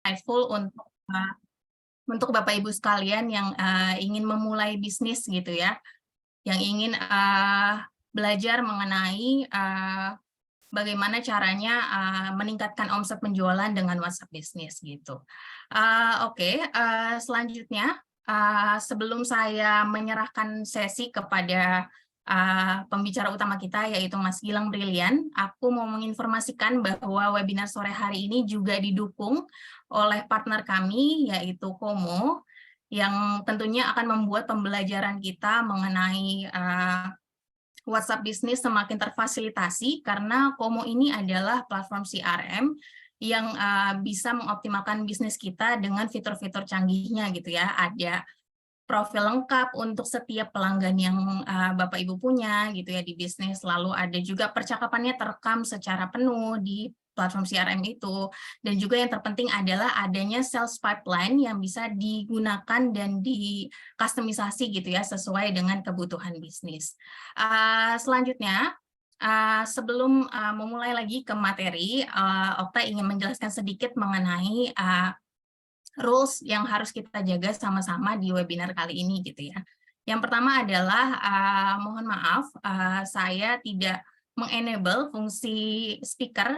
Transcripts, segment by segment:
insightful untuk Bapak Ibu sekalian yang ingin memulai bisnis gitu ya, yang ingin belajar mengenai bagaimana caranya meningkatkan omset penjualan dengan WhatsApp bisnis gitu. Oke, selanjutnya sebelum saya menyerahkan sesi kepada pembicara utama kita yaitu Mas Gilang Brilian, aku mau menginformasikan bahwa webinar sore hari ini juga didukung oleh partner kami yaitu Komo yang tentunya akan membuat pembelajaran kita mengenai WhatsApp Business semakin terfasilitasi karena Komo ini adalah platform CRM yang bisa mengoptimalkan bisnis kita dengan fitur-fitur canggihnya gitu ya. Ada profil lengkap untuk setiap pelanggan yang Bapak Ibu punya gitu ya di bisnis. Lalu ada juga percakapannya terekam secara penuh di platform CRM itu. Dan juga yang terpenting adalah adanya sales pipeline yang bisa digunakan dan dikustomisasi gitu ya sesuai dengan kebutuhan bisnis. Selanjutnya, sebelum memulai lagi ke materi, Okta ingin menjelaskan sedikit mengenai rules yang harus kita jaga sama-sama di webinar kali ini gitu ya. Yang pertama adalah mohon maaf saya tidak mengenable fungsi speaker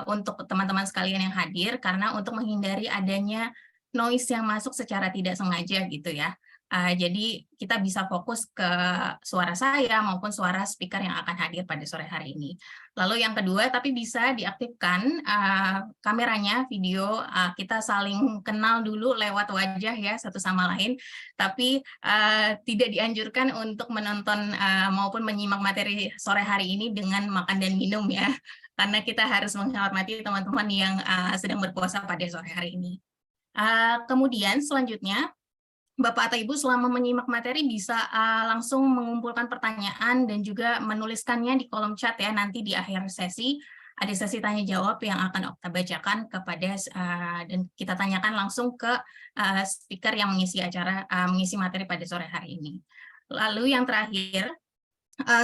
untuk teman-teman sekalian yang hadir karena untuk menghindari adanya noise yang masuk secara tidak sengaja gitu ya. Jadi kita bisa fokus ke suara saya maupun suara speaker yang akan hadir pada sore hari ini. Lalu yang kedua, tapi bisa diaktifkan kameranya, video, kita saling kenal dulu lewat wajah ya satu sama lain, tapi tidak dianjurkan untuk menonton maupun menyimak materi sore hari ini dengan makan dan minum ya, karena kita harus menghormati teman-teman yang sedang berpuasa pada sore hari ini. Kemudian selanjutnya, Bapak atau Ibu selama menyimak materi bisa langsung mengumpulkan pertanyaan dan juga menuliskannya di kolom chat ya, nanti di akhir sesi ada sesi tanya jawab yang akan Okta bacakan kepada dan kita tanyakan langsung ke speaker yang mengisi acara, mengisi materi pada sore hari ini. Lalu yang terakhir,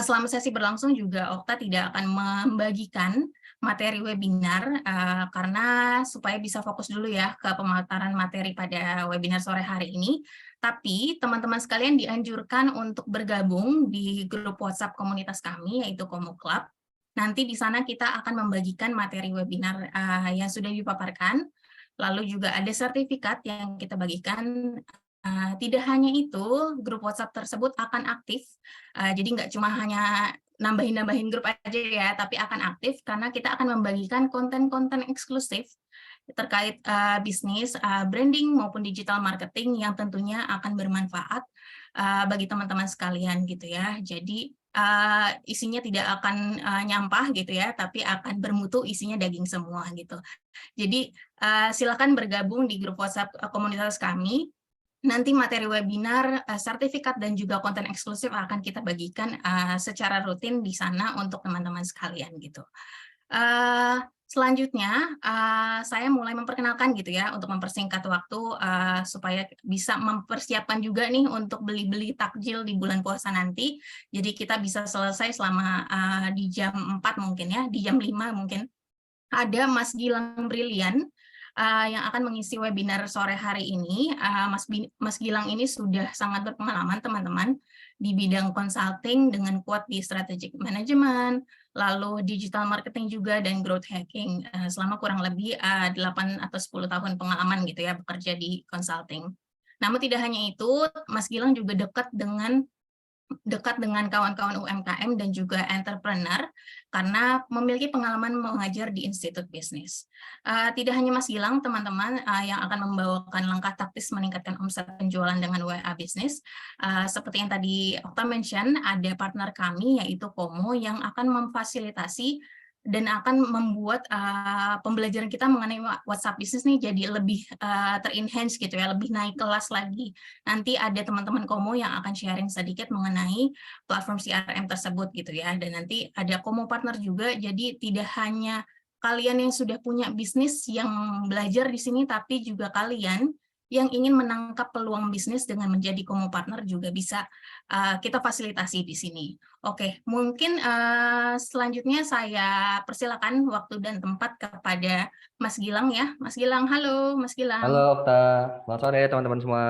selama sesi berlangsung juga Okta tidak akan membagikan materi webinar karena supaya bisa fokus dulu ya ke pemaparan materi pada webinar sore hari ini. Tapi teman-teman sekalian dianjurkan untuk bergabung di grup WhatsApp komunitas kami yaitu Komo Club. Nanti di sana kita akan membagikan materi webinar yang sudah dipaparkan. Lalu juga ada sertifikat yang kita bagikan. Tidak hanya itu, grup WhatsApp tersebut akan aktif. Jadi nggak cuma hanya nambahin grup aja ya, tapi akan aktif karena kita akan membagikan konten-konten eksklusif terkait bisnis, branding maupun digital marketing yang tentunya akan bermanfaat bagi teman-teman sekalian gitu ya. Jadi isinya tidak akan nyampah gitu ya, tapi akan bermutu, isinya daging semua gitu. Jadi silakan bergabung di grup WhatsApp komunitas kami. Nanti materi webinar, sertifikat, dan juga konten eksklusif akan kita bagikan secara rutin di sana untuk teman-teman sekalian gitu. Selanjutnya, saya mulai memperkenalkan gitu ya, untuk mempersingkat waktu supaya bisa mempersiapkan juga nih untuk beli-beli takjil di bulan puasa nanti. Jadi kita bisa selesai selama di jam 4 mungkin ya, di jam 5 mungkin. Ada Mas Gilang Brilian yang akan mengisi webinar sore hari ini. Mas Gilang ini sudah sangat berpengalaman teman-teman di bidang consulting dengan kuat di strategic management, lalu digital marketing juga dan growth hacking selama kurang lebih 8 atau 10 tahun pengalaman gitu ya bekerja di consulting. Namun tidak hanya itu, Mas Gilang juga dekat dengan kawan-kawan UMKM dan juga entrepreneur karena memiliki pengalaman mengajar di institut bisnis. Tidak hanya Mas Gilang, teman-teman yang akan membawakan langkah taktis meningkatkan omset penjualan dengan WA bisnis. Seperti yang tadi Okta mention, ada partner kami yaitu Komo yang akan memfasilitasi dan akan membuat pembelajaran kita mengenai WhatsApp bisnis nih jadi lebih ter-enhance gitu ya, lebih naik kelas lagi. Nanti ada teman-teman Komo yang akan sharing sedikit mengenai platform CRM tersebut gitu ya. Dan nanti ada Komo partner juga, jadi tidak hanya kalian yang sudah punya bisnis yang belajar di sini, tapi juga kalian yang ingin menangkap peluang bisnis dengan menjadi Komo Partner juga bisa kita fasilitasi di sini. Oke, mungkin selanjutnya saya persilakan waktu dan tempat kepada Mas Gilang ya. Mas Gilang, halo Mas Halo Gilang. Okta, selamat sore teman-teman semua.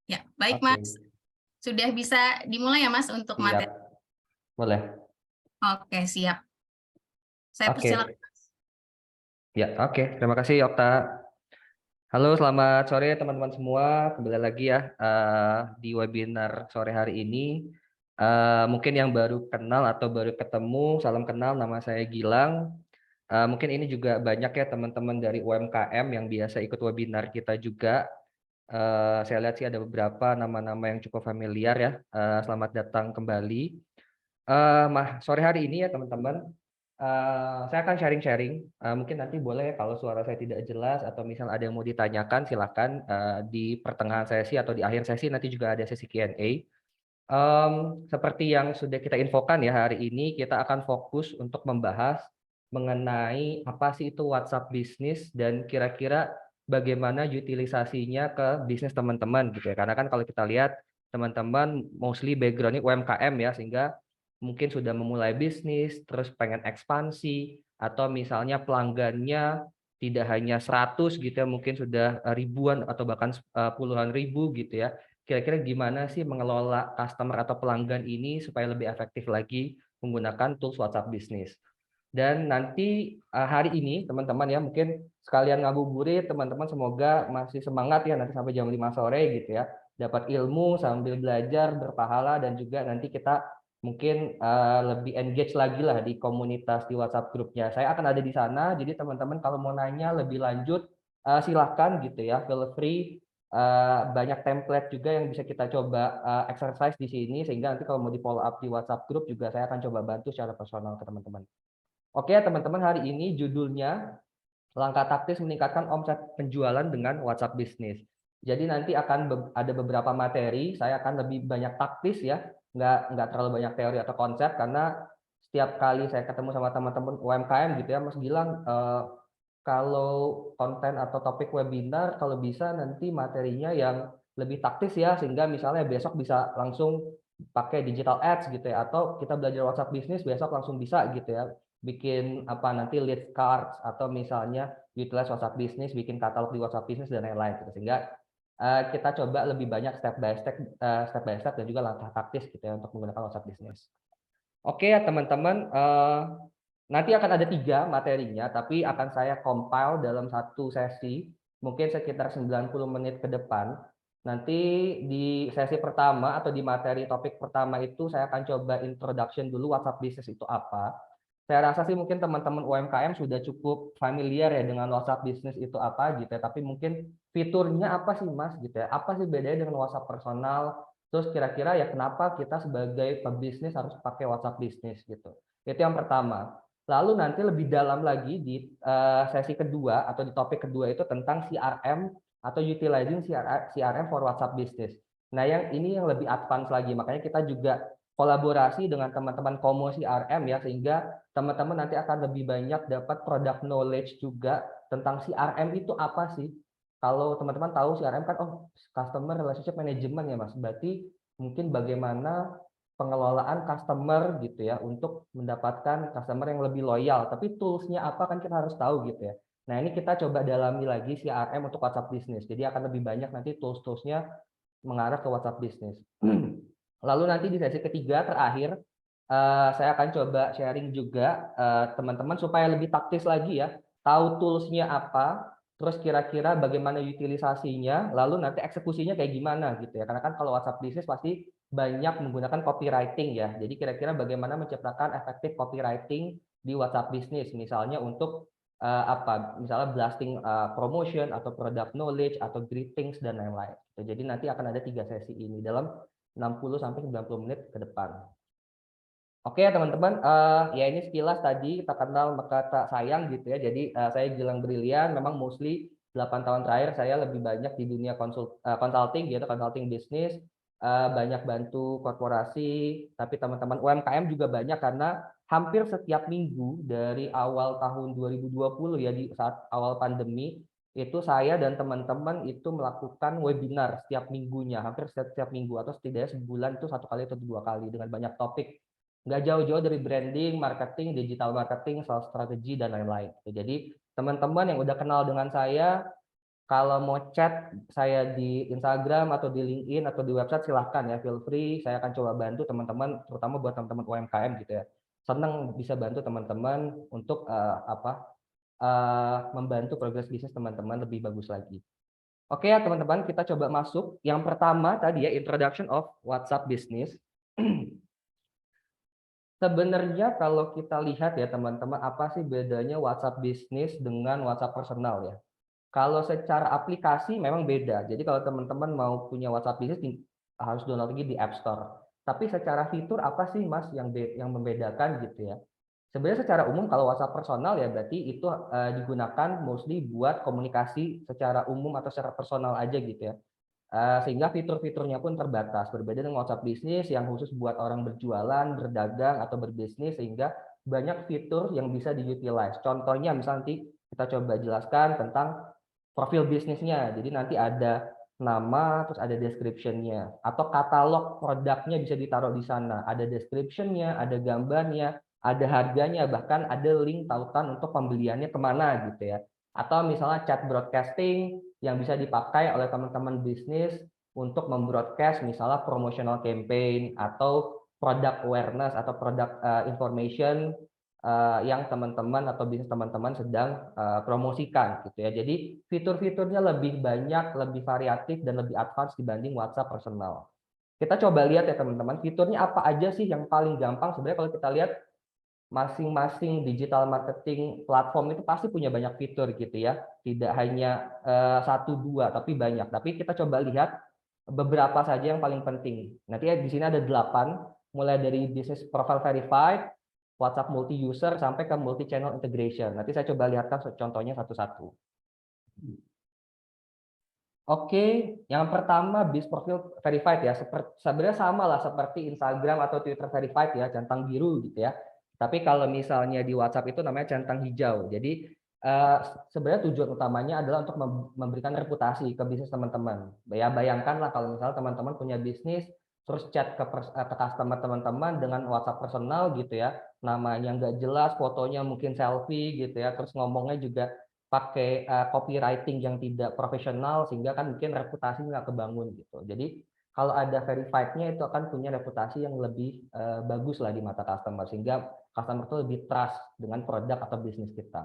Ya, baik Oke, Mas. Sudah bisa dimulai ya Mas untuk siap, materi. boleh. Oke, siap. Saya persilakan. Oke, ya, oke. Terima kasih Okta. Halo, selamat sore teman-teman semua. Kembali lagi ya di webinar sore hari ini. Mungkin yang baru kenal atau baru ketemu, salam kenal. Nama saya Gilang. Mungkin ini juga banyak ya teman-teman dari UMKM yang biasa ikut webinar kita juga. Saya lihat sih ada beberapa nama-nama yang cukup familiar ya. Selamat datang kembali. Sore hari ini ya teman-teman, saya akan sharing-sharing. Mungkin nanti boleh kalau suara saya tidak jelas atau misal ada yang mau ditanyakan, silakan di pertengahan sesi atau di akhir sesi nanti juga ada sesi Q&A. Seperti yang sudah kita infokan ya hari ini, kita akan fokus untuk membahas mengenai apa sih itu WhatsApp Business dan kira-kira bagaimana utilisasinya ke bisnis teman-teman gitu ya. Karena kan kalau kita lihat teman-teman mostly background-nya UMKM ya, sehingga mungkin sudah memulai bisnis, terus pengen ekspansi, atau misalnya pelanggannya tidak hanya 100 gitu ya, mungkin sudah ribuan atau bahkan puluhan ribu gitu ya. Kira-kira gimana sih mengelola customer atau pelanggan ini supaya lebih efektif lagi menggunakan tools WhatsApp Business. Dan nanti hari ini teman-teman ya mungkin sekalian ngabuburit teman-teman, semoga masih semangat ya nanti sampai jam 5 sore gitu ya. Dapat ilmu sambil belajar berpahala, dan juga nanti kita mungkin lebih engage lagi lah di komunitas di WhatsApp grupnya. Saya akan ada di sana, jadi teman-teman kalau mau nanya lebih lanjut silahkan gitu ya, feel free. Banyak template juga yang bisa kita coba exercise di sini, sehingga nanti kalau mau di follow up di WhatsApp group juga saya akan coba bantu secara personal ke teman-teman. Oke teman-teman, hari ini judulnya langkah taktis meningkatkan omset penjualan dengan WhatsApp Business. Jadi nanti akan ada beberapa materi, saya akan lebih banyak taktis ya, nggak terlalu banyak teori atau konsep, karena setiap kali saya ketemu sama teman-teman UMKM gitu ya, Mas bilang kalau konten atau topik webinar kalau bisa nanti materinya yang lebih taktis ya, sehingga misalnya besok bisa langsung pakai digital ads gitu ya, atau kita belajar WhatsApp Business besok langsung bisa gitu ya, bikin apa nanti lead cards, atau misalnya utilize WhatsApp Business, bikin katalog di WhatsApp Business dan lain-lain gitu. Sehingga kita coba lebih banyak step by step dan juga langkah taktis gitu ya untuk menggunakan WhatsApp Business. Oke ya teman-teman, nanti akan ada 3 materinya, tapi akan saya compile dalam satu sesi, mungkin sekitar 90 menit ke depan. Nanti di sesi pertama atau di materi topik pertama itu saya akan coba introduction dulu WhatsApp Business itu apa. Saya rasa sih mungkin teman-teman UMKM sudah cukup familiar ya dengan WhatsApp Business itu apa gitu ya, tapi mungkin fiturnya apa sih Mas gitu ya, apa sih bedanya dengan WhatsApp personal, terus kira-kira ya kenapa kita sebagai pebisnis harus pakai WhatsApp Business gitu. Itu yang pertama. Lalu nanti lebih dalam lagi di sesi kedua atau di topik kedua itu tentang CRM atau utilizing CRM for WhatsApp Business. Nah, ini yang lebih advance lagi. Makanya kita juga kolaborasi dengan teman-teman Komo CRM ya, sehingga teman-teman nanti akan lebih banyak dapat product knowledge juga tentang CRM itu apa sih. Kalau teman-teman tahu CRM kan, oh customer relationship management ya Mas. Berarti mungkin bagaimana pengelolaan customer gitu ya untuk mendapatkan customer yang lebih loyal. Tapi toolsnya apa kan kita harus tahu gitu ya. Nah ini kita coba dalami lagi CRM untuk WhatsApp Business. Jadi akan lebih banyak nanti tools-toolsnya mengarah ke WhatsApp Business. Lalu nanti di sesi ketiga terakhir saya akan coba sharing juga teman-teman supaya lebih taktis lagi ya, tahu toolsnya apa, terus kira-kira bagaimana utilisasinya, lalu nanti eksekusinya kayak gimana gitu ya. Karena kan kalau WhatsApp Business pasti banyak menggunakan copywriting ya. Jadi kira-kira bagaimana menciptakan efektif copywriting di WhatsApp Business, misalnya untuk misalnya blasting promotion atau product knowledge atau greetings dan lain-lain. Jadi nanti akan ada 3 sesi ini dalam 60 sampai 90 menit ke depan. Oke teman-teman, ya ini sekilas tadi kita kenal maka tak sayang gitu ya. Jadi saya Gilang Brilian, memang mostly 8 tahun terakhir saya lebih banyak di dunia consulting gitu, consulting bisnis, banyak bantu korporasi, tapi teman-teman UMKM juga banyak karena hampir setiap minggu dari awal tahun 2020 ya, di saat awal pandemi, itu saya dan teman-teman itu melakukan webinar setiap minggunya, hampir setiap minggu atau setidaknya sebulan itu 1 kali atau 2 kali dengan banyak topik. Nggak jauh-jauh dari branding, marketing, digital marketing, sales strategy, dan lain-lain. Jadi teman-teman yang udah kenal dengan saya, kalau mau chat saya di Instagram atau di LinkedIn atau di website silahkan ya, feel free. Saya akan coba bantu teman-teman, terutama buat teman-teman UMKM gitu ya. Senang bisa bantu teman-teman untuk membantu progres bisnis teman-teman lebih bagus lagi. Oke ya teman-teman, kita coba masuk. Yang pertama tadi ya, introduction of WhatsApp Business. Sebenarnya kalau kita lihat ya teman-teman, apa sih bedanya WhatsApp Business dengan WhatsApp personal ya? Kalau secara aplikasi memang beda. Jadi kalau teman-teman mau punya WhatsApp Business harus download lagi di App Store. Tapi secara fitur apa sih Mas yang membedakan gitu ya? Sebenarnya secara umum kalau WhatsApp personal ya berarti itu digunakan mostly buat komunikasi secara umum atau secara personal aja gitu ya. Sehingga fitur-fiturnya pun terbatas. Berbeda dengan WhatsApp Business yang khusus buat orang berjualan, berdagang atau berbisnis sehingga banyak fitur yang bisa di-utilize. Contohnya misalnya nanti kita coba jelaskan tentang profil bisnisnya. Jadi nanti ada nama, terus ada description-nya, atau katalog produknya bisa ditaruh di sana. Ada description-nya, ada gambarnya, ada harganya, bahkan ada link tautan untuk pembeliannya kemana gitu ya. Atau misalnya chat broadcasting yang bisa dipakai oleh teman-teman bisnis untuk membroadcast misalnya promotional campaign atau product awareness atau product information yang teman-teman atau bisnis teman-teman sedang promosikan gitu ya. Jadi fitur-fiturnya lebih banyak, lebih variatif dan lebih advance dibanding WhatsApp personal. Kita coba lihat ya teman-teman, fiturnya apa aja sih yang paling gampang. Sebenarnya kalau kita lihat masing-masing digital marketing platform itu pasti punya banyak fitur gitu ya. Tidak hanya 1-2 tapi banyak. Tapi kita coba lihat beberapa saja yang paling penting. Nanti ya di sini ada 8, mulai dari business profile verified, WhatsApp multi-user, sampai ke multi-channel integration. Nanti saya coba lihatkan contohnya satu-satu. Oke, yang pertama bis profil verified ya. Sebenarnya sama lah seperti Instagram atau Twitter verified ya, centang biru gitu ya. Tapi kalau misalnya di WhatsApp itu namanya centang hijau. Jadi sebenarnya tujuan utamanya adalah untuk memberikan reputasi ke bisnis teman-teman. Ya bayangkanlah kalau misalnya teman-teman punya bisnis, terus chat ke customer teman-teman dengan WhatsApp personal gitu ya, namanya nggak jelas, fotonya mungkin selfie gitu ya, terus ngomongnya juga pakai copywriting yang tidak profesional sehingga kan mungkin reputasi nggak kebangun gitu. Jadi kalau ada verified-nya itu akan punya reputasi yang lebih bagus lah di mata customer sehingga customer itu lebih trust dengan produk atau bisnis kita.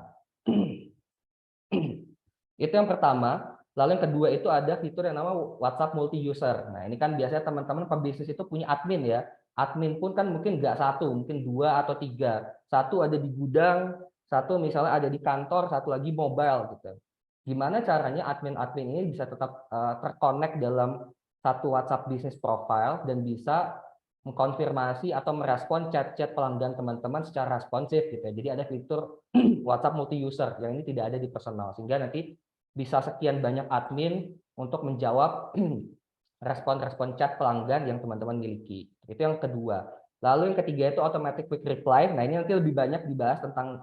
Itu yang pertama. Lalu yang kedua itu ada fitur yang namanya WhatsApp multi-user. Nah ini kan biasanya teman-teman pebisnis itu punya admin ya. Admin pun kan mungkin nggak satu, mungkin 2 atau 3. Satu ada di gudang, satu misalnya ada di kantor, satu lagi mobile gitu. Gimana caranya admin-admin ini bisa tetap terkonek dalam satu WhatsApp business profile dan bisa mengkonfirmasi atau merespon chat-chat pelanggan teman-teman secara responsif gitu ya. Jadi ada fitur WhatsApp multi-user yang ini tidak ada di personal sehingga nanti bisa sekian banyak admin untuk menjawab respon-respon chat pelanggan yang teman-teman miliki. Itu yang kedua. Lalu yang ketiga itu automatic quick reply. Nah, ini nanti lebih banyak dibahas tentang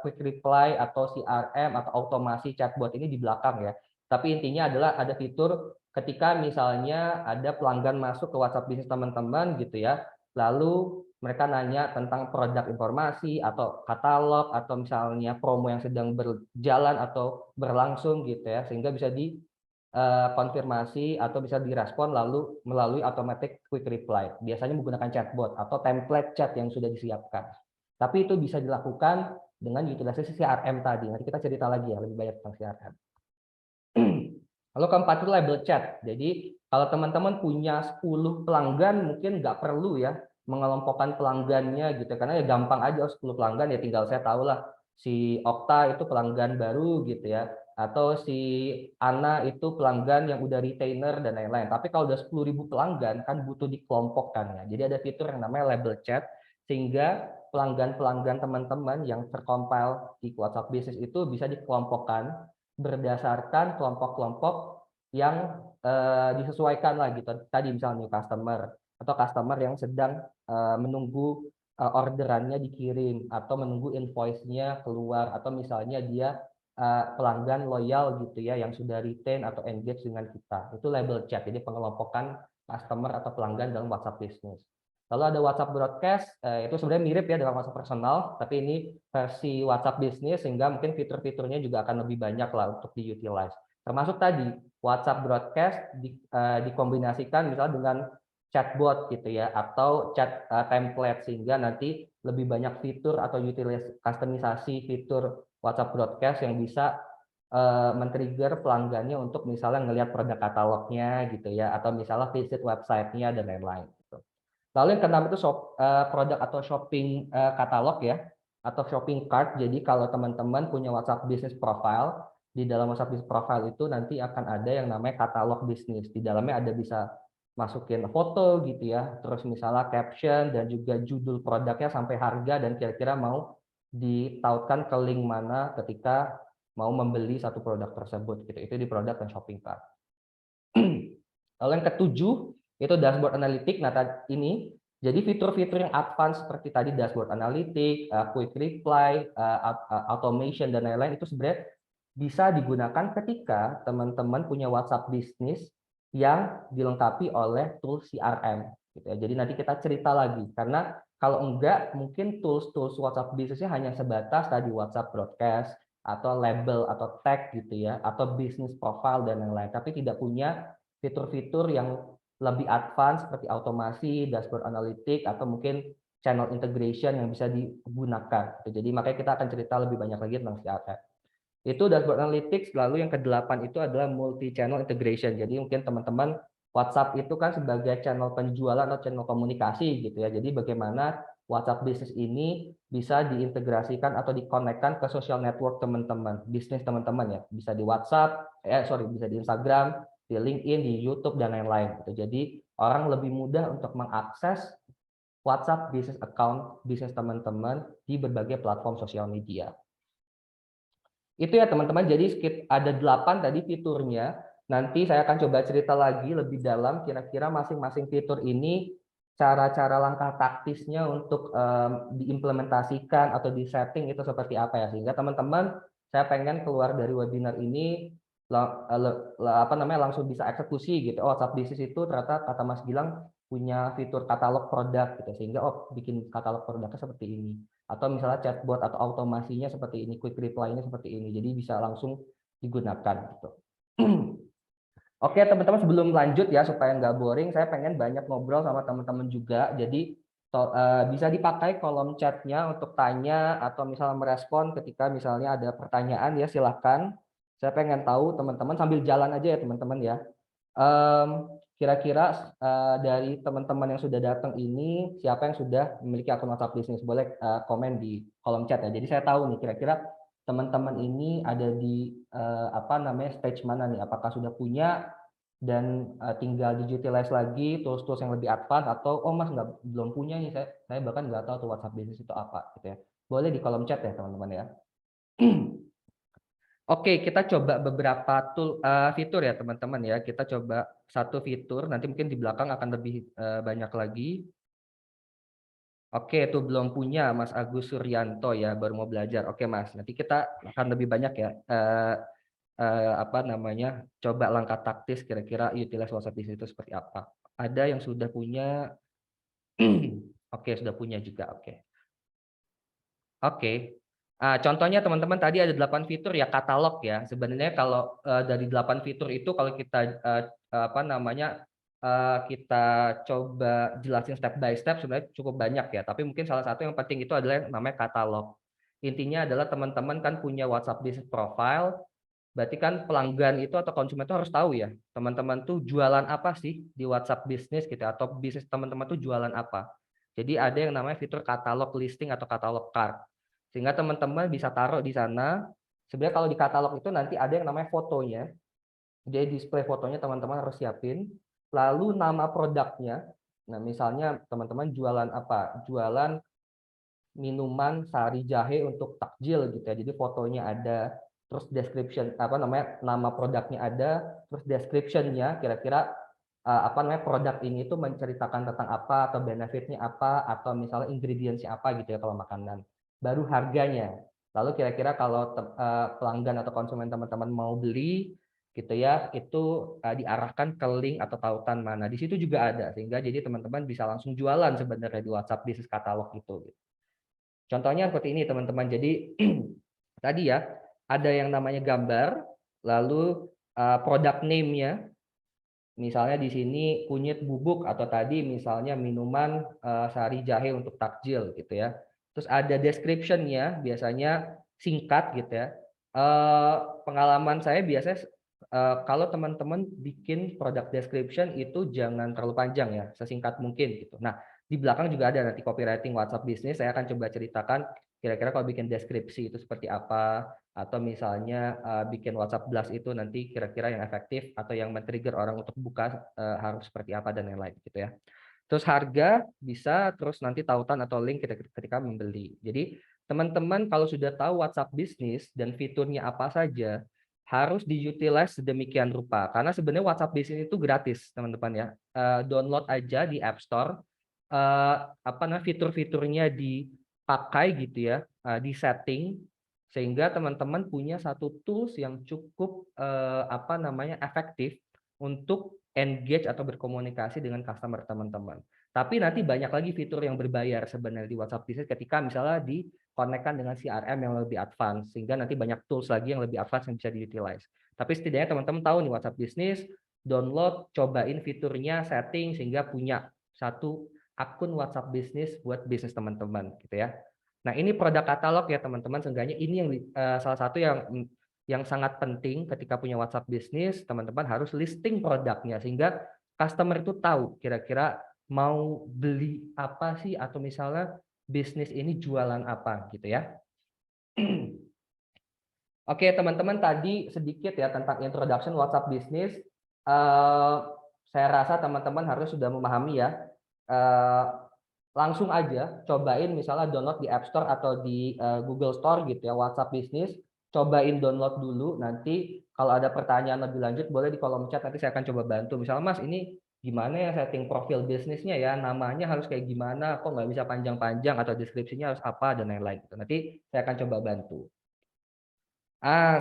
quick reply atau CRM atau otomasi chatbot ini di belakang ya. Tapi intinya adalah ada fitur ketika misalnya ada pelanggan masuk ke WhatsApp bisnis teman-teman gitu ya. Lalu mereka nanya tentang produk informasi atau katalog atau misalnya promo yang sedang berjalan atau berlangsung gitu ya, sehingga bisa dikonfirmasi atau bisa direspon lalu melalui automatic quick reply. Biasanya menggunakan chatbot atau template chat yang sudah disiapkan. Tapi itu bisa dilakukan dengan utilisasi CRM tadi. Nanti kita cerita lagi ya lebih banyak tentang CRM. Lalu keempat itu label chat. Jadi kalau teman-teman punya 10 pelanggan mungkin nggak perlu ya mengelompokkan pelanggannya gitu karena ya gampang aja 10 pelanggan ya tinggal saya tahu lah si Okta itu pelanggan baru gitu ya atau si Ana itu pelanggan yang udah retainer dan lain-lain. Tapi kalau udah 10.000 pelanggan kan butuh dikelompokkan ya. Jadi ada fitur yang namanya label chat sehingga pelanggan-pelanggan teman-teman yang terkompil di WhatsApp Business itu bisa dikelompokkan berdasarkan kelompok-kelompok yang disesuaikan lah gitu. Tadi misalnya new customer atau customer yang sedang menunggu orderannya dikirim atau menunggu invoice-nya keluar atau misalnya dia pelanggan loyal gitu ya yang sudah retain atau engage dengan kita. Itu label chat, jadi pengelompokan customer atau pelanggan dalam WhatsApp Business. Lalu ada WhatsApp Broadcast, itu sebenarnya mirip ya dengan WhatsApp personal, tapi ini versi WhatsApp Business sehingga mungkin fitur-fiturnya juga akan lebih banyak lah untuk di-utilize. Termasuk tadi WhatsApp Broadcast dikombinasikan misalnya dengan chatbot gitu ya atau chat template sehingga nanti lebih banyak fitur atau utilize kustomisasi fitur WhatsApp Broadcast yang bisa men-trigger pelanggannya untuk misalnya ngelihat produk katalognya gitu ya atau misalnya visit website-nya dan lain-lain gitu. Lalu yang keenam itu produk atau shopping katalog ya atau shopping cart. Jadi kalau teman-teman punya WhatsApp Business Profile, di dalam WhatsApp Business Profile itu nanti akan ada yang namanya katalog bisnis. Di dalamnya ada bisa masukin foto gitu ya, terus misalnya caption dan juga judul produknya sampai harga dan kira-kira mau ditautkan ke link mana ketika mau membeli satu produk tersebut gitu. Itu di produk dan shopping cart. Lalu yang ketujuh itu dashboard analytic. Nah, ini jadi fitur-fitur yang advance seperti tadi dashboard analytic, quick reply, automation dan lain-lain itu sebenarnya bisa digunakan ketika teman-teman punya WhatsApp bisnis yang dilengkapi oleh tools CRM gitu ya. Jadi nanti kita cerita lagi karena kalau enggak mungkin tools WhatsApp bisnisnya hanya sebatas tadi WhatsApp broadcast atau label atau tag gitu ya atau business profile dan lain-lain tapi tidak punya fitur-fitur yang lebih advance seperti automasi, dashboard analitik atau mungkin channel integration yang bisa digunakan. Jadi makanya kita akan cerita lebih banyak lagi tentang CRM. Itu dashboard analytics. Lalu yang ke-8 itu adalah multi channel integration. Jadi mungkin teman-teman WhatsApp itu kan sebagai channel penjualan atau channel komunikasi gitu ya. Jadi bagaimana WhatsApp bisnis ini bisa diintegrasikan atau dikonekkan ke social network teman-teman, bisnis teman-teman ya. Bisa di WhatsApp, bisa di Instagram, di LinkedIn, di YouTube dan lain-lain gitu. Jadi orang lebih mudah untuk mengakses WhatsApp business account bisnis teman-teman di berbagai platform sosial media. Itu ya teman-teman, jadi ada 8 tadi fiturnya. Nanti saya akan coba cerita lagi lebih dalam kira-kira masing-masing fitur ini cara-cara langkah taktisnya untuk diimplementasikan atau disetting itu seperti apa ya. Sehingga teman-teman saya pengen keluar dari webinar ini langsung bisa eksekusi gitu. Oh, WhatsApp Business itu ternyata kata Mas Gilang punya fitur katalog produk gitu. Sehingga bikin katalog produknya seperti ini. Atau misalnya chatbot atau automasinya seperti ini, quick reply-nya seperti ini. Jadi bisa langsung digunakan gitu. Oke teman-teman, sebelum lanjut ya supaya nggak boring, saya pengen banyak ngobrol sama teman-teman juga. Jadi bisa dipakai kolom chatnya untuk tanya atau misalnya merespon ketika misalnya ada pertanyaan ya silahkan. Saya pengen tahu teman-teman sambil jalan aja ya teman-teman ya. Kira-kira dari teman-teman yang sudah datang ini siapa yang sudah memiliki akun WhatsApp bisnis? Boleh komen di kolom chat ya. Jadi saya tahu nih kira-kira teman-teman ini ada di stage mana nih? Apakah sudah punya dan tinggal digitalize lagi tools-tools yang lebih advance atau oh Mas belum punya nih, saya bahkan nggak tahu tuh WhatsApp bisnis itu apa gitu ya. Boleh di kolom chat ya teman-teman ya. Oke, kita coba beberapa fitur ya teman-teman ya. Kita coba satu fitur, nanti mungkin di belakang akan lebih banyak lagi. Oke, itu belum punya Mas Agus Suryanto ya, baru mau belajar. Oke Mas, nanti kita akan lebih banyak ya. Coba langkah taktis kira-kira utilize WhatsApp Business itu seperti apa. Ada yang sudah punya, oke sudah punya juga, oke. Oke. Contohnya teman-teman tadi ada 8 fitur ya katalog ya. Sebenarnya kalau dari 8 fitur itu kalau kita kita coba jelasin step by step sebenarnya cukup banyak ya. Tapi mungkin salah satu yang penting itu adalah yang namanya katalog. Intinya adalah teman-teman kan punya WhatsApp Business Profile. Berarti kan pelanggan itu atau konsumen itu harus tahu ya, teman-teman tuh jualan apa sih di WhatsApp Business gitu atau bisnis teman-teman tuh jualan apa. Jadi ada yang namanya fitur katalog listing atau katalog cart. Sehingga teman-teman bisa taruh di sana. Sebenarnya kalau di katalog itu nanti ada yang namanya fotonya. Jadi display fotonya teman-teman harus siapin. Lalu nama produknya. Nah, misalnya teman-teman jualan apa? Jualan minuman sari jahe untuk takjil gitu ya. Jadi fotonya ada, terus description nama produknya ada, terus description-nya kira-kira produk ini itu menceritakan tentang apa atau benefitnya apa atau misalnya ingredients-nya apa gitu ya kalau makanan. Baru harganya. Lalu kira-kira kalau pelanggan atau konsumen teman-teman mau beli gitu ya, itu diarahkan ke link atau tautan mana. Di situ juga ada, sehingga jadi teman-teman bisa langsung jualan sebenarnya di WhatsApp Business Catalog itu. Contohnya seperti ini teman-teman. Jadi tadi ya, ada yang namanya gambar, lalu product name-nya, misalnya di sini kunyit bubuk atau tadi misalnya minuman sari jahe untuk takjil gitu ya. Terus ada description-nya, biasanya singkat gitu ya. Pengalaman saya biasanya kalau teman-teman bikin product description itu jangan terlalu panjang ya, sesingkat mungkin gitu. Nah, di belakang juga ada nanti copywriting WhatsApp Business, saya akan coba ceritakan kira-kira kalau bikin deskripsi itu seperti apa, atau misalnya bikin WhatsApp Blast itu nanti kira-kira yang efektif atau yang men-trigger orang untuk buka harus seperti apa dan lain-lain gitu ya. Terus harga bisa, terus nanti tautan atau link ketika membeli. Jadi teman-teman kalau sudah tahu WhatsApp Business dan fiturnya apa saja, harus diutilize sedemikian rupa. Karena sebenarnya WhatsApp Business itu gratis, teman-teman ya. Download aja di App Store. Apa namanya, fitur-fiturnya dipakai gitu ya, di setting sehingga teman-teman punya satu tools yang cukup apa namanya efektif untuk engage atau berkomunikasi dengan customer teman-teman. Tapi nanti banyak lagi fitur yang berbayar sebenarnya di WhatsApp Business ketika misalnya dikonekkan dengan CRM yang lebih advance, sehingga nanti banyak tools lagi yang lebih advance yang bisa diutilize. Tapi setidaknya teman-teman tahu nih WhatsApp Business, download, cobain fiturnya, setting sehingga punya satu akun WhatsApp Business buat bisnis teman-teman gitu ya. Nah, ini produk katalog ya teman-teman, seenggaknya ini yang salah satu yang sangat penting ketika punya WhatsApp Business, teman-teman harus listing produknya sehingga customer itu tahu kira-kira mau beli apa sih atau misalnya bisnis ini jualan apa gitu ya. Oke, teman-teman, tadi sedikit ya tentang introduction WhatsApp Business. Saya rasa teman-teman harus sudah memahami ya. Langsung aja cobain misalnya download di App Store atau di Google Store gitu ya, WhatsApp Business. Cobain download dulu, nanti kalau ada pertanyaan lebih lanjut boleh di kolom chat, nanti saya akan coba bantu. Misalnya Mas, ini gimana ya setting profil bisnisnya ya, namanya harus kayak gimana, kok nggak bisa panjang-panjang atau deskripsinya harus apa dan lain-lain. Nanti saya akan coba bantu.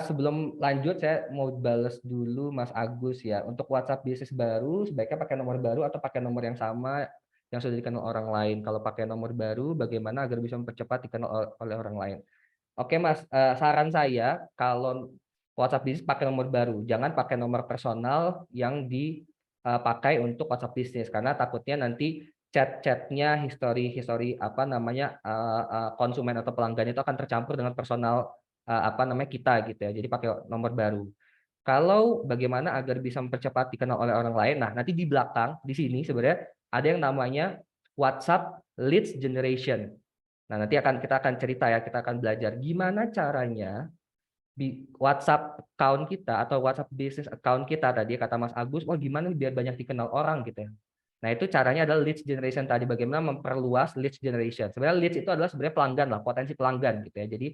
Sebelum lanjut saya mau balas dulu Mas Agus ya. Untuk WhatsApp bisnis baru sebaiknya pakai nomor baru atau pakai nomor yang sama yang sudah dikenal orang lain. Kalau pakai nomor baru bagaimana agar bisa mempercepat dikenal oleh orang lain. Oke Mas, saran saya kalau WhatsApp bisnis pakai nomor baru, jangan pakai nomor personal yang dipakai untuk WhatsApp bisnis karena takutnya nanti chat-chatnya, history apa namanya konsumen atau pelanggan itu akan tercampur dengan personal apa namanya kita gitu ya. Jadi pakai nomor baru. Kalau bagaimana agar bisa mempercepat dikenal oleh orang lain, nah nanti di belakang di sini sebenarnya ada yang namanya WhatsApp Leads Generation. Nah, nanti kita akan cerita ya, kita akan belajar gimana caranya di WhatsApp account kita atau WhatsApp business account kita tadi kata Mas Agus, oh gimana biar banyak dikenal orang gitu ya. Nah, itu caranya adalah leads generation tadi, bagaimana memperluas leads generation. Sebenarnya leads itu adalah sebenarnya pelanggan lah, potensi pelanggan gitu ya. Jadi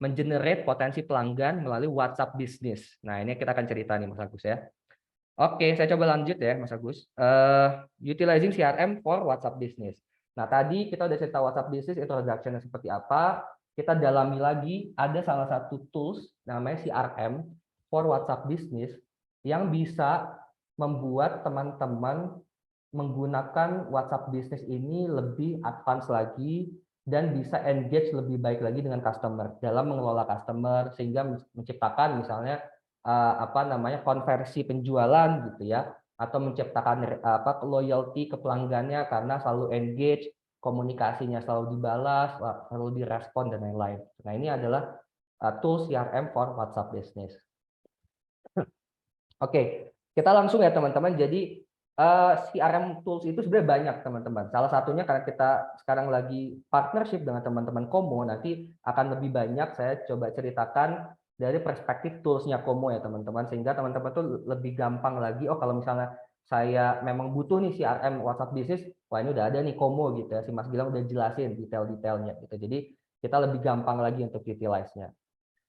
mengenerate potensi pelanggan melalui WhatsApp business. Nah, ini kita akan cerita nih Mas Agus ya. Oke, saya coba lanjut ya Mas Agus. Utilizing CRM for WhatsApp business. Nah, tadi kita udah cerita WhatsApp business introduction-nya seperti apa. Kita dalami lagi, ada salah satu tools namanya CRM for WhatsApp business yang bisa membuat teman-teman menggunakan WhatsApp business ini lebih advance lagi dan bisa engage lebih baik lagi dengan customer dalam mengelola customer sehingga menciptakan misalnya apa namanya konversi penjualan gitu ya, atau menciptakan apa loyalty ke pelanggannya karena selalu engage, komunikasinya selalu dibalas, selalu direspon dan lain-lain. Nah, ini adalah tools CRM for WhatsApp business. Oke, kita langsung ya teman-teman. Jadi CRM tools itu sebenarnya banyak teman-teman. Salah satunya karena kita sekarang lagi partnership dengan teman-teman Komo, nanti akan lebih banyak saya coba ceritakan dari perspektif toolsnya Komo ya teman-teman, sehingga teman-teman tuh lebih gampang lagi. Oh, kalau misalnya saya memang butuh nih CRM WhatsApp Business, wah ini udah ada nih Komo gitu ya. Si Mas Gilang udah jelasin detail-detailnya gitu. Jadi kita lebih gampang lagi untuk utilize-nya.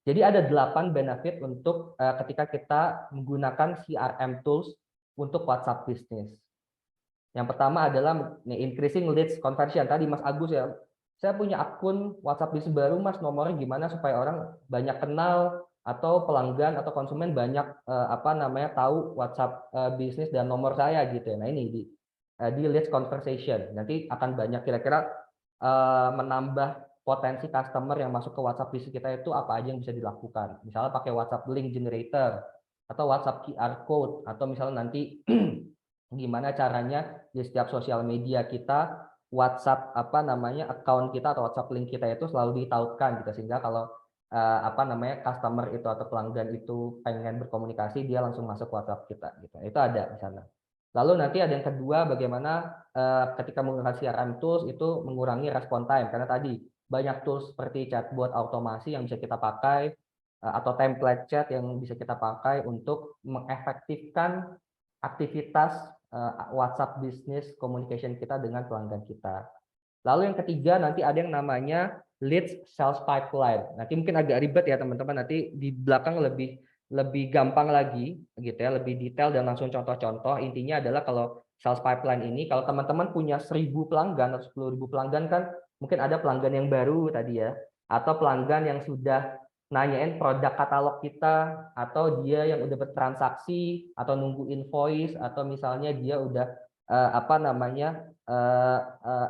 Jadi ada 8 benefit untuk ketika kita menggunakan CRM tools untuk WhatsApp Business. Yang pertama adalah increasing leads conversion. Tadi Mas Agus ya saya punya akun WhatsApp bisnis baru, Mas, nomornya gimana supaya orang banyak kenal atau pelanggan atau konsumen banyak tahu WhatsApp bisnis dan nomor saya gitu ya. Nah, ini di leads conversation. Nanti akan banyak kira-kira menambah potensi customer yang masuk ke WhatsApp bisnis kita itu apa aja yang bisa dilakukan. Misalnya pakai WhatsApp link generator atau WhatsApp QR code atau misalnya nanti gimana caranya di setiap sosial media kita WhatsApp account kita atau WhatsApp link kita itu selalu ditautkan gitu sehingga kalau customer itu atau pelanggan itu pengen berkomunikasi dia langsung masuk WhatsApp kita gitu. Itu ada di sana. Lalu nanti ada yang kedua bagaimana ketika menggunakan CRM tools itu mengurangi respon time karena tadi banyak tools seperti chatbot automasi yang bisa kita pakai atau template chat yang bisa kita pakai untuk mengefektifkan aktivitas WhatsApp business communication kita dengan pelanggan kita. Lalu yang ketiga nanti ada yang namanya leads sales pipeline. Nanti mungkin agak ribet ya teman-teman, nanti di belakang lebih gampang lagi gitu ya, lebih detail dan langsung contoh-contoh. Intinya adalah kalau sales pipeline ini kalau teman-teman punya 1.000 pelanggan atau 10.000 pelanggan kan mungkin ada pelanggan yang baru tadi ya, atau pelanggan yang sudah nanyain produk katalog kita, atau dia yang udah bertransaksi atau nunggu invoice, atau misalnya dia udah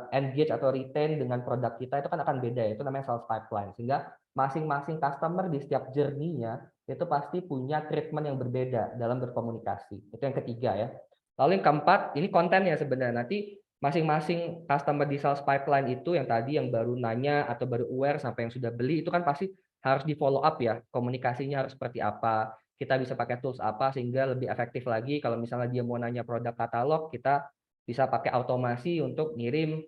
engage atau retain dengan produk kita, itu kan akan beda ya, itu namanya sales pipeline. Sehingga masing-masing customer di setiap journey-nya itu pasti punya treatment yang berbeda dalam berkomunikasi. Itu yang ketiga ya. Lalu yang keempat, ini kontennya sebenarnya. Nanti masing-masing customer di sales pipeline itu yang tadi yang baru nanya atau baru aware sampai yang sudah beli itu kan pasti harus di follow up ya, komunikasinya harus seperti apa, kita bisa pakai tools apa sehingga lebih efektif lagi. Kalau misalnya dia mau nanya produk katalog, kita bisa pakai automasi untuk ngirim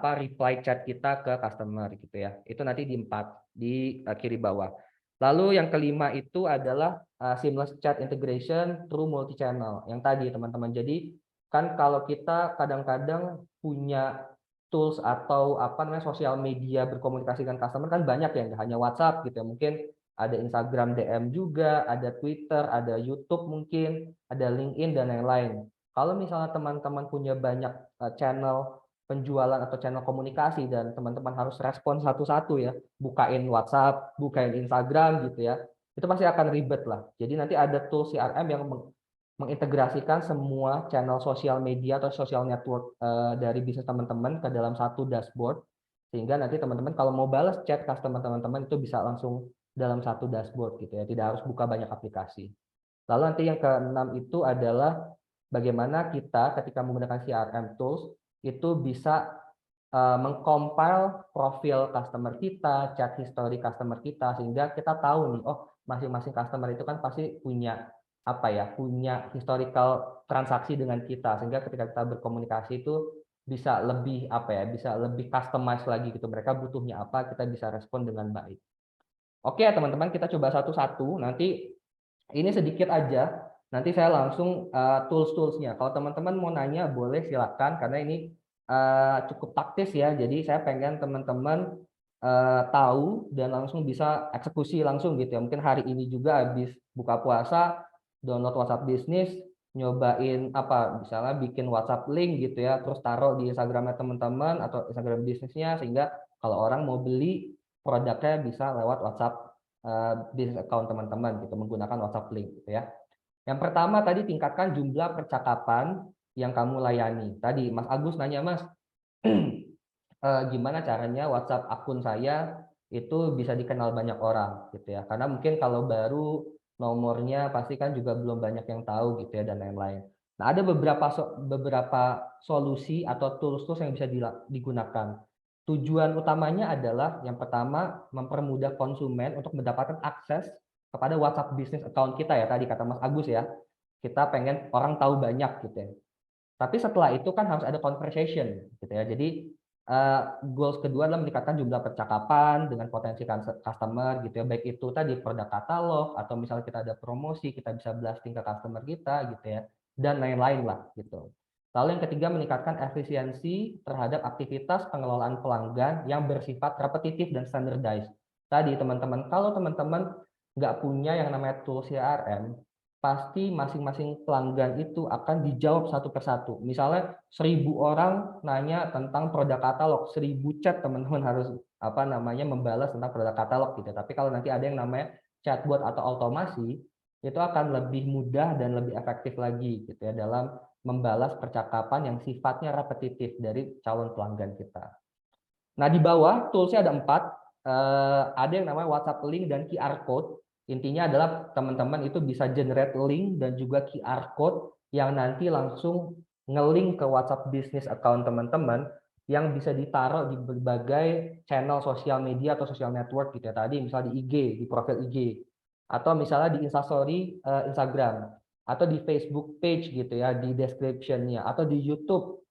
reply chat kita ke customer gitu ya. Itu nanti di 4 di kiri bawah. Lalu yang kelima itu adalah seamless chat integration through multi channel. Yang tadi teman-teman. Jadi kan kalau kita kadang-kadang punya tools atau sosial media berkomunikasi dengan customer kan banyak ya, nggak hanya WhatsApp gitu ya. Mungkin ada Instagram DM juga, ada Twitter, ada YouTube mungkin, ada LinkedIn dan lain-lain. Kalau misalnya teman-teman punya banyak channel penjualan atau channel komunikasi dan teman-teman harus respon satu-satu ya, bukain WhatsApp, bukain Instagram gitu ya, itu pasti akan ribet lah. Jadi nanti ada tool CRM yang mengintegrasikan semua channel sosial media atau social network dari bisnis teman-teman ke dalam satu dashboard, sehingga nanti teman-teman kalau mau balas chat customer teman-teman itu bisa langsung dalam satu dashboard gitu ya, tidak harus buka banyak aplikasi. Lalu nanti yang keenam itu adalah bagaimana kita ketika menggunakan CRM tools itu bisa mengcompile profil customer kita, chat history customer kita, sehingga kita tahu nih, oh masing-masing customer itu kan pasti punya punya historical transaksi dengan kita, sehingga ketika kita berkomunikasi itu bisa lebih bisa lebih customize lagi gitu, mereka butuhnya apa, kita bisa respon dengan baik. Oke teman-teman, kita coba satu-satu. Nanti ini sedikit aja, nanti saya langsung tools-toolsnya. Kalau teman-teman mau nanya boleh silakan, karena ini cukup taktis ya, jadi saya pengen teman-teman tahu dan langsung bisa eksekusi langsung gitu ya. Mungkin hari ini juga habis buka puasa, download WhatsApp Business, nyobain misalnya bikin WhatsApp link gitu ya, terus taruh di Instagramnya teman-teman atau Instagram bisnisnya, sehingga kalau orang mau beli produknya bisa lewat WhatsApp bisnis account teman-teman gitu, menggunakan WhatsApp link gitu ya. Yang pertama tadi tingkatkan jumlah percakapan yang kamu layani. Tadi Mas Agus nanya, Mas, gimana caranya WhatsApp akun saya itu bisa dikenal banyak orang gitu ya. Karena mungkin kalau baru nomornya pasti kan juga belum banyak yang tahu gitu ya dan lain-lain. Nah, ada beberapa solusi atau tools-tools yang bisa digunakan. Tujuan utamanya adalah yang pertama mempermudah konsumen untuk mendapatkan akses kepada WhatsApp business account kita ya, tadi kata Mas Agus ya. Kita pengen orang tahu banyak gitu ya. Tapi setelah itu kan harus ada conversation gitu ya. Jadi goals kedua adalah meningkatkan jumlah percakapan dengan potensi customer gitu ya. Baik itu tadi produk katalog atau misalnya kita ada promosi, kita bisa blasting ke customer kita gitu ya. Dan lain-lain lah gitu. Lalu yang ketiga meningkatkan efisiensi terhadap aktivitas pengelolaan pelanggan yang bersifat repetitif dan standardized. Tadi teman-teman, kalau teman-teman nggak punya yang namanya tool CRM, pasti masing-masing pelanggan itu akan dijawab satu persatu. Misalnya 1000 orang nanya tentang produk katalog, 1000 chat teman-teman harus membalas tentang produk katalog gitu. Tapi kalau nanti ada yang namanya chatbot atau otomasi, itu akan lebih mudah dan lebih efektif lagi gitu ya dalam membalas percakapan yang sifatnya repetitif dari calon pelanggan kita. Nah, di bawah toolsnya ada 4, ada yang namanya WhatsApp link dan QR code. Intinya adalah teman-teman itu bisa generate link dan juga QR code yang nanti langsung nge-link ke WhatsApp business account teman-teman yang bisa ditaruh di berbagai channel sosial media atau sosial network gitu ya. Tadi misalnya di IG, di profil IG, atau misalnya di Instastory Instagram, atau di Facebook page gitu ya, di description-nya, atau di YouTube.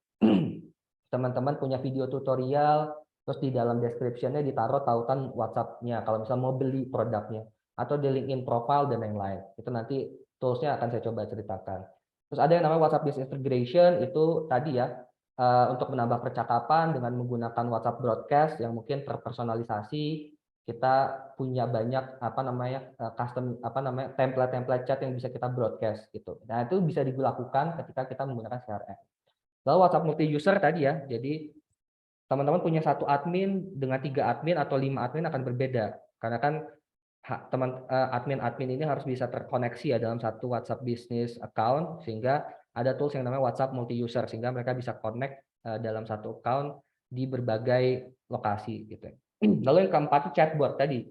Teman-teman punya video tutorial, terus di dalam description-nya ditaruh tautan WhatsApp-nya kalau misalnya mau beli produknya, atau di LinkedIn profile dan lain-lain. Itu nanti tools-nya akan saya coba ceritakan. Terus ada yang namanya WhatsApp Business Integration, itu tadi ya untuk menambah percakapan dengan menggunakan WhatsApp broadcast yang mungkin terpersonalisasi. Kita punya banyak custom template-template chat yang bisa kita broadcast gitu. Nah, itu bisa dilakukan ketika kita menggunakan CRM. Lalu WhatsApp multi user tadi ya. Jadi teman-teman punya 1 admin dengan 3 admin atau 5 admin akan berbeda. Karena kan admin-admin ini harus bisa terkoneksi ya dalam satu WhatsApp business account, sehingga ada tools yang namanya WhatsApp multi user sehingga mereka bisa connect dalam satu account di berbagai lokasi gitu. Lalu yang keempat chatbot tadi.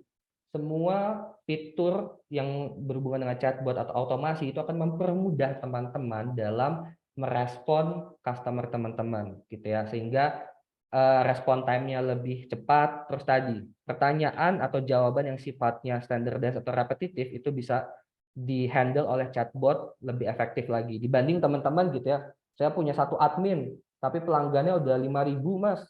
Semua fitur yang berhubungan dengan chatbot atau otomasi itu akan mempermudah teman-teman dalam merespon customer teman-teman gitu ya, sehingga respon time-nya lebih cepat. Terus tadi pertanyaan atau jawaban yang sifatnya standardized atau repetitif itu bisa di-handle oleh chatbot lebih efektif lagi dibanding teman-teman gitu ya. Saya punya 1 admin tapi pelanggannya udah 5.000 Mas,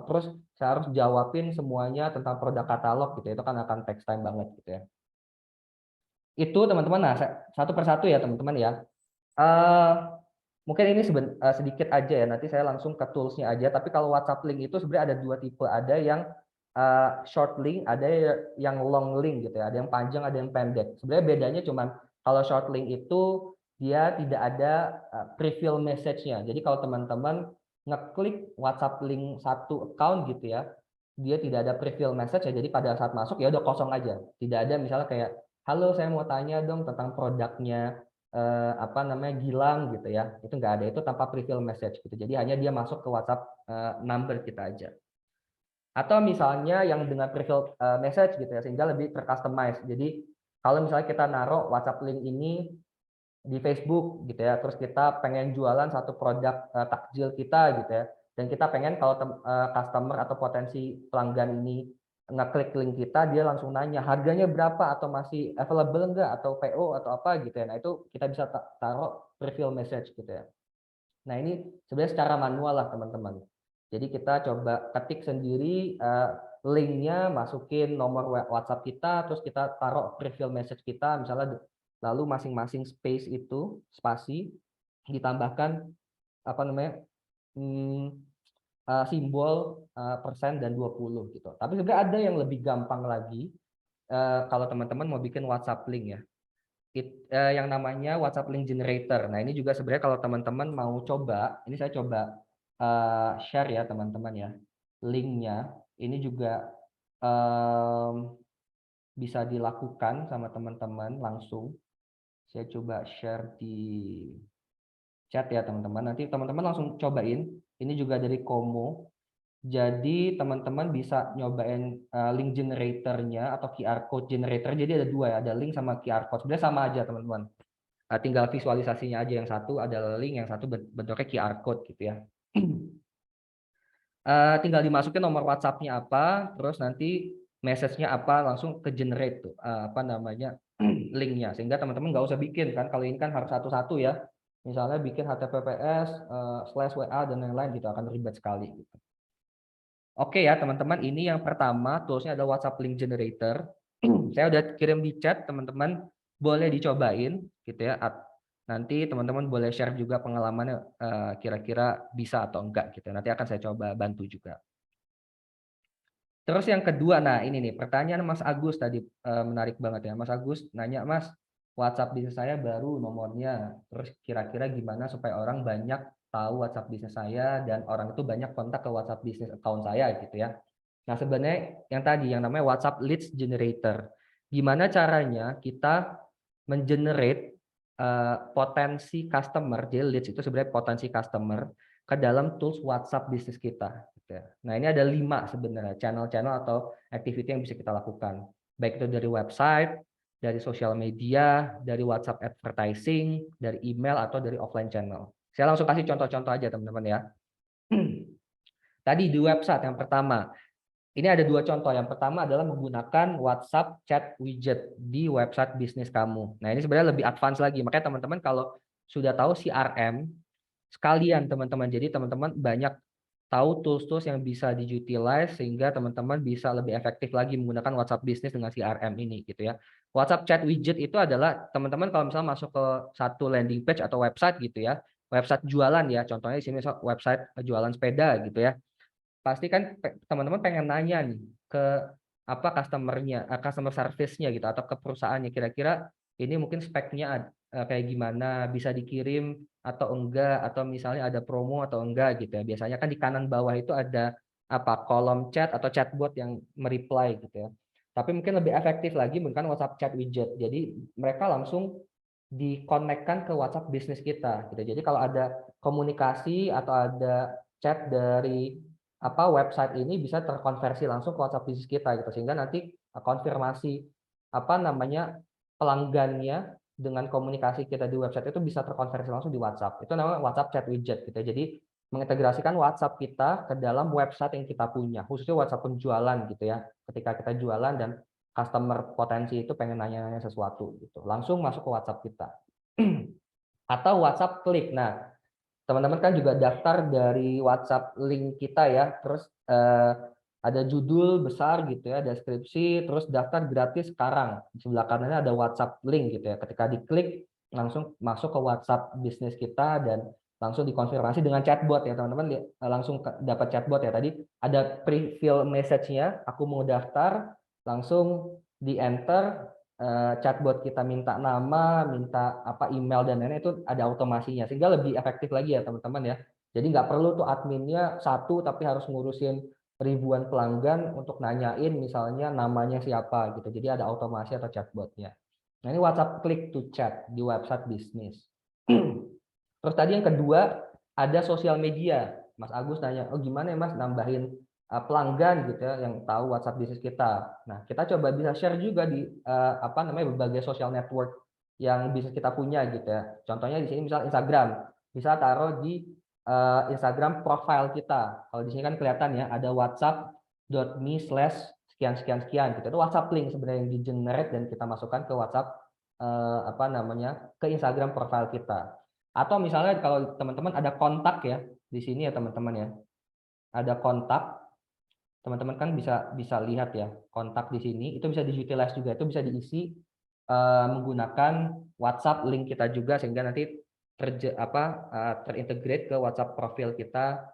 terus saya harus jawabin semuanya tentang produk katalog gitu, itu kan akan take time banget gitu ya. Itu teman-teman. Nah, satu persatu ya teman-teman ya. Mungkin ini sedikit aja ya, nanti saya langsung ke tools-nya aja. Tapi kalau WhatsApp link itu sebenarnya ada 2 tipe, ada yang short link, ada yang long link gitu ya, ada yang panjang, ada yang pendek. Sebenarnya bedanya cuman kalau short link itu dia tidak ada prefill message-nya. Jadi kalau teman-teman ngeklik WhatsApp link satu account gitu ya, dia tidak ada prefill message ya, jadi pada saat masuk ya udah kosong aja. Tidak ada misalnya kayak, halo saya mau tanya dong tentang produknya Gilang gitu ya, itu nggak ada, itu tanpa prefill message gitu. Jadi hanya dia masuk ke WhatsApp number kita aja. Atau misalnya yang dengan prefill message gitu ya, sehingga lebih tercustomize. Jadi kalau misalnya kita naruh WhatsApp link ini di Facebook gitu ya, terus kita pengen jualan satu produk takjil kita gitu ya, dan kita pengen kalau customer atau potensi pelanggan ini ngeklik link kita, dia langsung nanya harganya berapa atau masih available enggak atau PO atau apa gitu ya. Nah, itu kita bisa taruh prefill message gitu ya. Nah, ini sebenarnya secara manual lah teman-teman. Jadi kita coba ketik sendiri linknya, masukin nomor WhatsApp kita, terus kita taruh prefill message kita, misalnya lalu masing-masing space itu spasi ditambahkan simbol persen dan 20 gitu. Tapi juga ada yang lebih gampang lagi kalau teman-teman mau bikin WhatsApp link ya. Yang namanya WhatsApp link generator. Nah, ini juga sebenarnya kalau teman-teman mau coba, ini saya coba share ya teman-teman ya. Linknya ini juga bisa dilakukan sama teman-teman langsung. Saya coba share di chat ya teman-teman. Nanti teman-teman langsung cobain. Ini juga dari Komo. Jadi teman-teman bisa nyobain link generatornya atau QR code generator. Jadi ada 2 ya, ada link sama QR code. Sebenarnya sama aja teman-teman. Tinggal visualisasinya aja, yang satu ada link, yang satu bentuknya QR code gitu ya. Tinggal dimasukin nomor WhatsApp-nya apa, terus nanti message-nya apa, langsung ke generate tuh linknya, sehingga teman-teman nggak usah bikin kan. Kalau ini kan harus satu-satu ya, misalnya bikin https/wa dan lain-lain gitu, akan ribet sekali gitu. Oke ya teman-teman, ini yang pertama toolsnya ada WhatsApp link generator. Saya udah kirim di chat, teman-teman boleh dicobain gitu ya. Nanti teman-teman boleh share juga pengalamannya kira-kira bisa atau enggak gitu. Nanti akan saya coba bantu juga. Terus yang kedua, nah ini nih pertanyaan Mas Agus tadi menarik banget ya. Mas Agus nanya, Mas, WhatsApp bisnis saya baru nomornya, terus kira-kira gimana supaya orang banyak tahu WhatsApp bisnis saya dan orang itu banyak kontak ke WhatsApp bisnis account saya gitu ya. Nah, sebenarnya yang tadi yang namanya WhatsApp Leads Generator. Gimana caranya kita mengenerate potensi customer, jadi leads itu sebenarnya potensi customer ke dalam tools WhatsApp bisnis kita. Gitu ya. Nah, ini ada 5 sebenarnya channel-channel atau activity yang bisa kita lakukan. Baik itu dari website, dari sosial media, dari WhatsApp advertising, dari email, atau dari offline channel. Saya langsung kasih contoh-contoh aja teman-teman ya. Tadi di website yang pertama, ini ada 2 contoh. Yang pertama adalah menggunakan WhatsApp chat widget di website bisnis kamu. Nah, ini sebenarnya lebih advance lagi. Makanya teman-teman kalau sudah tahu CRM, sekalian teman-teman. Jadi teman-teman banyak tahu tools-tools yang bisa di-utilize sehingga teman-teman bisa lebih efektif lagi menggunakan WhatsApp bisnis dengan CRM ini gitu ya. WhatsApp chat widget itu adalah teman-teman kalau misalnya masuk ke satu landing page atau website gitu ya. Website jualan ya, contohnya di sini website jualan sepeda gitu ya. Pasti kan teman-teman pengen nanya nih ke apa customer service-nya gitu atau ke perusahaannya kira-kira ini mungkin speknya kayak gimana, bisa dikirim atau enggak, atau misalnya ada promo atau enggak gitu ya. Biasanya kan di kanan bawah itu ada apa kolom chat atau chatbot yang mereply gitu ya. Tapi mungkin lebih efektif lagi menggunakan WhatsApp chat widget. Jadi mereka langsung dikonekkan ke WhatsApp bisnis kita gitu. Jadi kalau ada komunikasi atau ada chat dari website ini bisa terkonversi langsung ke WhatsApp bisnis kita gitu sehingga nanti konfirmasi pelanggannya dengan komunikasi kita di website itu bisa terkonversi langsung di WhatsApp. Itu namanya WhatsApp chat widget gitu. Jadi mengintegrasikan WhatsApp kita ke dalam website yang kita punya, khususnya WhatsApp penjualan gitu ya. Ketika kita jualan dan customer potensi itu pengen nanya-nanya sesuatu gitu, langsung masuk ke WhatsApp kita. Atau WhatsApp klik. Nah, teman-teman kan juga daftar dari WhatsApp link kita ya, terus ada judul besar gitu ya, deskripsi, terus daftar gratis sekarang. Di sebelah kanannya ada WhatsApp link gitu ya. Ketika diklik langsung masuk ke WhatsApp bisnis kita dan langsung dikonfirmasi dengan chatbot ya teman-teman, langsung dapat chatbot ya. Tadi ada pre-fill message-nya, aku mau daftar, langsung di enter, chatbot kita minta nama, minta email dan lain-lain itu ada otomasinya sehingga lebih efektif lagi ya teman-teman ya. Jadi nggak perlu tuh adminnya satu tapi harus ngurusin ribuan pelanggan untuk nanyain misalnya namanya siapa gitu. Jadi ada otomasi atau chatbotnya. Nah ini WhatsApp click to chat di website bisnis. Terus tadi yang kedua ada sosial media. Mas Agus nanya, oh gimana ya Mas nambahin pelanggan gitu ya yang tahu WhatsApp bisnis kita. Nah, kita coba bisa share juga di berbagai social network yang bisnis kita punya gitu ya. Contohnya di sini misal Instagram, bisa taruh di Instagram profile kita. Kalau di sini kan kelihatan ya ada whatsapp.me/sekian-sekian-sekian gitu. Itu WhatsApp link sebenarnya yang di-generate dan kita masukkan ke WhatsApp ke Instagram profile kita. Atau misalnya kalau teman-teman ada kontak ya di sini ya teman-teman ya. Ada kontak, teman-teman kan bisa lihat ya kontak di sini itu bisa di-utilize juga, itu bisa diisi menggunakan WhatsApp link kita juga sehingga nanti terintegrate ke WhatsApp profil kita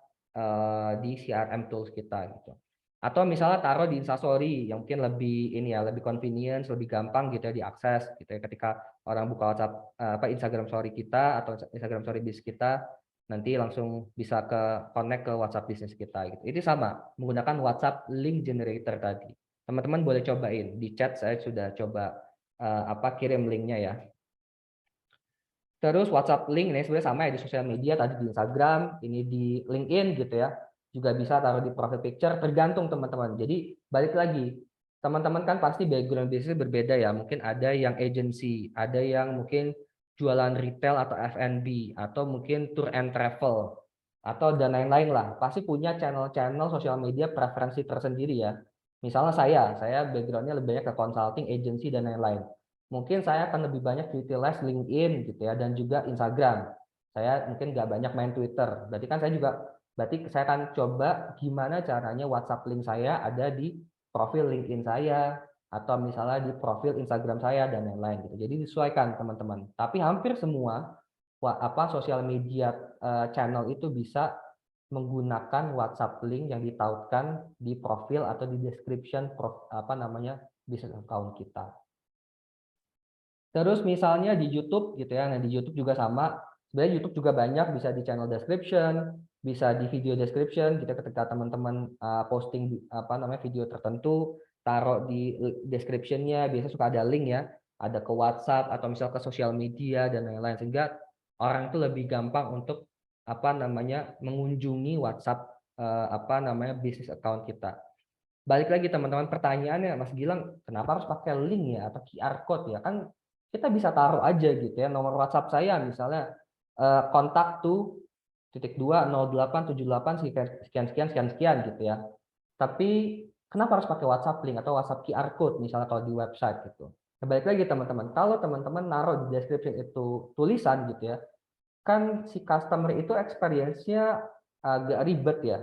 di CRM tools kita gitu. Atau misalnya taruh di Instastory yang mungkin lebih lebih convenience, lebih gampang gitu ya diakses gitu ya ketika orang buka WhatsApp Instagram story kita atau Instagram story bisnis kita nanti langsung bisa connect ke WhatsApp bisnis kita gitu. Itu sama menggunakan WhatsApp link generator tadi. Teman-teman boleh cobain di chat, saya sudah coba kirim linknya ya. Terus WhatsApp link ini sebenarnya sama ya di sosial media, tadi di Instagram, ini di LinkedIn gitu ya. Juga bisa taruh di profile picture, tergantung teman-teman. Jadi balik lagi, teman-teman kan pasti background bisnis berbeda ya. Mungkin ada yang agency, ada yang mungkin jualan retail atau F&B, atau mungkin tour and travel, atau dan lain-lain lah. Pasti punya channel-channel sosial media preferensi tersendiri ya. Misalnya saya backgroundnya lebih banyak ke consulting, agency, dan lain-lain. Mungkin saya akan lebih banyak utilize LinkedIn gitu ya dan juga Instagram. Saya mungkin nggak banyak main Twitter. Berarti saya akan coba gimana caranya WhatsApp link saya ada di profil LinkedIn saya atau misalnya di profil Instagram saya dan lain-lain gitu. Jadi disesuaikan teman-teman. Tapi hampir semua sosial media channel itu bisa menggunakan WhatsApp link yang ditautkan di profil atau di description business account kita. Terus misalnya di YouTube gitu ya. Nah, di YouTube juga sama. Sebenarnya YouTube juga banyak, bisa di channel description, bisa di video description. Kita ketika teman-teman posting apa namanya video tertentu, taruh di description-nya, biasanya suka ada link ya, ada ke WhatsApp atau misal ke sosial media dan lain-lain, sehingga orang itu lebih gampang untuk apa namanya mengunjungi WhatsApp apa namanya bisnis account kita. Balik lagi teman-teman, pertanyaannya Mas Gilang, kenapa harus pakai link ya atau QR code ya? Kan kita bisa taruh aja gitu ya, nomor WhatsApp saya misalnya kontak tuh *20878 sekian sekian sekian sekian gitu ya. Tapi kenapa harus pakai WhatsApp link atau WhatsApp QR code misalnya kalau di website gitu. Nah, balik lagi teman-teman, kalau teman-teman naruh di description itu tulisan gitu ya, kan si customer itu experience-nya agak ribet ya.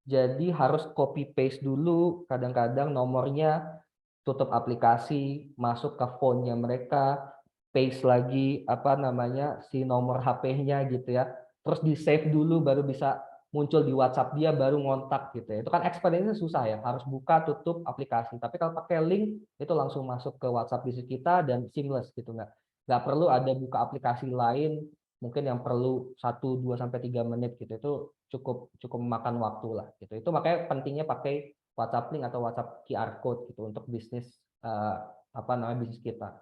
Jadi harus copy paste dulu, kadang-kadang nomornya, tutup aplikasi, masuk ke phone-nya mereka, paste lagi apa namanya si nomor HP-nya gitu ya. Terus di save dulu baru bisa muncul di WhatsApp dia, baru ngontak gitu ya. Itu kan experience-nya susah ya, harus buka tutup aplikasi. Tapi kalau pakai link itu langsung masuk ke WhatsApp bisnis kita dan seamless gitu, nggak perlu ada buka aplikasi lain mungkin yang perlu 1, 2 sampai 3 menit gitu. Itu cukup memakan waktu lah gitu. Itu makanya pentingnya pakai WhatsApp link atau WhatsApp QR code gitu untuk bisnis apa namanya bisnis kita.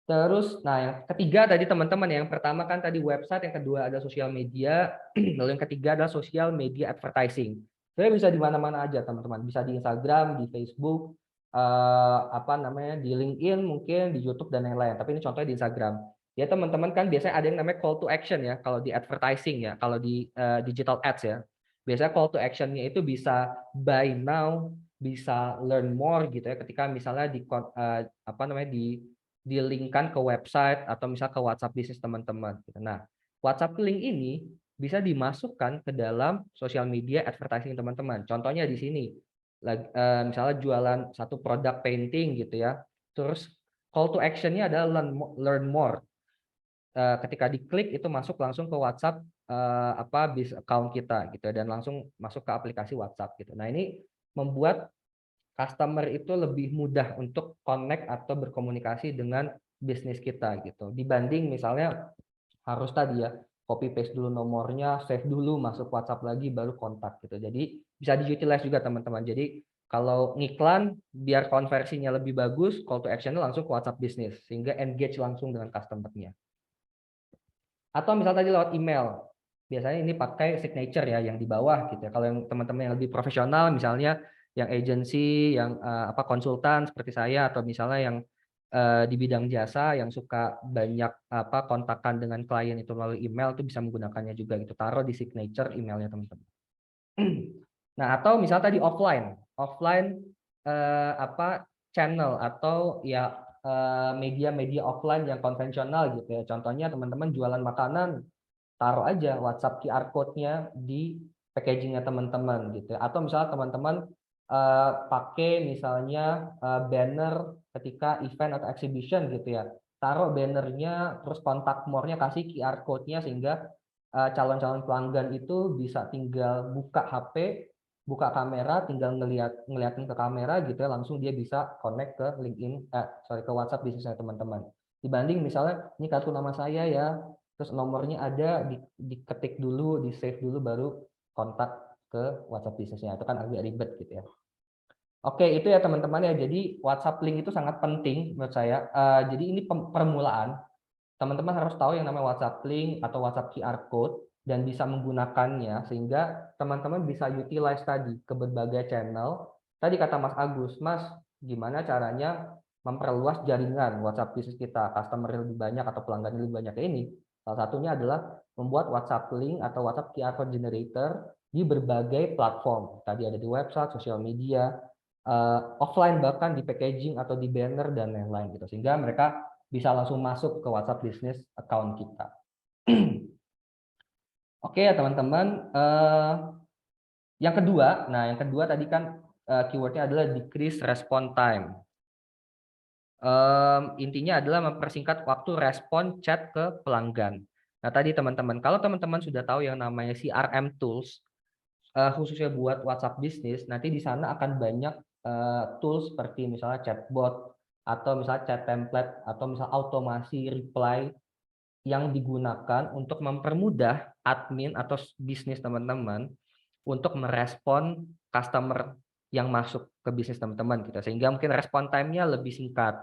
Terus, nah yang ketiga tadi teman-teman, yang pertama kan tadi website, yang kedua ada sosial media, lalu yang ketiga adalah sosial media advertising. Sebenarnya bisa di mana-mana aja teman-teman, bisa di Instagram, di Facebook, apa namanya di LinkedIn mungkin, di YouTube dan lain-lain. Tapi ini contohnya di Instagram. Ya teman-teman kan biasanya ada yang namanya call to action ya, kalau di advertising ya, kalau di digital ads ya. Biasanya call to action-nya itu bisa buy now, bisa learn more gitu ya, ketika misalnya di apa namanya di link-kan ke website atau misal ke WhatsApp bisnis teman-teman. Nah, WhatsApp link ini bisa dimasukkan ke dalam sosial media advertising teman-teman. Contohnya di sini, misalnya jualan satu produk painting gitu ya, terus call to action-nya adalah learn more. Ketika diklik itu masuk langsung ke WhatsApp apa bis account kita gitu dan langsung masuk ke aplikasi WhatsApp gitu. Nah, ini membuat customer itu lebih mudah untuk connect atau berkomunikasi dengan bisnis kita gitu. Dibanding misalnya harus tadi ya copy paste dulu nomornya, save dulu, masuk WhatsApp lagi baru kontak gitu. Jadi bisa di-utilize juga teman-teman. Jadi kalau ngiklan biar konversinya lebih bagus, call to action-nya langsung ke WhatsApp bisnis sehingga engage langsung dengan customer-nya. Atau misalnya tadi lewat email. Biasanya ini pakai signature ya yang di bawah gitu ya. Kalau yang teman-teman yang lebih profesional misalnya yang agency, yang apa konsultan seperti saya atau misalnya yang di bidang jasa yang suka banyak apa kontakan dengan klien itu melalui email itu bisa menggunakannya juga gitu. Taruh di signature emailnya teman-teman. Nah, atau misalnya tadi offline apa channel atau ya media-media offline yang konvensional gitu ya. Contohnya teman-teman jualan makanan, taruh aja WhatsApp QR code-nya di packaging-nya teman-teman gitu. Atau misalnya teman-teman pakai misalnya banner ketika event atau exhibition gitu ya. Taruh bannernya, terus kontak more-nya kasih QR code-nya sehingga calon-calon pelanggan itu bisa tinggal buka HP, buka kamera, tinggal ngeliatin ke kamera gitu ya, langsung dia bisa connect ke LinkedIn, ke WhatsApp bisnisnya teman-teman. Dibanding misalnya ini kartu nama saya ya, terus nomornya ada diketik dulu, di save dulu baru kontak ke WhatsApp bisnisnya, itu kan agak ribet gitu ya. Oke, itu ya teman-teman ya. Jadi WhatsApp link itu sangat penting menurut saya. Jadi ini permulaan. Teman-teman harus tahu yang namanya WhatsApp link atau WhatsApp QR code dan bisa menggunakannya sehingga teman-teman bisa utilize tadi ke berbagai channel. Tadi kata Mas Agus, Mas, gimana caranya memperluas jaringan WhatsApp bisnis kita, customer lebih banyak atau pelanggan lebih banyak ini? Salah satunya adalah membuat WhatsApp link atau WhatsApp QR code generator di berbagai platform. Tadi ada di website, sosial media, offline bahkan di packaging atau di banner dan lain-lain gitu. Sehingga mereka bisa langsung masuk ke WhatsApp business account kita. Oke ya teman-teman. Yang kedua, yang kedua tadi kan keywordnya adalah decrease response time. Intinya adalah mempersingkat waktu respon chat ke pelanggan. Nah tadi teman-teman, kalau teman-teman sudah tahu yang namanya CRM tools, khususnya buat WhatsApp bisnis, nanti di sana akan banyak tools seperti misalnya chatbot, atau misalnya chat template atau misal automasi reply yang digunakan untuk mempermudah admin atau bisnis teman-teman untuk merespon customer yang masuk ke bisnis teman-teman gitu. Sehingga mungkin respon time-nya lebih singkat.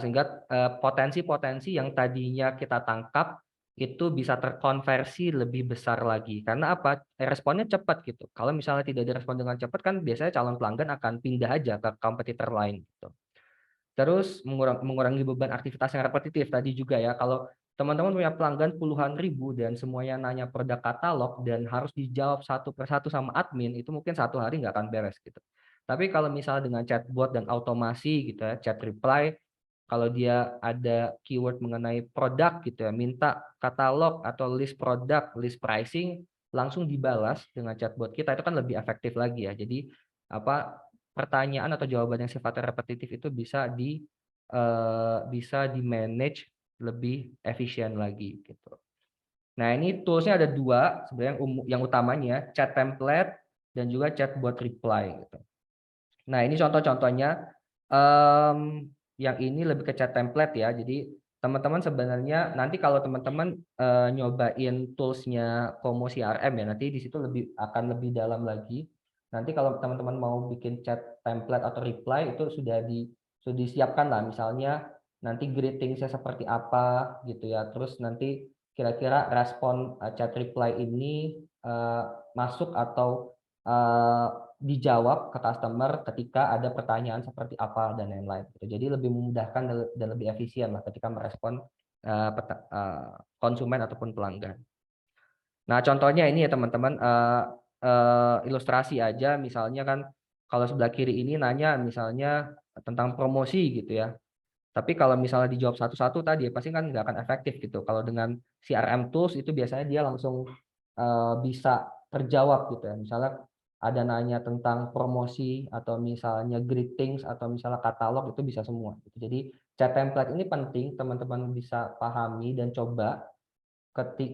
Sehingga potensi-potensi yang tadinya kita tangkap itu bisa terkonversi lebih besar lagi. Karena apa? Responnya cepat gitu. Kalau misalnya tidak direspon dengan cepat kan biasanya calon pelanggan akan pindah aja ke kompetitor lain gitu. Terus mengurangi beban aktivitas yang repetitif tadi juga ya. Kalau teman-teman punya pelanggan puluhan ribu dan semuanya nanya produk katalog dan harus dijawab satu persatu sama admin, itu mungkin satu hari nggak akan beres gitu. Tapi kalau misalnya dengan chatbot dan automasi gitu ya, chat reply, kalau dia ada keyword mengenai produk gitu ya, minta katalog atau list produk, list pricing, langsung dibalas dengan chatbot kita, itu kan lebih efektif lagi ya. Jadi apa, pertanyaan atau jawaban yang sifatnya repetitif itu bisa di-manage lebih efisien lagi gitu. Nah, ini tools-nya ada dua sebenarnya yang utamanya, chat template dan juga chatbot reply gitu. Nah, ini contoh-contohnya, yang ini lebih ke chat template ya. Jadi teman-teman sebenarnya nanti kalau teman-teman nyobain tools-nya Como CRM ya, nanti di situ akan lebih dalam lagi. Nanti kalau teman-teman mau bikin chat template atau reply itu sudah disiapkan lah, misalnya nanti greeting-nya seperti apa gitu ya. Terus nanti kira-kira respon chat reply ini masuk atau dijawab ke customer ketika ada pertanyaan seperti apa dan lain-lain. Jadi lebih memudahkan dan lebih efisien lah ketika merespon konsumen ataupun pelanggan. Nah, contohnya ini ya teman-teman, ilustrasi aja, misalnya kan kalau sebelah kiri ini nanya misalnya tentang promosi gitu ya. Tapi kalau misalnya dijawab satu-satu tadi, pasti kan nggak akan efektif gitu. Kalau dengan CRM tools itu biasanya dia langsung bisa terjawab gitu ya. Misalnya ada nanya tentang promosi atau misalnya greetings atau misalnya katalog, itu bisa semua. Jadi chat template ini penting teman-teman bisa pahami dan coba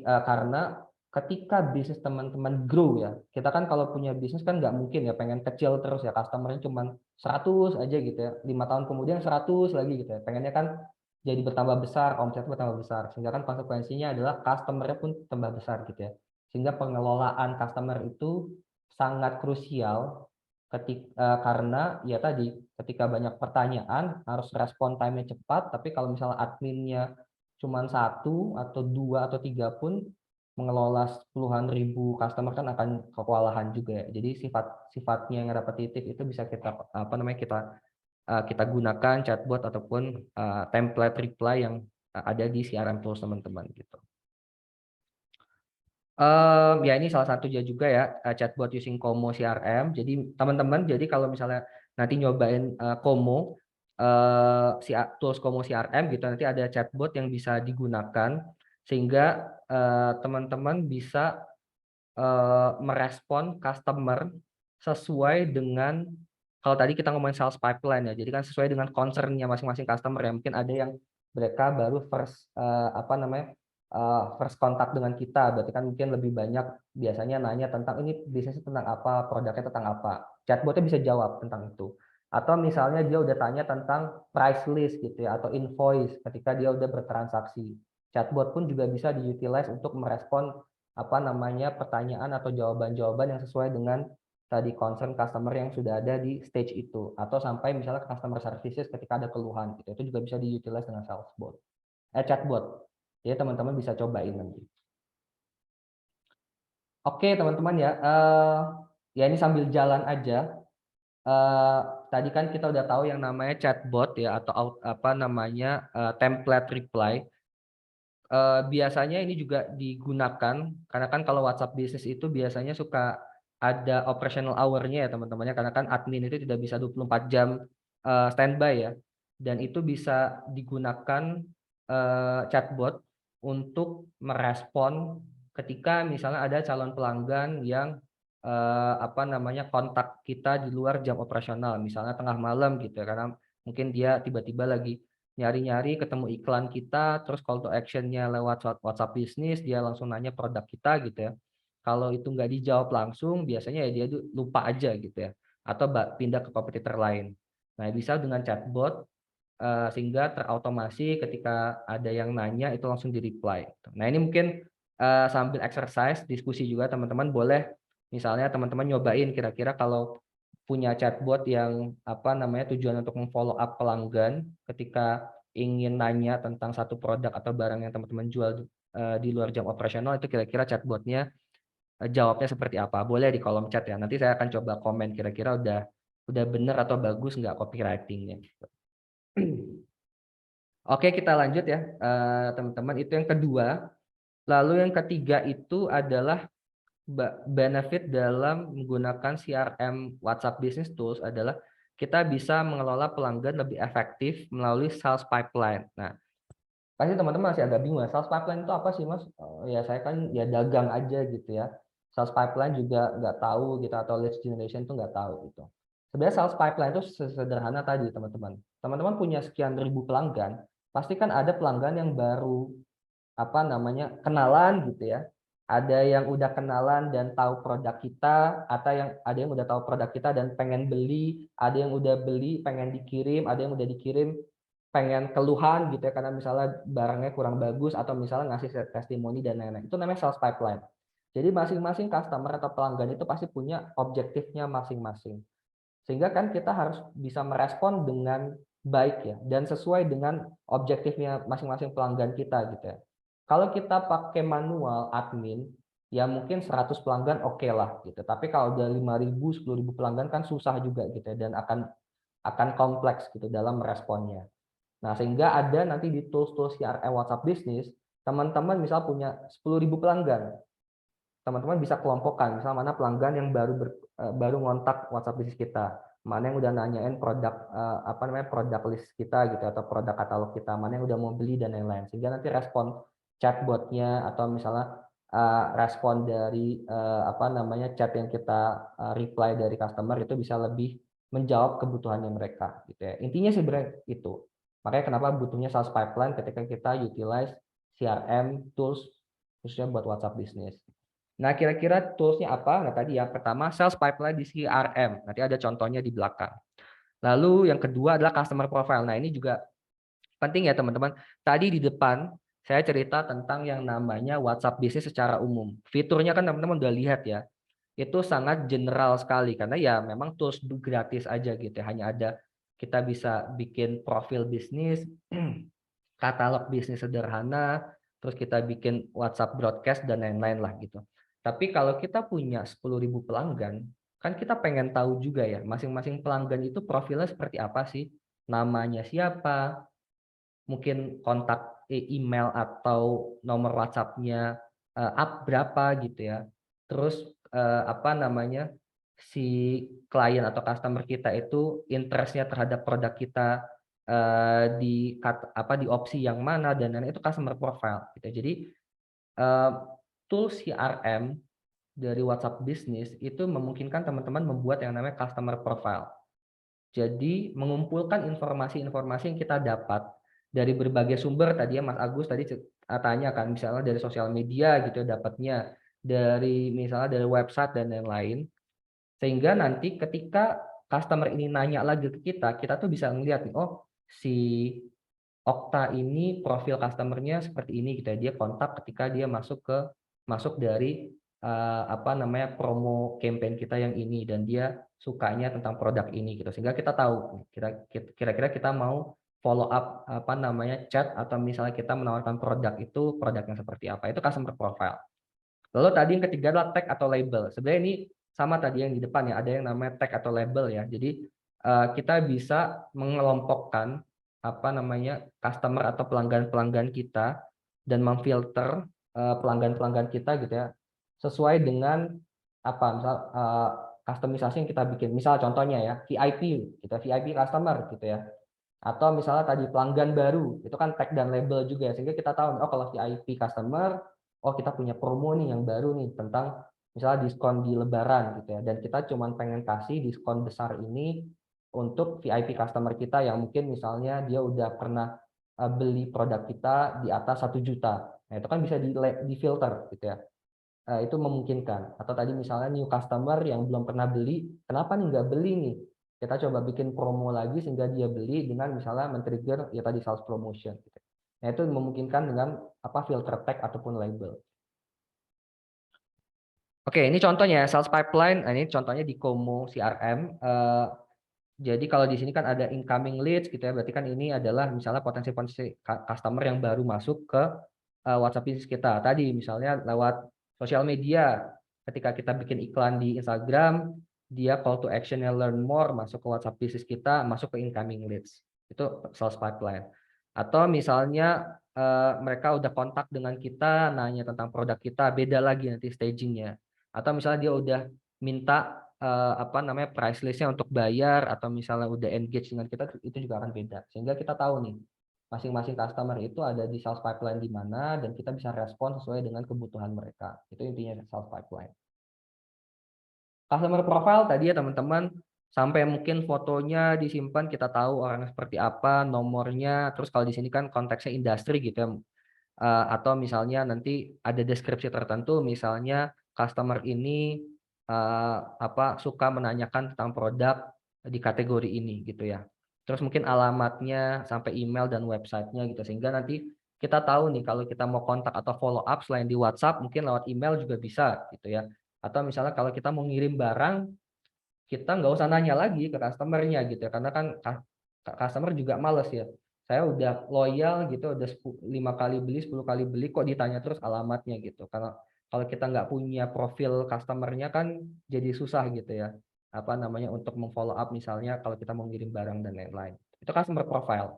karena ketika bisnis teman-teman grow ya, kita kan kalau punya bisnis kan nggak mungkin ya pengen kecil terus ya, customernya cuma 100 aja gitu ya, 5 tahun kemudian 100 lagi gitu ya, pengennya kan jadi bertambah besar, omset bertambah besar, sehingga kan konsekuensinya adalah customernya pun tambah besar gitu ya, sehingga pengelolaan customer itu sangat krusial karena ya tadi ketika banyak pertanyaan harus respon time-nya cepat, tapi kalau misalnya adminnya cuma satu atau dua atau tiga pun mengelola puluhan ribu customer kan akan kewalahan juga ya. Jadi sifatnya yang repetitif itu bisa kita gunakan chatbot ataupun template reply yang ada di CRM tools teman-teman gitu. Ya ini salah satunya juga ya, chatbot using Como CRM. Jadi teman-teman, jadi kalau misalnya nanti nyobain Como, tools Como CRM gitu, nanti ada chatbot yang bisa digunakan sehingga teman-teman bisa merespon customer sesuai dengan, kalau tadi kita ngomongin sales pipeline ya, jadi kan sesuai dengan concern-nya masing-masing customer ya. Mungkin ada yang mereka baru first kontak dengan kita, berarti kan mungkin lebih banyak biasanya nanya tentang ini bisnisnya tentang apa, produknya tentang apa. Chatbotnya bisa jawab tentang itu. Atau misalnya dia udah tanya tentang price list gitu ya, atau invoice ketika dia udah bertransaksi. Chatbot pun juga bisa diutilize untuk merespon pertanyaan atau jawaban-jawaban yang sesuai dengan tadi concern customer yang sudah ada di stage itu, atau sampai misalnya customer services ketika ada keluhan gitu, itu juga bisa diutilize dengan chatbot. Jadi teman-teman bisa cobain nanti. Oke teman-teman ya, ya ini sambil jalan aja. Tadi kan kita udah tahu yang namanya chatbot ya, atau template reply. Biasanya ini juga digunakan karena kan kalau WhatsApp Business itu biasanya suka ada operational hour-nya ya teman-temannya, karena kan admin itu tidak bisa 24 jam standby ya, dan itu bisa digunakan chatbot untuk merespon ketika misalnya ada calon pelanggan yang kontak kita di luar jam operasional, misalnya tengah malam gitu ya, karena mungkin dia tiba-tiba lagi nyari-nyari ketemu iklan kita, terus call to action-nya lewat WhatsApp bisnis, dia langsung nanya produk kita gitu ya. Kalau itu nggak dijawab langsung, biasanya ya dia lupa aja gitu ya, atau pindah ke kompetitor lain. Nah, bisa dengan chatbot sehingga terautomasi ketika ada yang nanya itu langsung di-reply. Nah, ini mungkin sambil exercise, diskusi juga teman-teman boleh misalnya teman-teman nyobain kira-kira kalau punya chatbot yang tujuan untuk memfollow up pelanggan ketika ingin nanya tentang satu produk atau barang yang teman-teman jual di luar jam operasional, itu kira-kira chatbotnya jawabnya seperti apa. Boleh di kolom chat ya. Nanti saya akan coba komen kira-kira udah benar atau bagus nggak copywritingnya. Oke, kita lanjut ya teman-teman. Itu yang kedua. Lalu yang ketiga itu adalah benefit dalam menggunakan CRM WhatsApp Business Tools adalah kita bisa mengelola pelanggan lebih efektif melalui sales pipeline. Nah, pasti teman-teman masih agak bingung, sales pipeline itu apa sih, Mas? Ya saya kan ya dagang aja gitu ya. Sales pipeline juga nggak tahu gitu, atau lead generation itu nggak tahu gitu. Sebenarnya sales pipeline itu sesederhana tadi, teman-teman. Teman-teman punya sekian ribu pelanggan, pasti kan ada pelanggan yang baru kenalan gitu ya. Ada yang udah kenalan dan tahu produk kita, atau ada yang udah tahu produk kita dan pengen beli, ada yang udah beli pengen dikirim, ada yang udah dikirim pengen keluhan gitu ya karena misalnya barangnya kurang bagus atau misalnya ngasih testimoni dan lain-lain. Itu namanya sales pipeline. Jadi masing-masing customer atau pelanggan itu pasti punya objektifnya masing-masing. Sehingga kan kita harus bisa merespon dengan baik ya dan sesuai dengan objektifnya masing-masing pelanggan kita gitu ya. Kalau kita pakai manual admin, ya mungkin 100 pelanggan oke lah gitu. Tapi kalau udah 5.000, 10.000 pelanggan kan susah juga gitu ya, dan akan kompleks gitu dalam meresponnya. Nah, sehingga ada nanti di tools-tools CRM WhatsApp Business, teman-teman misal punya 10.000 pelanggan, teman-teman bisa kelompokkan, misal mana pelanggan yang baru ngontak WhatsApp Business kita, mana yang udah nanyain produk produk list kita gitu atau produk katalog kita, mana yang udah mau beli dan lain-lain. Sehingga nanti respon chatbotnya atau misalnya respon dari chat yang kita reply dari customer itu bisa lebih menjawab kebutuhannya mereka gitu ya. Intinya sih sebenarnya itu. Makanya kenapa butuhnya sales pipeline ketika kita utilize CRM tools khususnya buat WhatsApp Business. Nah, kira-kira tools-nya apa? Nah, tadi yang pertama sales pipeline di CRM. Nanti ada contohnya di belakang. Lalu yang kedua adalah customer profile. Nah, ini juga penting ya, teman-teman. Tadi di depan saya cerita tentang yang namanya WhatsApp Business secara umum. Fiturnya kan teman-teman udah lihat ya. Itu sangat general sekali karena ya memang tools gratis aja gitu ya. Hanya ada kita bisa bikin profil bisnis, katalog bisnis sederhana, terus kita bikin WhatsApp broadcast dan lain-lain lah gitu. Tapi kalau kita punya 10.000 pelanggan, kan kita pengen tahu juga ya, masing-masing pelanggan itu profilnya seperti apa sih? Namanya siapa? Mungkin kontak email atau nomor WhatsApp-nya berapa gitu ya. Terus si klien atau customer kita itu interest-nya terhadap produk kita di opsi yang mana dan lain-lain, itu customer profile gitu. Jadi tools CRM dari WhatsApp Business itu memungkinkan teman-teman membuat yang namanya customer profile. Jadi mengumpulkan informasi-informasi yang kita dapat dari berbagai sumber. Tadi ya Mas Agus tadi tanya kan, misalnya dari sosial media gitu dapatnya, dari misalnya dari website dan lain-lain. Sehingga nanti ketika customer ini nanya lagi ke kita tuh bisa ngeliat nih, oh si Okta ini profil customernya seperti ini gitu ya. Dia kontak ketika dia masuk dari promo campaign kita yang ini dan dia sukanya tentang produk ini gitu. Sehingga kita tahu kira-kira kita mau follow up chat atau misalnya kita menawarkan produk itu produk yang seperti apa. Itu customer profile. Lalu tadi yang ketiga adalah tag atau label. Sebenarnya ini sama tadi yang di depan ya, ada yang namanya tag atau label ya. Jadi kita bisa mengelompokkan customer atau pelanggan-pelanggan kita dan memfilter pelanggan-pelanggan kita gitu ya sesuai dengan misal customisasi yang kita bikin. Misal contohnya ya VIP, kita VIP customer gitu ya. Atau misalnya tadi pelanggan baru, itu kan tag dan label juga ya. Sehingga kita tahu oh kalau VIP customer, oh kita punya promo nih yang baru nih tentang misalnya diskon di Lebaran gitu ya. Dan kita cuma pengen kasih diskon besar ini untuk VIP customer kita yang mungkin misalnya dia udah pernah beli produk kita di atas 1 juta. Nah, itu kan bisa di filter gitu ya. Itu memungkinkan. Atau tadi misalnya new customer yang belum pernah beli, kenapa nih nggak beli nih? kita coba bikin promo lagi sehingga dia beli dengan misalnya men-trigger ya tadi sales promotion gitu. Nah, itu memungkinkan dengan filter tag ataupun label. Oke, ini contohnya sales pipeline. Nah, ini contohnya di Como CRM. Jadi kalau di sini kan ada incoming leads gitu ya, berarti kan ini adalah misalnya potensi-potensi customer yang baru masuk ke WhatsApp Business kita. Tadi misalnya lewat sosial media, ketika kita bikin iklan di Instagram, dia call to action-nya learn more, masuk ke WhatsApp Business kita, masuk ke incoming leads. Itu sales pipeline. Atau misalnya mereka udah kontak dengan kita, nanya tentang produk kita, beda lagi nanti staging-nya. Atau misalnya dia udah minta price list-nya untuk bayar, atau misalnya udah engage dengan kita, itu juga akan beda. Sehingga kita tahu nih, masing-masing customer itu ada di sales pipeline di mana, dan kita bisa respon sesuai dengan kebutuhan mereka. Itu intinya sales pipeline. Customer profile tadi ya teman-teman, sampai mungkin fotonya disimpan, kita tahu orangnya seperti apa, nomornya, terus kalau di sini kan konteksnya industri gitu ya, atau misalnya nanti ada deskripsi tertentu, misalnya customer ini suka menanyakan tentang produk di kategori ini gitu ya. Terus mungkin alamatnya sampai email dan websitenya gitu, sehingga nanti kita tahu nih kalau kita mau kontak atau follow up selain di WhatsApp, mungkin lewat email juga bisa gitu ya. Atau misalnya kalau kita mau ngirim barang, kita nggak usah nanya lagi ke customer-nya gitu ya, karena kan customer juga males ya. Saya udah loyal gitu, udah 5 kali beli, 10 kali beli, kok ditanya terus alamatnya gitu. Karena kalau kita nggak punya profil customer-nya kan jadi susah gitu ya. Untuk memfollow up misalnya kalau kita mau ngirim barang dan lain-lain. Itu customer profile.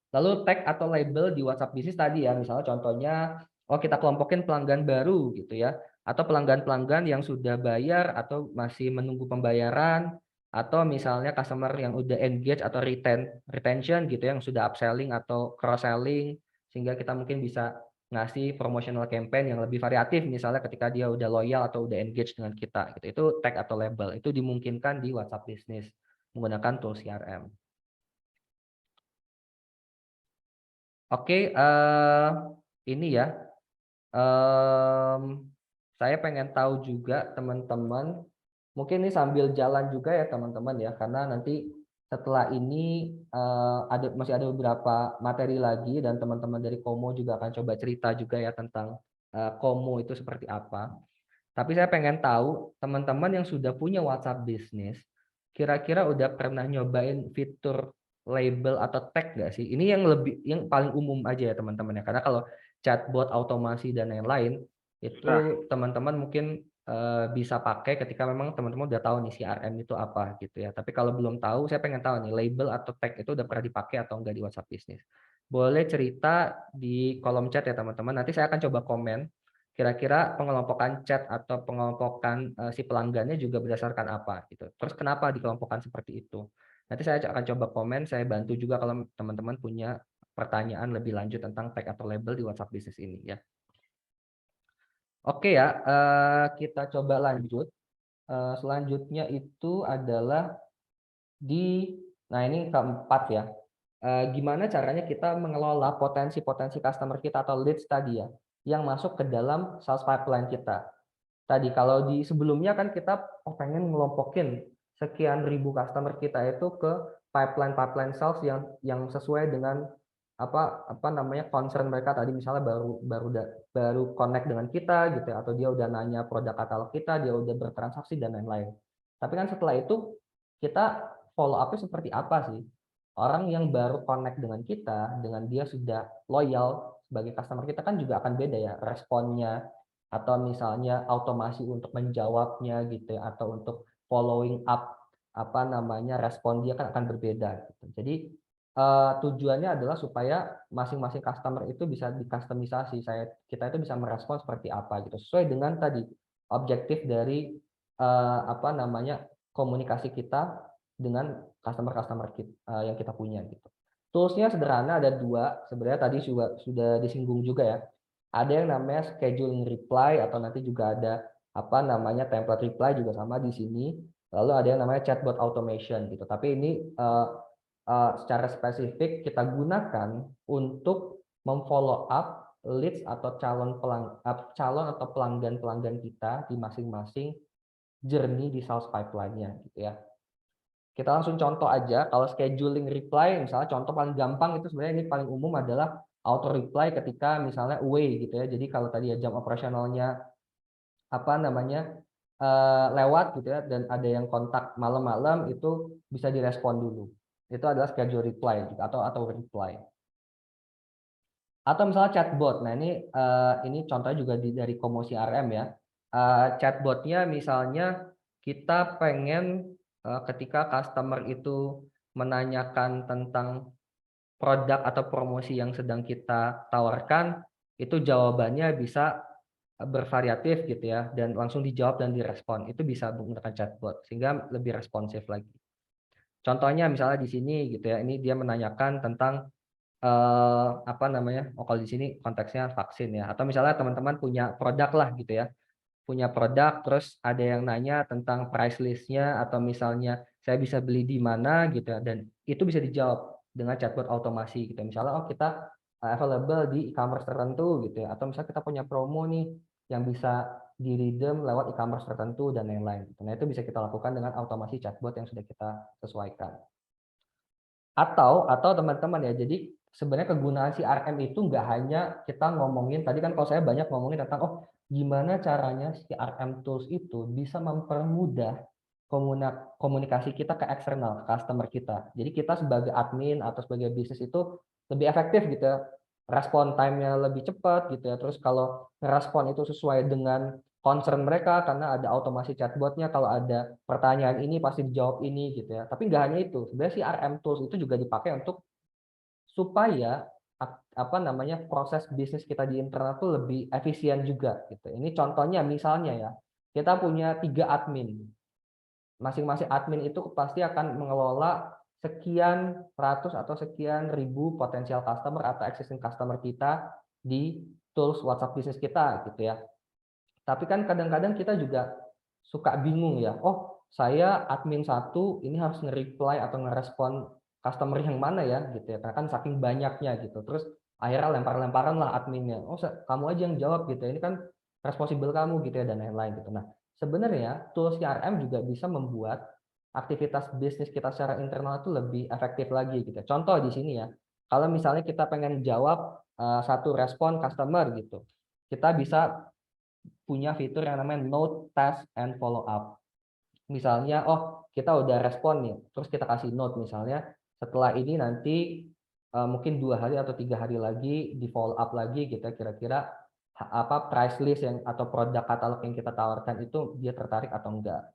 Lalu tag atau label di WhatsApp Business tadi ya, misalnya contohnya, kita kelompokin pelanggan baru gitu ya, atau pelanggan-pelanggan yang sudah bayar atau masih menunggu pembayaran, atau misalnya customer yang udah engage atau retention gitu ya, yang sudah upselling atau cross selling, sehingga kita mungkin bisa ngasih promotional campaign yang lebih variatif, misalnya ketika dia udah loyal atau udah engage dengan kita gitu. Itu tag atau label, itu dimungkinkan di WhatsApp Business menggunakan tools CRM. Oke, ini ya, saya pengen tahu juga teman-teman, mungkin ini sambil jalan juga ya teman-teman ya, karena nanti setelah ini masih ada beberapa materi lagi, dan teman-teman dari Como juga akan coba cerita juga ya tentang Como itu seperti apa. Tapi saya pengen tahu teman-teman yang sudah punya WhatsApp Business, kira-kira udah pernah nyobain fitur label atau tag nggak sih? Ini yang paling umum aja ya teman-teman ya. Karena kalau chatbot, automasi dan lain-lain itu teman-teman mungkin bisa pakai ketika memang teman-teman udah tahu nih CRM itu apa gitu ya. Tapi kalau belum tahu, saya pengen tahu nih label atau tag itu udah pernah dipakai atau enggak di WhatsApp Business. Boleh cerita di kolom chat ya teman-teman. Nanti saya akan coba komen. Kira-kira pengelompokan chat atau pengelompokan si pelanggannya juga berdasarkan apa gitu. Terus kenapa dikelompokkan seperti itu? Nanti saya akan coba komen, saya bantu juga kalau teman-teman punya pertanyaan lebih lanjut tentang tag atau label di WhatsApp Business ini ya. Oke ya, kita coba lanjut. Selanjutnya itu adalah nah ini keempat ya. Gimana caranya kita mengelola potensi-potensi customer kita atau leads tadi ya, yang masuk ke dalam sales pipeline kita. Tadi kalau di sebelumnya kan kita pengen ngelompokin sekian ribu customer kita itu ke pipeline sales yang sesuai dengan concern mereka tadi, misalnya baru connect dengan kita gitu ya, atau dia udah nanya produk katalog kita, dia udah bertransaksi dan lain-lain. Tapi kan setelah itu kita follow up-nya seperti apa sih? Orang yang baru connect dengan kita, dengan dia sudah loyal sebagai customer kita kan juga akan beda ya responnya, atau misalnya automasi untuk menjawabnya gitu ya, atau untuk following up respon dia kan akan berbeda gitu. Jadi tujuannya adalah supaya masing-masing customer itu bisa dikustomisasi, kita itu bisa merespon seperti apa gitu, sesuai dengan tadi objektif dari komunikasi kita dengan customer yang kita punya gitu. Toolsnya sederhana, ada 2 sebenarnya, tadi sudah disinggung juga ya. Ada yang namanya scheduling reply, atau nanti juga ada template reply juga sama di sini. Lalu ada yang namanya chatbot automation gitu. Tapi ini secara spesifik kita gunakan untuk memfollow up leads atau calon atau pelanggan kita di masing-masing journey di sales pipeline-nya gitu ya. Kita langsung contoh aja, kalau scheduling reply, misalnya contoh paling gampang itu sebenarnya ini paling umum adalah auto reply ketika misalnya away gitu ya. Jadi kalau tadi ya jam operasionalnya apa namanya lewat gitu ya, dan ada yang kontak malam-malam itu bisa direspon dulu. Itu adalah schedule reply gitu, atau reply. Atau misalnya chatbot. Nah ini contohnya juga dari Komo CRM ya. Chatbotnya misalnya kita pengen ketika customer itu menanyakan tentang produk atau promosi yang sedang kita tawarkan, itu jawabannya bisa bervariatif gitu ya, dan langsung dijawab dan direspon. Itu bisa menggunakan chatbot sehingga lebih responsif lagi. Contohnya misalnya di sini gitu ya, ini dia menanyakan tentang apa namanya? Oh, kalau di sini konteksnya vaksin ya, atau misalnya teman-teman punya produk lah gitu ya. Punya produk terus ada yang nanya tentang price list-nya atau misalnya saya bisa beli di mana gitu ya, dan itu bisa dijawab dengan chatbot otomasi gitu. Misalnya oh kita available di e-commerce tertentu gitu ya, atau misalnya kita punya promo nih yang bisa di-redeem lewat e-commerce tertentu dan lain-lain gitu. Nah, itu bisa kita lakukan dengan otomasi chatbot yang sudah kita sesuaikan. Atau teman-teman ya, jadi sebenarnya kegunaan CRM itu nggak hanya kita ngomongin, tadi kan kalau saya banyak ngomongin tentang, oh gimana caranya CRM tools itu bisa mempermudah komunikasi kita ke eksternal, ke customer kita. Jadi kita sebagai admin atau sebagai bisnis itu lebih efektif gitu ya, respon time-nya lebih cepat gitu ya, terus kalau respon itu sesuai dengan concern mereka karena ada otomasi chatbotnya, kalau ada pertanyaan ini pasti dijawab ini gitu ya. Tapi nggak hanya itu, sebenarnya CRM tools itu juga dipakai untuk supaya apa namanya proses bisnis kita di internal tuh lebih efisien juga gitu. Ini contohnya misalnya ya, kita punya 3 admin. Masing-masing admin itu pasti akan mengelola sekian ratus atau sekian ribu potensial customer atau existing customer kita di tools WhatsApp bisnis kita gitu ya. Tapi kan kadang-kadang kita juga suka bingung ya, oh saya admin satu ini harus nge-reply atau ngerespon customer yang mana ya gitu ya, karena kan saking banyaknya gitu. Terus akhirnya lempar-lemparan lah adminnya, oh kamu aja yang jawab gitu ya, ini kan responsible kamu gitu ya, dan lain-lain gitu. Nah sebenarnya tools CRM juga bisa membuat aktivitas bisnis kita secara internal itu lebih efektif lagi gitu. Contoh di sini ya, kalau misalnya kita pengen jawab satu respon customer gitu, kita bisa punya fitur yang namanya note, task, and follow up. Misalnya, oh kita udah respon nih, terus kita kasih note misalnya, setelah ini nanti mungkin 2 hari atau 3 hari lagi di follow up lagi kita kira-kira apa price list yang atau produk katalog yang kita tawarkan itu dia tertarik atau enggak.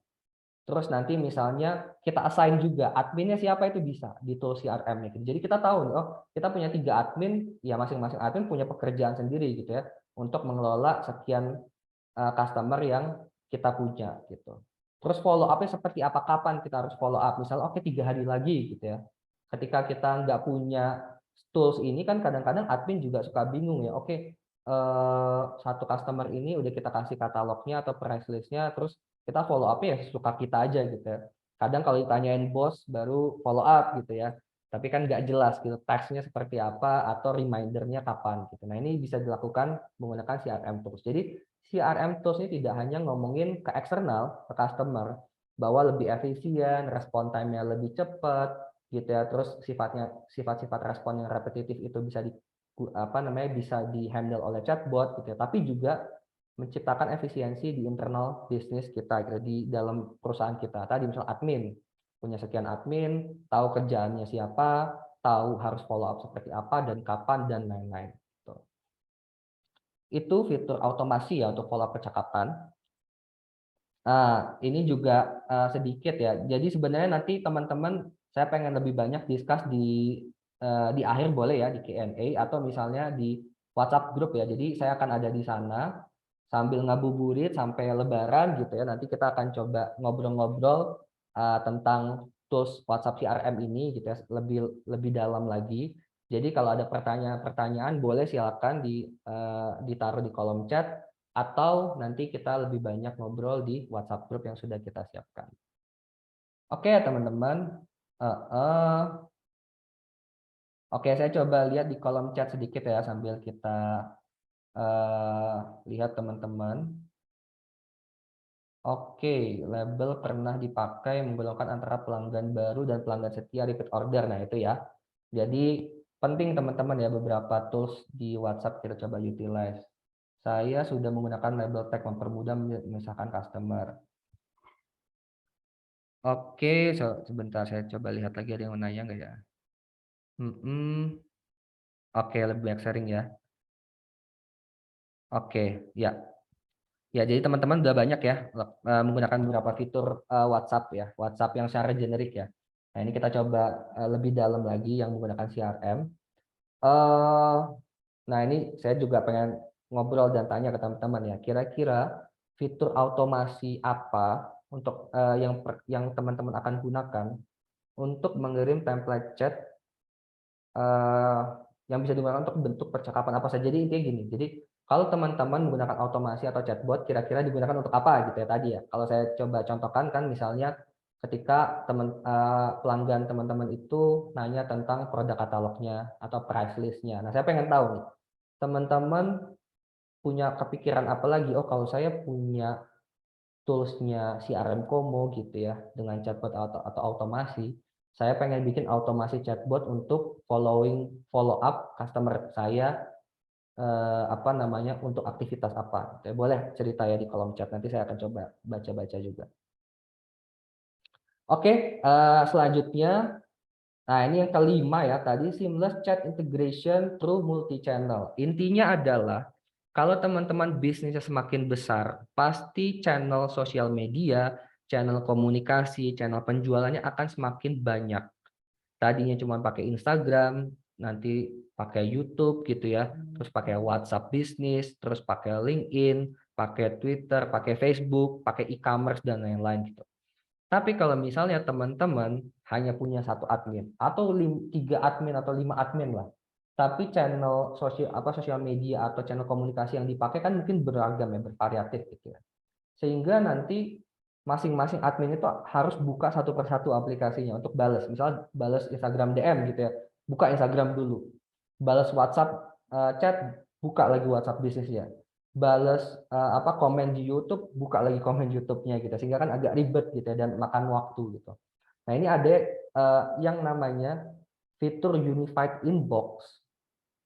Terus nanti misalnya kita assign juga adminnya siapa itu bisa di tool CRM gitu. Jadi kita tahu nih, oh kita punya 3 admin, ya masing-masing admin punya pekerjaan sendiri gitu ya untuk mengelola sekian customer yang kita punya gitu. Terus follow up-nya seperti apa, kapan kita harus follow up, misalnya oke 3 hari lagi gitu ya. Ketika kita nggak punya tools ini kan kadang-kadang admin juga suka bingung ya, oke satu customer ini udah kita kasih katalognya atau price list-nya, terus kita follow up-nya ya suka kita aja gitu ya. Kadang kalau ditanyain bos baru follow up gitu ya, tapi kan nggak jelas gitu text-nya seperti apa atau reminder-nya kapan gitu. Nah ini bisa dilakukan menggunakan CRM tools. Jadi CRM tools ini tidak hanya ngomongin ke eksternal, ke customer, bahwa lebih efisien, respon time-nya lebih cepat, gitu ya. Terus sifat-sifat respon yang repetitif itu bisa bisa di-handle oleh chatbot, gitu ya. Tapi juga menciptakan efisiensi di internal bisnis kita, gitu, di dalam perusahaan kita. Tadi misal admin, punya sekian admin, tahu kerjaannya siapa, tahu harus follow up seperti apa dan kapan dan lain-lain. Gitu. Itu fitur otomasi ya untuk follow up percakapan. Nah, ini juga sedikit ya. Jadi sebenarnya nanti teman-teman saya pengen lebih banyak discuss di akhir boleh ya di Q&A atau misalnya di WhatsApp grup ya. Jadi saya akan ada di sana sambil ngabuburit sampai Lebaran gitu ya. Nanti kita akan coba ngobrol-ngobrol tentang tools WhatsApp CRM ini gitu ya lebih lebih dalam lagi. Jadi kalau ada pertanyaan-pertanyaan boleh silakan ditaruh di kolom chat atau nanti kita lebih banyak ngobrol di WhatsApp group yang sudah kita siapkan. Oke teman-teman, oke saya coba lihat di kolom chat sedikit ya sambil kita lihat teman-teman. Oke, label pernah dipakai menggolongkan antara pelanggan baru dan pelanggan setia repeat order. Nah, itu ya. Jadi penting teman-teman ya, beberapa tools di WhatsApp kita coba utilize. Saya sudah menggunakan label tag mempermudah memisahkan customer. Oke, sebentar saya coba lihat lagi ada yang mau nanya nggak ya? Oke, lebih banyak sharing ya. Oke, ya. Ya, jadi teman-teman udah banyak ya menggunakan beberapa fitur WhatsApp ya, WhatsApp yang secara generik ya. Nah, ini kita coba lebih dalam lagi yang menggunakan CRM. Eh, nah, ini saya juga pengen ngobrol dan tanya ke teman-teman ya, kira-kira fitur automasi apa untuk yang teman-teman akan gunakan untuk mengirim template chat eh, yang bisa digunakan untuk bentuk percakapan apa saja. Jadi intinya gini, jadi kalau teman-teman menggunakan otomasi atau chatbot, kira-kira digunakan untuk apa gitu ya tadi ya. Kalau saya coba contohkan kan misalnya ketika pelanggan teman-teman itu nanya tentang produk katalognya atau price list-nya. Nah, saya pengen tahu nih, teman-teman punya kepikiran apa lagi? Oh, kalau saya punya tools-nya CRM Como gitu ya, dengan chatbot atau otomasi, saya pengen bikin otomasi chatbot untuk follow up customer saya apa namanya untuk aktivitas apa. Boleh cerita ya di kolom chat, nanti saya akan coba baca-baca juga. Oke, selanjutnya, nah ini yang kelima ya tadi, seamless chat integration through multi channel. Intinya adalah kalau teman-teman bisnisnya semakin besar, pasti channel sosial media, channel komunikasi, channel penjualannya akan semakin banyak. Tadinya cuma pakai Instagram, nanti pakai YouTube gitu ya, terus pakai WhatsApp bisnis, terus pakai LinkedIn, pakai Twitter, pakai Facebook, pakai e-commerce dan lain-lain gitu. Tapi kalau misalnya teman-teman hanya punya satu admin atau 3 admin atau 5 admin lah, tapi channel sosial media atau channel komunikasi yang dipakai kan mungkin beragam ya, bervariatif gitu ya. Sehingga nanti masing-masing admin itu harus buka satu persatu aplikasinya untuk balas. Misal balas Instagram DM gitu ya, buka Instagram dulu. Balas WhatsApp chat, buka lagi WhatsApp bisnisnya. Balas komen di YouTube, buka lagi komen YouTube-nya gitu. Sehingga kan agak ribet gitu ya, dan makan waktu gitu. Nah, ini ada yang namanya fitur Unified Inbox.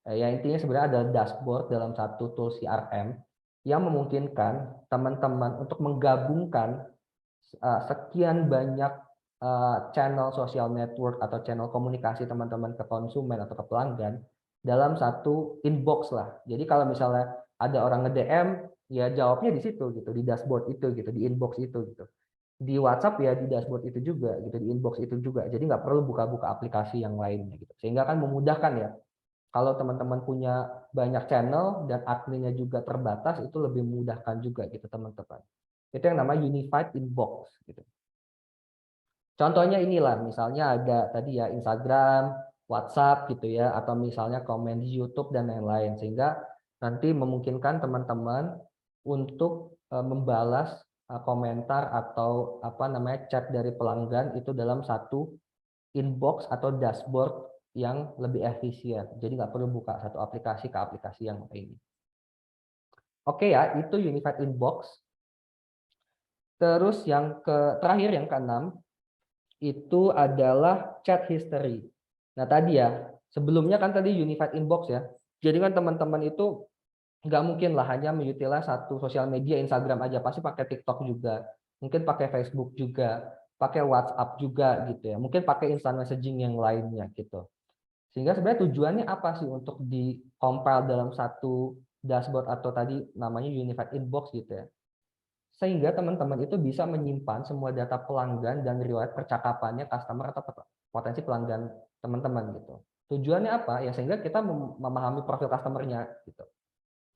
Yang intinya sebenarnya ada dashboard dalam satu tool CRM yang memungkinkan teman-teman untuk menggabungkan sekian banyak channel social network atau channel komunikasi teman-teman ke konsumen atau ke pelanggan dalam satu inbox lah. Jadi kalau misalnya ada orang nge-DM, ya jawabnya di situ gitu, di dashboard itu gitu, di inbox itu gitu. Di WhatsApp ya di dashboard itu juga gitu, di inbox itu juga. Jadi nggak perlu buka-buka aplikasi yang lainnya gitu. Sehingga kan memudahkan ya. Kalau teman-teman punya banyak channel dan adminnya juga terbatas, itu lebih memudahkan juga gitu teman-teman. Itu yang namanya unified inbox gitu. Contohnya inilah, misalnya ada tadi ya Instagram, WhatsApp gitu ya, atau misalnya komen di YouTube dan lain-lain, sehingga nanti memungkinkan teman-teman untuk membalas komentar atau apa namanya chat dari pelanggan itu dalam satu inbox atau dashboard yang lebih efisien. Jadi nggak perlu buka satu aplikasi ke aplikasi yang lain. Oke ya, itu unified inbox. Terus terakhir yang keenam itu adalah chat history. Nah tadi ya, sebelumnya kan tadi unified inbox ya. Jadi kan teman-teman itu nggak mungkin lah hanya mengutilize satu sosial media Instagram aja, pasti pakai TikTok juga, mungkin pakai Facebook juga, pakai WhatsApp juga gitu ya, mungkin pakai instant messaging yang lainnya gitu. Sehingga sebenarnya tujuannya apa sih untuk di-compile dalam satu dashboard atau tadi namanya unified inbox gitu ya. Sehingga teman-teman itu bisa menyimpan semua data pelanggan dan riwayat percakapannya customer atau potensi pelanggan teman-teman gitu. Tujuannya apa? Ya sehingga kita memahami profil customer-nya gitu.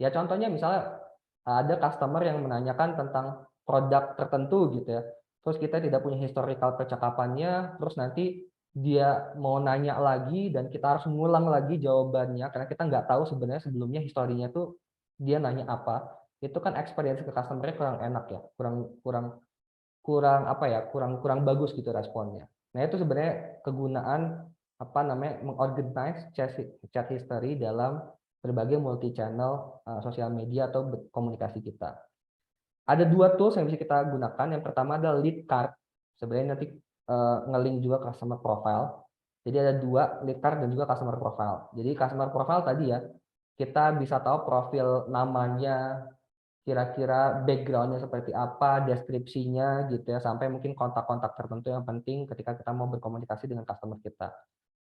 Ya contohnya misalnya ada customer yang menanyakan tentang produk tertentu gitu ya. Terus kita tidak punya historical percakapannya, terus nanti dia mau nanya lagi dan kita harus mengulang lagi jawabannya karena kita nggak tahu sebenarnya sebelumnya historinya tuh dia nanya apa. Itu kan experience ke customer-nya kurang enak ya, kurang kurang kurang apa ya, kurang kurang bagus gitu responnya. Nah, itu sebenarnya kegunaan apa namanya mengorganize chat history dalam berbagai multi channel sosial media atau komunikasi kita. Ada 2 tools yang bisa kita gunakan. Yang pertama adalah lead card. Sebenarnya nanti nge-link juga customer profile. Jadi ada 2, lead card dan juga customer profile. Jadi customer profile tadi ya, kita bisa tahu profil namanya, kira-kira backgroundnya seperti apa, deskripsinya gitu ya, sampai mungkin kontak-kontak tertentu yang penting ketika kita mau berkomunikasi dengan customer kita.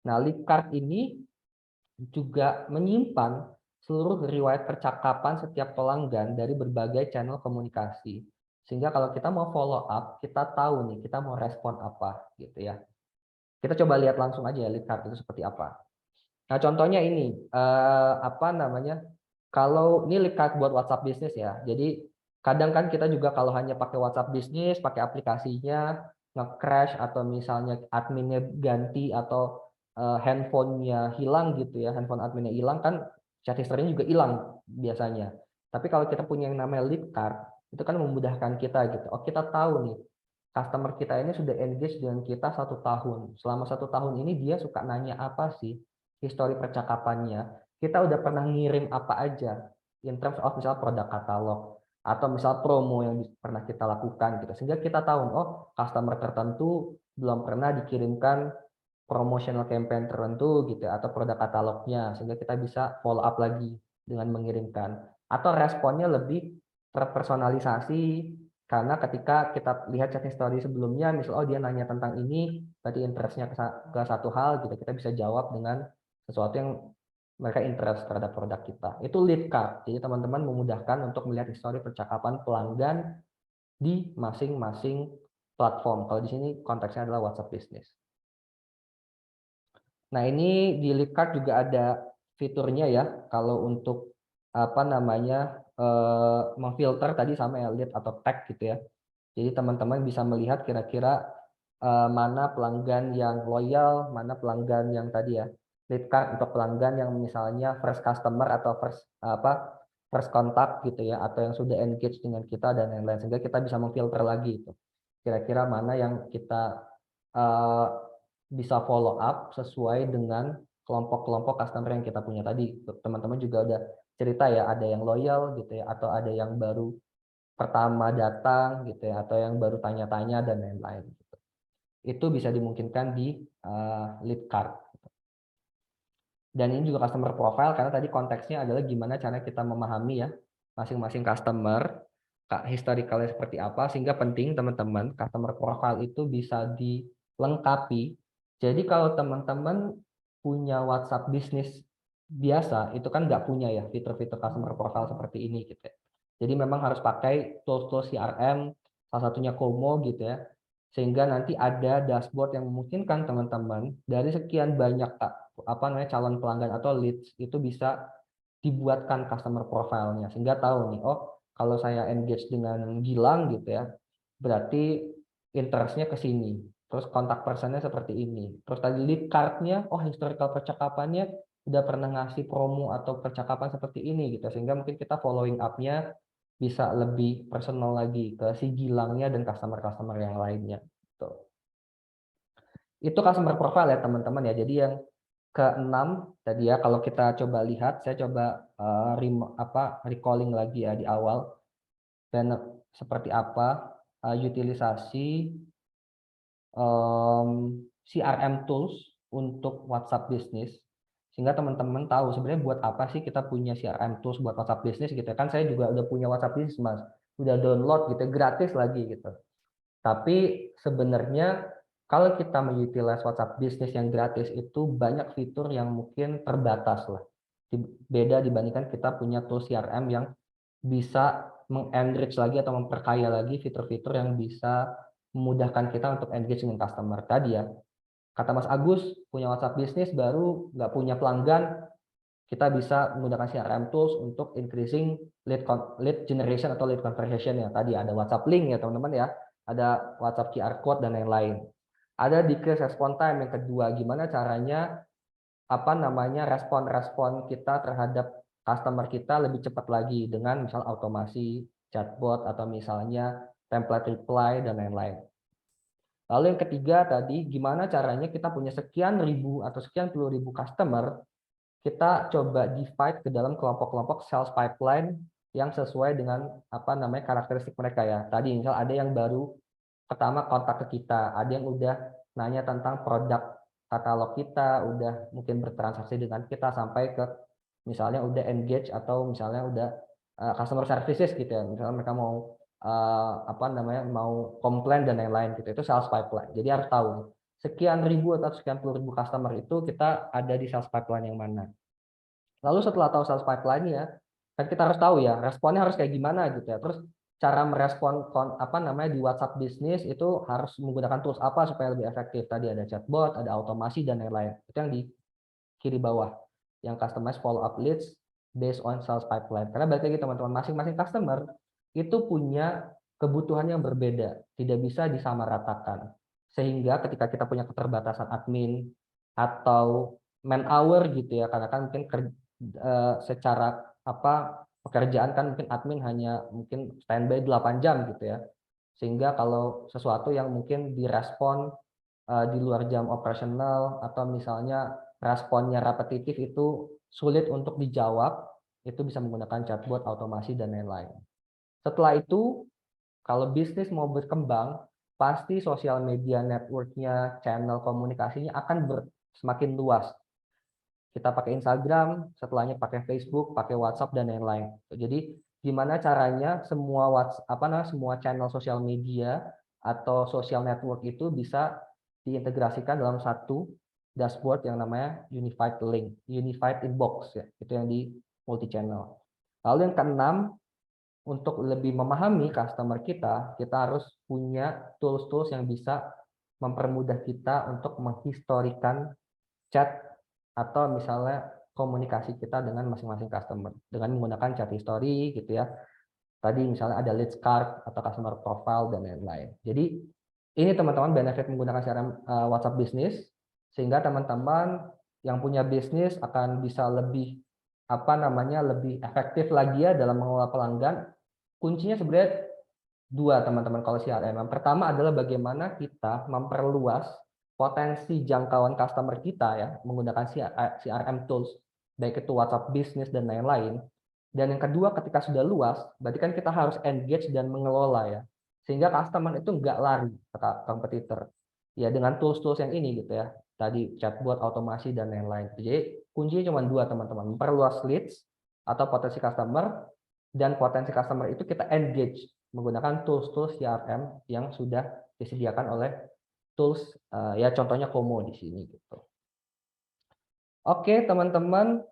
Nah, lead card ini juga menyimpan seluruh riwayat percakapan setiap pelanggan dari berbagai channel komunikasi. Sehingga kalau kita mau follow up, kita tahu nih kita mau respon apa gitu ya. Kita coba lihat langsung aja ya lead card itu seperti apa. Nah, contohnya ini apa namanya? Kalau ini lead card buat WhatsApp bisnis ya. Jadi kadang kan kita juga kalau hanya pakai WhatsApp bisnis, pakai aplikasinya nge-crash atau misalnya adminnya ganti atau handphonenya hilang gitu ya, handphone adminnya hilang kan chat history-nya juga hilang biasanya. Tapi kalau kita punya yang namanya lead card, itu kan memudahkan kita gitu. Oh, kita tahu nih customer kita ini sudah engage dengan kita 1 tahun. Selama 1 tahun ini dia suka nanya apa sih? Histori percakapannya. Kita udah pernah ngirim apa aja in terms of misal produk katalog atau misal promo yang pernah kita lakukan gitu. Sehingga kita tahu, oh customer tertentu belum pernah dikirimkan promotional campaign tertentu gitu atau produk katalognya, sehingga kita bisa follow up lagi dengan mengirimkan. Atau responnya lebih terpersonalisasi karena ketika kita lihat chat history sebelumnya, misal oh dia nanya tentang ini, berarti interestnya ke satu hal gitu, kita bisa jawab dengan sesuatu yang mereka interest terhadap produk kita. Itu lead card. Jadi teman-teman memudahkan untuk melihat histori percakapan pelanggan di masing-masing platform. Kalau di sini konteksnya adalah WhatsApp Business. Nah, ini di lead card juga ada fiturnya ya. Kalau untuk apa namanya memfilter tadi sama ya lead atau tag gitu ya. Jadi teman-teman bisa melihat kira-kira mana pelanggan yang loyal, mana pelanggan yang tadi ya lead card untuk pelanggan yang misalnya first customer atau first contact gitu ya, atau yang sudah engage dengan kita dan lain-lain, sehingga kita bisa memfilter lagi itu. Kira-kira mana yang kita bisa follow up sesuai dengan kelompok-kelompok customer yang kita punya tadi. Teman-teman juga udah cerita ya, ada yang loyal gitu ya, atau ada yang baru pertama datang gitu ya, atau yang baru tanya-tanya dan lain-lain gitu. Itu bisa dimungkinkan di lead card. Dan ini juga customer profile karena tadi konteksnya adalah gimana cara kita memahami ya masing-masing customer, historicalnya seperti apa, sehingga penting teman-teman customer profile itu bisa dilengkapi. Jadi kalau teman-teman punya WhatsApp bisnis biasa, itu kan nggak punya ya fitur-fitur customer profile seperti ini gitu ya. Jadi memang harus pakai tools-tools CRM, salah satunya Komo gitu ya, sehingga nanti ada dashboard yang memungkinkan teman-teman dari sekian banyak apa namanya calon pelanggan atau leads itu bisa dibuatkan customer profile-nya, sehingga tahu nih, oh kalau saya engage dengan Gilang gitu ya, berarti interest-nya ke sini, terus kontak personnya seperti ini, terus tadi lead card-nya, oh historical percakapannya udah pernah ngasih promo atau percakapan seperti ini gitu, sehingga mungkin kita following up-nya bisa lebih personal lagi ke si Gilangnya dan customer-customer yang lainnya. Gitu. Itu customer profile ya teman-teman ya. Jadi yang keenam tadi ya, kalau kita coba lihat, saya coba recalling lagi ya di awal, dan seperti apa utilisasi CRM tools untuk WhatsApp Business, sehingga teman-teman tahu sebenarnya buat apa sih kita punya CRM tools buat WhatsApp Business gitu. Kan saya juga udah punya WhatsApp Business Mas, udah download gitu, gratis lagi gitu. Tapi sebenarnya kalau kita mengutilize WhatsApp Business yang gratis itu banyak fitur yang mungkin terbatas lah. Beda dibandingkan kita punya tool CRM yang bisa mengenrich lagi atau memperkaya lagi fitur-fitur yang bisa memudahkan kita untuk engage dengan customer tadi ya. Kata Mas Agus, punya WhatsApp Business baru nggak punya pelanggan, kita bisa menggunakan CRM tools untuk increasing lead generation atau lead conversion ya. Tadi ada WhatsApp link ya teman-teman ya, ada WhatsApp QR code dan lain-lain. Ada decrease response time yang kedua, gimana caranya apa namanya respon-respon kita terhadap customer kita lebih cepat lagi dengan misal otomasi chatbot atau misalnya template reply dan lain-lain. Lalu yang ketiga tadi, gimana caranya kita punya sekian ribu atau sekian puluh ribu customer, kita coba divide ke dalam kelompok-kelompok sales pipeline yang sesuai dengan apa namanya karakteristik mereka ya. Tadi misal ada yang baru pertama kontak ke kita, ada yang udah nanya tentang produk katalog kita, udah mungkin bertransaksi dengan kita sampai ke misalnya udah engage atau misalnya udah customer services gitu ya. Misalnya mereka mau apa namanya mau komplain dan lain-lain gitu. Itu sales pipeline. Jadi harus tahu sekian ribu atau sekian puluh ribu customer itu kita ada di sales pipeline yang mana. Lalu setelah tahu sales pipeline-nya, kan kita harus tahu ya responnya harus kayak gimana gitu ya. Terus cara merespon apa namanya di WhatsApp bisnis itu harus menggunakan tools apa supaya lebih efektif. Tadi ada chatbot, ada automasi dan lain-lain. Itu yang di kiri bawah, yang customize follow up leads based on sales pipeline. Karena balik lagi teman-teman, masing-masing customer itu punya kebutuhan yang berbeda, tidak bisa disamaratakan. Sehingga ketika kita punya keterbatasan admin atau man hour gitu ya, karena kan mungkin secara apa pekerjaan kan mungkin admin hanya mungkin standby 8 jam gitu ya. Sehingga kalau sesuatu yang mungkin direspon di luar jam operasional atau misalnya responnya repetitif itu sulit untuk dijawab, itu bisa menggunakan chatbot, automasi, dan lain-lain. Setelah itu, kalau bisnis mau berkembang, pasti sosial media network-nya, channel komunikasinya akan semakin luas. Kita pakai Instagram, setelahnya pakai Facebook, pakai WhatsApp, dan lain-lain. Jadi, gimana caranya semua semua channel sosial media atau social network itu bisa diintegrasikan dalam satu dashboard yang namanya unified link, unified inbox ya, itu yang di multi channel. Lalu yang keenam, untuk lebih memahami customer kita, kita harus punya tools-tools yang bisa mempermudah kita untuk menghistorikan chat atau misalnya komunikasi kita dengan masing-masing customer dengan menggunakan chat history gitu ya. Tadi misalnya ada lead card atau customer profile dan lain-lain. Jadi ini teman-teman benefit menggunakan CRM WhatsApp Business, sehingga teman-teman yang punya bisnis akan bisa lebih apa namanya lebih efektif lagi ya dalam mengelola pelanggan. Kuncinya sebenarnya dua teman-teman kalau CRM. Yang pertama adalah bagaimana kita memperluas potensi jangkauan customer kita ya menggunakan CRM tools baik itu WhatsApp Business dan lain-lain. Dan yang kedua ketika sudah luas, berarti kan kita harus engage dan mengelola ya. Sehingga customer itu nggak lari ke kompetitor. Ya dengan tools-tools yang ini gitu ya. Tadi chatbot, automasi dan lain-lain. Jadi kuncinya cuma dua teman-teman, memperluas leads atau potensi customer, dan potensi customer itu kita engage menggunakan tools-tools CRM yang sudah disediakan oleh tools ya contohnya Komo di sini gitu. Oke teman-teman,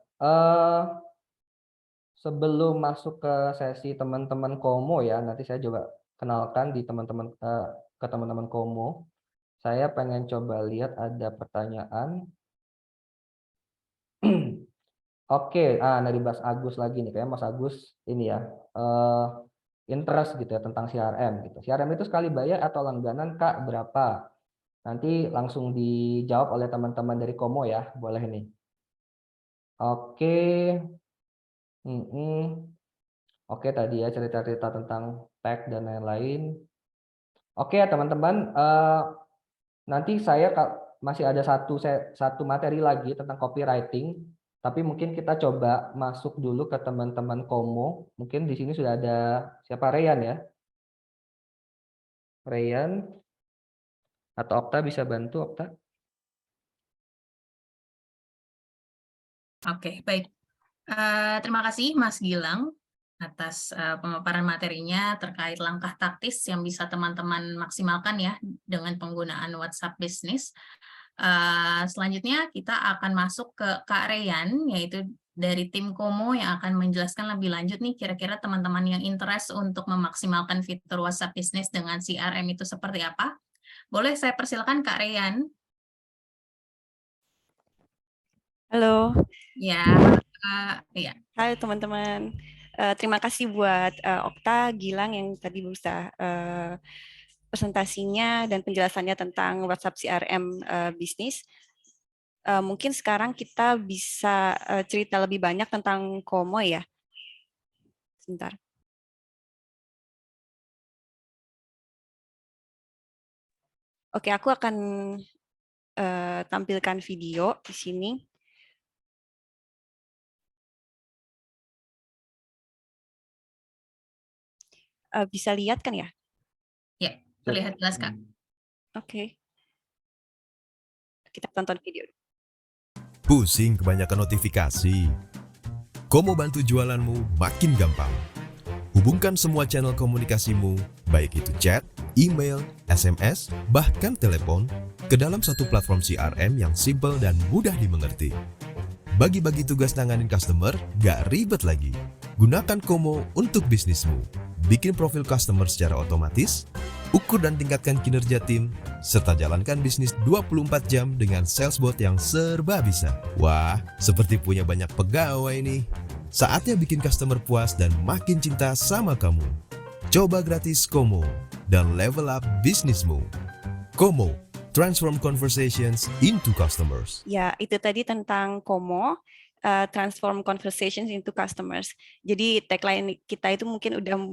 sebelum masuk ke sesi teman-teman Komo ya, nanti saya juga kenalkan di teman-teman ke teman-teman Komo. Saya pengen coba lihat ada pertanyaan. Oke, dari Mas Agus lagi nih, kayak Mas Agus ini ya, interest gitu ya tentang CRM gitu. CRM itu sekali bayar atau langganan Kak berapa? Nanti langsung dijawab oleh teman-teman dari Komo ya, boleh nih. Oke, oke tadi ya cerita-cerita tentang tag dan lain-lain. Oke ya teman-teman, nanti saya masih ada satu materi lagi tentang copywriting, tapi mungkin kita coba masuk dulu ke teman-teman Komo. Mungkin di sini sudah ada siapa, Ryan ya? Ryan atau Okta bisa bantu Okta? Oke, baik. Terima kasih Mas Gilang atas pemaparan materinya terkait langkah taktis yang bisa teman-teman maksimalkan ya dengan penggunaan WhatsApp Business. Selanjutnya kita akan masuk ke Kak Reyan, yaitu dari tim Komo yang akan menjelaskan lebih lanjut nih kira-kira teman-teman yang interest untuk memaksimalkan fitur WhatsApp Business dengan CRM itu seperti apa. Boleh saya persilakan Kak Reyan? Halo. Ya, iya. Hai teman-teman. Terima kasih buat Okta, Gilang yang tadi berusaha presentasinya dan penjelasannya tentang WhatsApp CRM bisnis. Mungkin sekarang kita bisa cerita lebih banyak tentang Komo ya. Sebentar. Oke, aku akan tampilkan video di sini. bisa lihat kan ya? Ya, terlihat jelas, Kak. Oke. Kita tonton video. Pusing kebanyakan notifikasi? Komo bantu jualanmu makin gampang. Hubungkan semua channel komunikasimu, baik itu chat, email, SMS, bahkan telepon, ke dalam satu platform CRM yang simple dan mudah dimengerti. Bagi-bagi tugas nanganin customer, gak ribet lagi. Gunakan Komo untuk bisnismu. Bikin profil customer secara otomatis, ukur dan tingkatkan kinerja tim, serta jalankan bisnis 24 jam dengan salesbot yang serba bisa. Wah, seperti punya banyak pegawai nih. Saatnya bikin customer puas dan makin cinta sama kamu. Coba gratis Komo dan level up bisnismu. Komo, transform conversations into customers. Ya, itu tadi tentang Komo, transform conversations into customers. Jadi tagline kita itu mungkin udah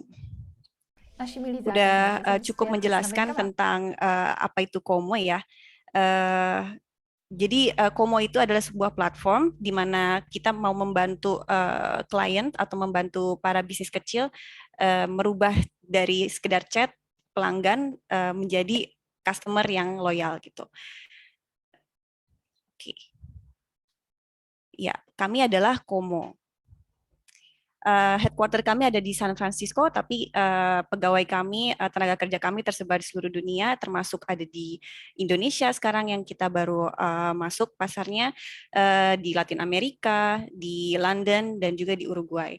cukup menjelaskan tentang apa itu Komo ya. Jadi Komo itu adalah sebuah platform di mana kita mau membantu klien atau membantu para bisnis kecil merubah dari sekedar chat pelanggan menjadi customer yang loyal gitu. Oke. Ya, kami adalah Komo. Headquarter kami ada di San Francisco, tapi pegawai kami, tenaga kerja kami tersebar di seluruh dunia, termasuk ada di Indonesia sekarang yang kita baru masuk pasarnya, di Latin Amerika, di London, dan juga di Uruguay.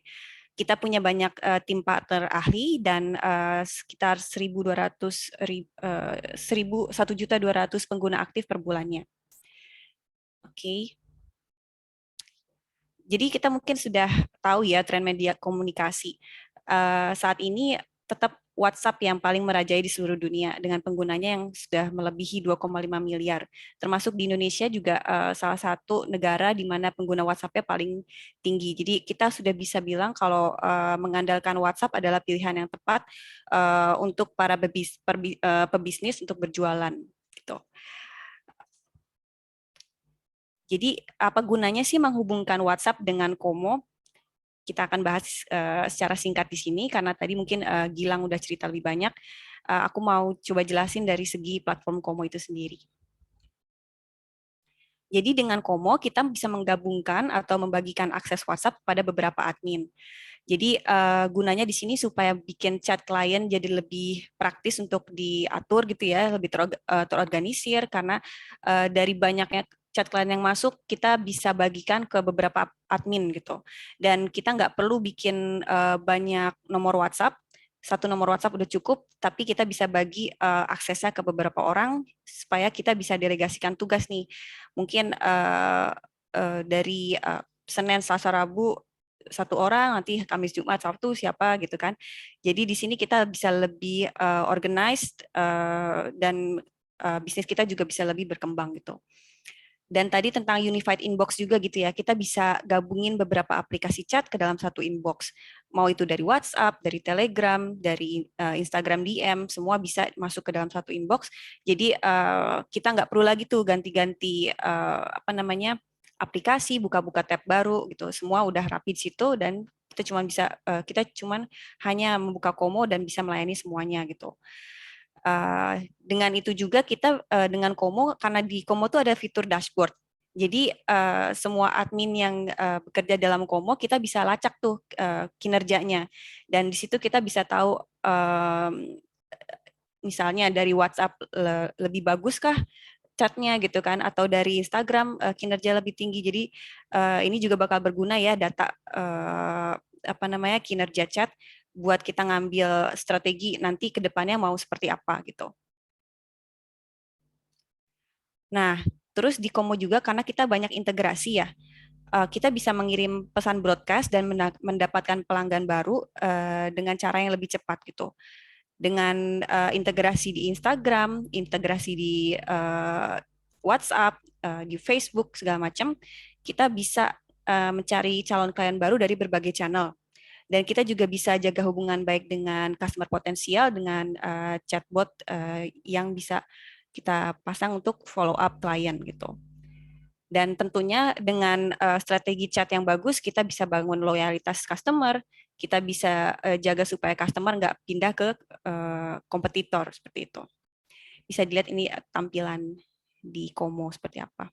Kita punya banyak tim partner ahli dan sekitar 1.200 pengguna aktif per bulannya. Oke. Jadi kita mungkin sudah tahu ya tren media komunikasi. Saat ini tetap WhatsApp yang paling merajai di seluruh dunia dengan penggunanya yang sudah melebihi 2,5 miliar. Termasuk di Indonesia juga salah satu negara di mana pengguna WhatsApp-nya paling tinggi. Jadi kita sudah bisa bilang kalau mengandalkan WhatsApp adalah pilihan yang tepat untuk para pebisnis untuk berjualan. Gitu. Jadi apa gunanya sih menghubungkan WhatsApp dengan Komo? Kita akan bahas secara singkat di sini karena tadi mungkin Gilang udah cerita lebih banyak. Aku mau coba jelasin dari segi platform Komo itu sendiri. Jadi dengan Komo kita bisa menggabungkan atau membagikan akses WhatsApp pada beberapa admin. Jadi gunanya di sini supaya bikin chat klien jadi lebih praktis untuk diatur gitu ya, lebih terorganisir karena dari banyaknya chat klien yang masuk kita bisa bagikan ke beberapa admin gitu. Dan kita nggak perlu bikin banyak nomor WhatsApp. Satu nomor WhatsApp udah cukup, tapi kita bisa bagi aksesnya ke beberapa orang supaya kita bisa delegasikan tugas nih. Mungkin dari Senin, Selasa, Rabu satu orang, nanti Kamis, Jumat, Sabtu siapa gitu kan. Jadi di sini kita bisa lebih organized dan bisnis kita juga bisa lebih berkembang gitu. Dan tadi tentang unified inbox juga gitu ya, kita bisa gabungin beberapa aplikasi chat ke dalam satu inbox. Mau itu dari WhatsApp, dari Telegram, dari Instagram DM, semua bisa masuk ke dalam satu inbox. Jadi kita nggak perlu lagi tuh ganti-ganti aplikasi, buka-buka tab baru gitu. Semua udah rapi di situ dan kita cuma hanya membuka Komo dan bisa melayani semuanya gitu. Dengan itu juga kita dengan Komo, karena di Komo tuh ada fitur dashboard. Jadi semua admin yang bekerja dalam Komo kita bisa lacak tuh kinerjanya. Dan di situ kita bisa tahu misalnya dari WhatsApp lebih baguskah chatnya gitu kan, atau dari Instagram kinerja lebih tinggi. Jadi ini juga bakal berguna ya data kinerja chat buat kita ngambil strategi nanti ke depannya mau seperti apa gitu. Nah, terus di Komo juga karena kita banyak integrasi ya, kita bisa mengirim pesan broadcast dan mendapatkan pelanggan baru dengan cara yang lebih cepat gitu. Dengan integrasi di Instagram, integrasi di WhatsApp, di Facebook segala macam, kita bisa mencari calon klien baru dari berbagai channel. Dan kita juga bisa jaga hubungan baik dengan customer potensial dengan chatbot yang bisa kita pasang untuk follow up klien gitu. Dan tentunya dengan strategi chat yang bagus kita bisa bangun loyalitas customer, kita bisa jaga supaya customer nggak pindah ke kompetitor seperti itu. Bisa dilihat ini tampilan di Komo seperti apa.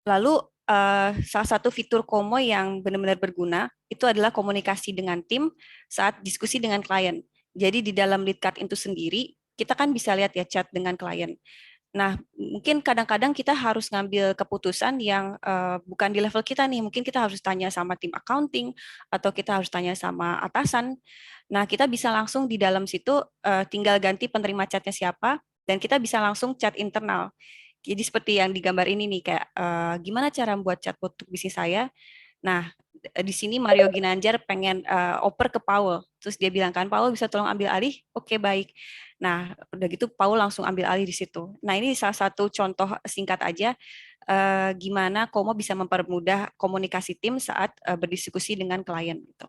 Lalu salah satu fitur Komo yang benar-benar berguna itu adalah komunikasi dengan tim saat diskusi dengan klien. Jadi di dalam lead card itu sendiri kita kan bisa lihat ya chat dengan klien. Nah, mungkin kadang-kadang kita harus ngambil keputusan yang bukan di level kita nih. Mungkin kita harus tanya sama tim accounting atau kita harus tanya sama atasan. Nah, kita bisa langsung di dalam situ tinggal ganti penerima chatnya siapa dan kita bisa langsung chat internal. Jadi seperti yang digambar ini nih, kayak gimana cara membuat chatbot untuk bisnis saya. Nah, di sini Mario Ginanjar pengen oper ke Paul. Terus dia bilang kan, Paul bisa tolong ambil alih? Oke, baik. Nah, udah gitu Paul langsung ambil alih di situ. Nah, ini salah satu contoh singkat aja gimana Komo bisa mempermudah komunikasi tim saat berdiskusi dengan klien gitu.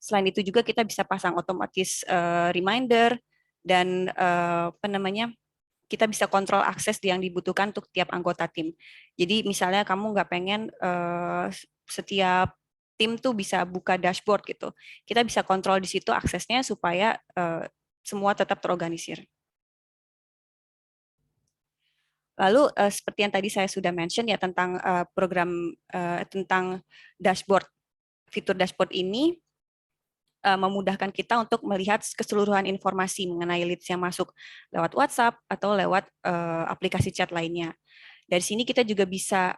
Selain itu juga kita bisa pasang otomatis reminder dan apa namanya, kita bisa kontrol akses yang dibutuhkan untuk tiap anggota tim. Jadi misalnya kamu nggak pengen setiap tim tuh bisa buka dashboard gitu. Kita bisa kontrol di situ aksesnya supaya semua tetap terorganisir. Lalu seperti yang tadi saya sudah mention ya tentang program tentang dashboard. Fitur dashboard ini memudahkan kita untuk melihat keseluruhan informasi mengenai leads yang masuk lewat WhatsApp atau lewat aplikasi chat lainnya. Dari sini kita juga bisa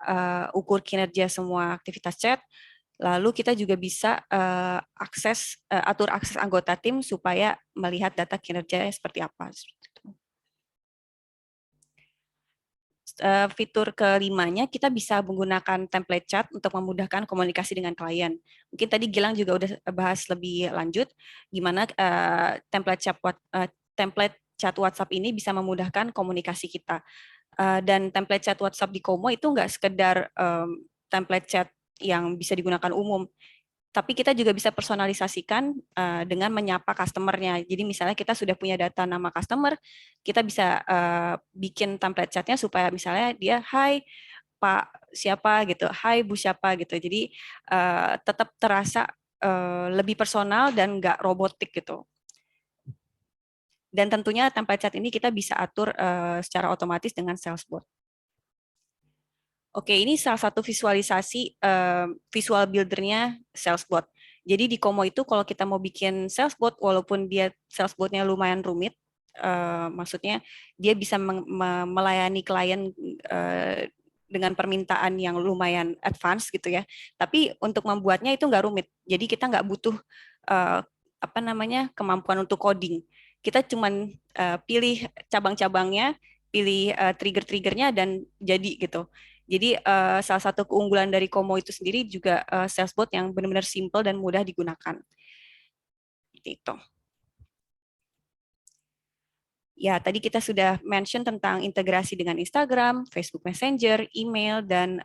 ukur kinerja semua aktivitas chat, lalu kita juga bisa atur akses anggota tim supaya melihat data kinerjanya seperti apa. Fitur kelimanya kita bisa menggunakan template chat untuk memudahkan komunikasi dengan klien. Mungkin tadi Gilang juga udah bahas lebih lanjut gimana template chat WhatsApp ini bisa memudahkan komunikasi kita. Dan template chat WhatsApp di Komo itu nggak sekedar template chat yang bisa digunakan umum, tapi kita juga bisa personalisasikan dengan menyapa customer-nya. Jadi misalnya kita sudah punya data nama customer, kita bisa bikin template chat-nya supaya misalnya dia, hai Pak siapa gitu, hai Bu siapa gitu. Jadi tetap terasa lebih personal dan nggak robotik gitu. Dan tentunya template chat ini kita bisa atur secara otomatis dengan Salesbot. Oke, ini salah satu visualisasi visual builder-nya Salesbot. Jadi di Komo itu kalau kita mau bikin Salesbot, walaupun dia Salesbot-nya lumayan rumit, maksudnya dia bisa melayani klien dengan permintaan yang lumayan advance gitu ya. Tapi untuk membuatnya itu nggak rumit. Jadi kita nggak butuh kemampuan untuk coding. Kita cuman pilih cabang-cabangnya, pilih trigger-triggernya dan jadi gitu. Jadi salah satu keunggulan dari Komo itu sendiri juga Salesbot yang benar-benar simple dan mudah digunakan. Itu. Ya, tadi kita sudah mention tentang integrasi dengan Instagram, Facebook Messenger, email, dan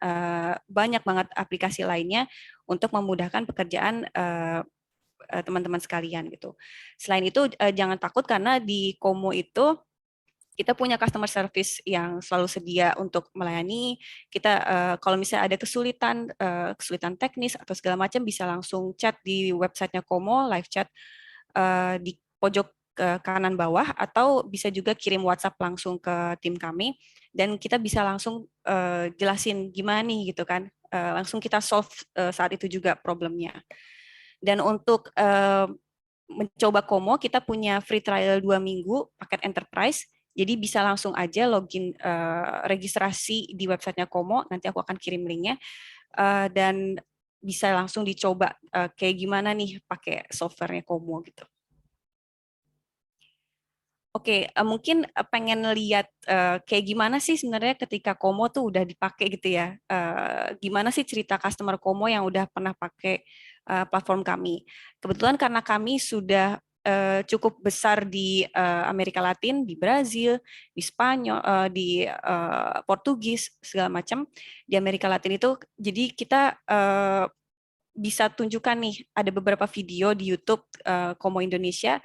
banyak banget aplikasi lainnya untuk memudahkan pekerjaan teman-teman sekalian gitu. Selain itu, jangan takut karena di Komo itu kita punya customer service yang selalu sedia untuk melayani. Kita kalau misalnya ada kesulitan teknis atau segala macam bisa langsung chat di websitenya Komo, live chat di pojok kanan bawah, atau bisa juga kirim WhatsApp langsung ke tim kami dan kita bisa langsung jelasin gimana nih gitu kan. Langsung kita solve saat itu juga problemnya. Dan untuk mencoba Komo, kita punya free trial 2 minggu paket enterprise. Jadi bisa langsung aja login registrasi di websitenya Komo, nanti aku akan kirim linknya, dan bisa langsung dicoba kayak gimana nih pakai softwarenya Komo gitu. Oke, mungkin pengen lihat kayak gimana sih sebenarnya ketika Komo tuh udah dipakai gitu ya. Gimana sih cerita customer Komo yang udah pernah pakai platform kami. Kebetulan karena kami sudah cukup besar di Amerika Latin, di Brazil, di Spanyol, di Portugis, segala macam di Amerika Latin itu. Jadi kita bisa tunjukkan nih ada beberapa video di YouTube Komo Indonesia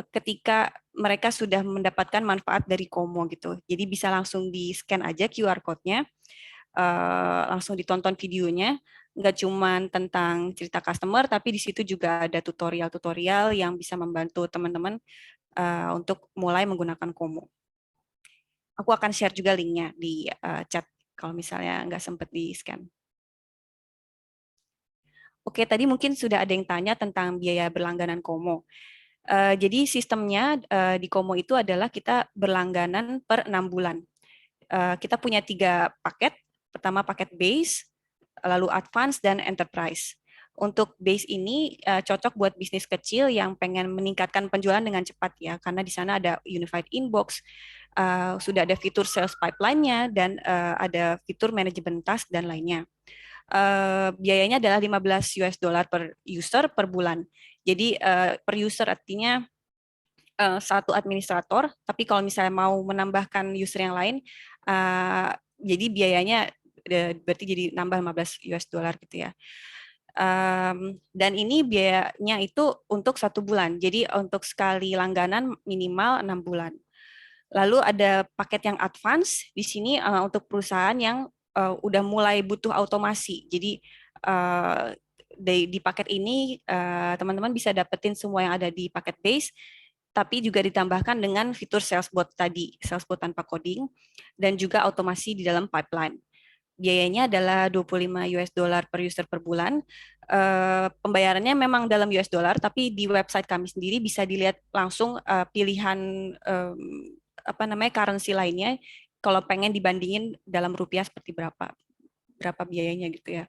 ketika mereka sudah mendapatkan manfaat dari Komo gitu. Jadi bisa langsung di scan aja QR code-nya, langsung ditonton videonya. nggak cuman tentang cerita customer, tapi di situ juga ada tutorial-tutorial yang bisa membantu teman-teman untuk mulai menggunakan Komo. Aku akan share juga linknya di chat kalau misalnya nggak sempat di-scan. Oke, tadi mungkin sudah ada yang tanya tentang biaya berlangganan Komo. Jadi sistemnya di Komo itu adalah kita berlangganan per 6 bulan. Kita punya 3 paket. Pertama paket base, lalu advance, dan enterprise. Untuk base ini cocok buat bisnis kecil yang pengen meningkatkan penjualan dengan cepat ya, karena di sana ada unified inbox, sudah ada fitur sales pipeline-nya, dan ada fitur manajemen task dan lainnya. Biayanya adalah $15 per user per bulan. Jadi per user artinya satu administrator, tapi kalau misalnya mau menambahkan user yang lain, jadi biayanya berarti jadi nambah $15 gitu ya. Dan ini biayanya itu untuk 1 bulan. Jadi untuk sekali langganan minimal 6 bulan. Lalu ada paket yang advance di sini untuk perusahaan yang udah mulai butuh automasi. Jadi di paket ini teman-teman bisa dapetin semua yang ada di paket base, tapi juga ditambahkan dengan fitur salesbot tadi, salesbot tanpa coding, dan juga otomasi di dalam pipeline. Biayanya adalah $25 per user per bulan. Pembayarannya memang dalam US dollar, tapi di website kami sendiri bisa dilihat langsung pilihan currency lainnya. Kalau pengen dibandingin dalam rupiah seperti berapa biayanya gitu ya.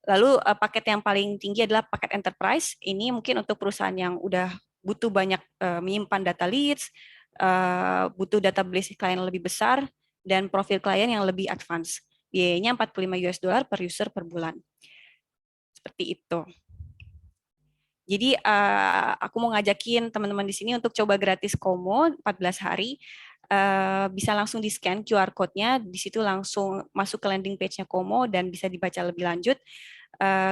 Lalu paket yang paling tinggi adalah paket enterprise. Ini mungkin untuk perusahaan yang udah butuh banyak menyimpan data leads, butuh database klien lebih besar, dan profil klien yang lebih advance. Biayanya $45 per user per bulan. Seperti itu. Jadi aku mau ngajakin teman-teman di sini untuk coba gratis Komo 14 hari. Bisa langsung di-scan QR code-nya, di situ langsung masuk ke landing page-nya Komo dan bisa dibaca lebih lanjut.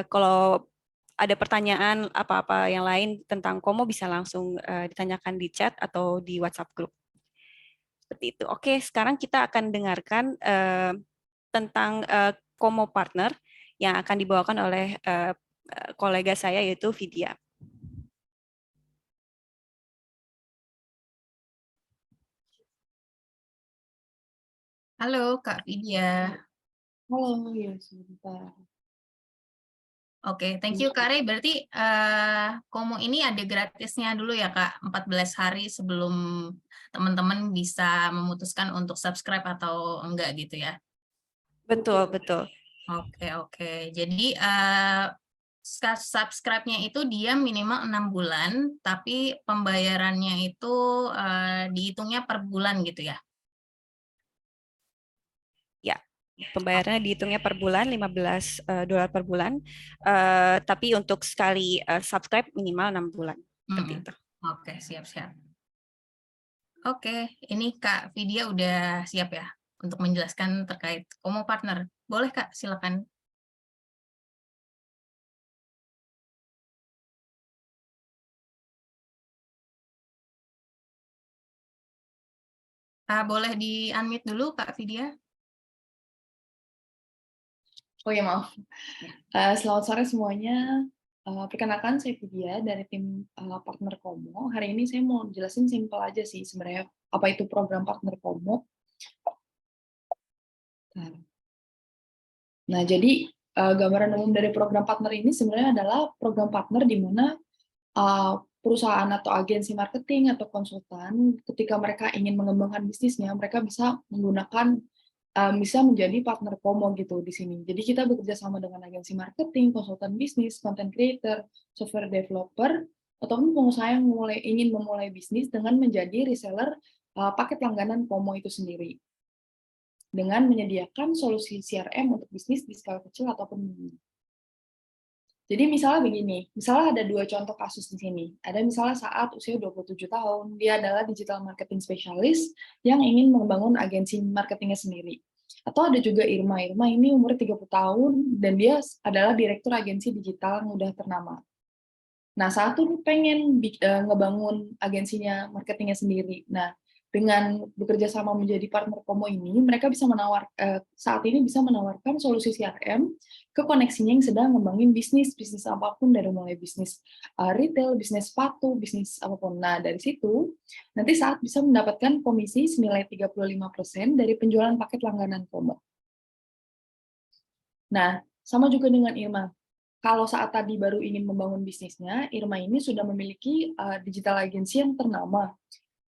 Kalau ada pertanyaan apa-apa yang lain tentang Komo bisa langsung ditanyakan di chat atau di WhatsApp group. Seperti itu. Oke, sekarang kita akan dengarkan tentang Komo Partner yang akan dibawakan oleh kolega saya yaitu Vidya. Halo Kak Vidya. Halo, ya sebentar. Oke, thank you Kak Rey. Berarti Komo ini ada gratisnya dulu ya Kak, 14 hari sebelum teman-teman bisa memutuskan untuk subscribe atau enggak gitu ya? Betul, betul. Oke. Jadi subscribe-nya itu dia minimal 6 bulan, tapi pembayarannya itu dihitungnya per bulan gitu ya? Ya, pembayarannya dihitungnya per bulan, $15 per bulan. Tapi untuk sekali subscribe minimal 6 bulan. Seperti itu. Oke, siap-siap. Oke, ini Kak Vidya udah siap ya untuk menjelaskan terkait Komo Partner. Boleh Kak, silakan. Boleh di-unmute dulu Kak Vidya. Oh ya, maaf. Selamat sore semuanya. Perkenalkan, saya Vidya dari tim Partner Komo. Hari ini saya mau jelasin simpel aja sih sebenarnya apa itu program Partner Komo. Nah, jadi gambaran umum dari program partner ini sebenarnya adalah program partner di mana perusahaan atau agensi marketing atau konsultan ketika mereka ingin mengembangkan bisnisnya, mereka bisa menggunakan bisa menjadi partner Komo gitu di sini. Jadi kita bekerja sama dengan agensi marketing, konsultan bisnis, content creator, software developer, ataupun pengusaha yang ingin memulai bisnis dengan menjadi reseller paket langganan Komo itu sendiri. Dengan menyediakan solusi CRM untuk bisnis di skala kecil ataupun menengah. Jadi misalnya begini, misalnya ada 2 contoh kasus di sini. Ada misalnya saat usia 27 tahun, dia adalah digital marketing specialist yang ingin membangun agensi marketingnya sendiri. Atau ada juga Irma. Irma ini umur 30 tahun dan dia adalah direktur agensi digital yang udah ternama. Nah, saat itu pengen ngebangun agensinya marketingnya sendiri. Nah, Dengan bekerja sama menjadi partner Komo ini, mereka bisa saat ini bisa menawarkan solusi CRM ke koneksinya yang sedang ngembangin bisnis apapun, dari mulai bisnis retail, bisnis sepatu, bisnis apapun. Nah, dari situ nanti saat bisa mendapatkan komisi senilai 35% dari penjualan paket langganan Komo. Nah, sama juga dengan Irma. Kalau saat tadi baru ingin membangun bisnisnya, Irma ini sudah memiliki digital agency yang ternama.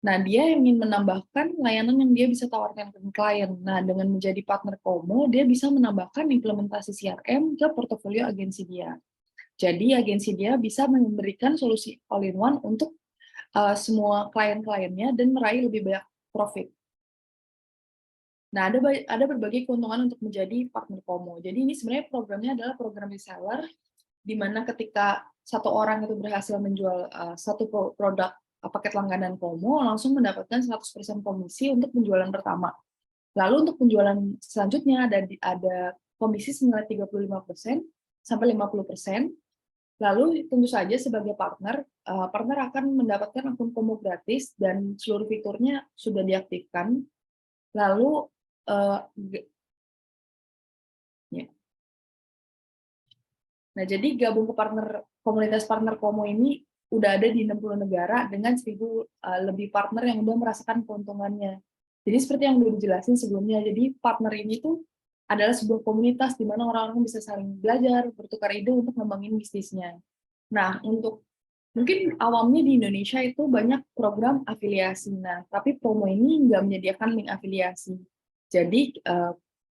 Nah, dia ingin menambahkan layanan yang dia bisa tawarkan ke klien. Nah, dengan menjadi partner Komo, dia bisa menambahkan implementasi CRM ke portofolio agensi dia. Jadi, agensi dia bisa memberikan solusi all-in-one untuk semua klien-kliennya dan meraih lebih banyak profit. Nah, ada berbagai keuntungan untuk menjadi partner Komo. Jadi, ini sebenarnya programnya adalah program reseller, di mana ketika satu orang itu berhasil menjual satu produk paket langganan Komo, langsung mendapatkan 100% komisi untuk penjualan pertama. Lalu untuk penjualan selanjutnya ada komisi senilai 35% sampai 50%. Lalu tentu saja sebagai partner akan mendapatkan akun Komo gratis dan seluruh fiturnya sudah diaktifkan. Lalu nah, jadi gabung ke komunitas partner Komo ini udah ada di 60 negara dengan 1.000 lebih partner yang udah merasakan keuntungannya. Jadi seperti yang udah dijelasin sebelumnya, jadi partner ini tuh adalah sebuah komunitas di mana orang-orang bisa saling belajar, bertukar ide untuk ngembangin bisnisnya. Nah, mungkin awamnya di Indonesia itu banyak program afiliasi. Nah, tapi Komo ini nggak menyediakan link afiliasi. Jadi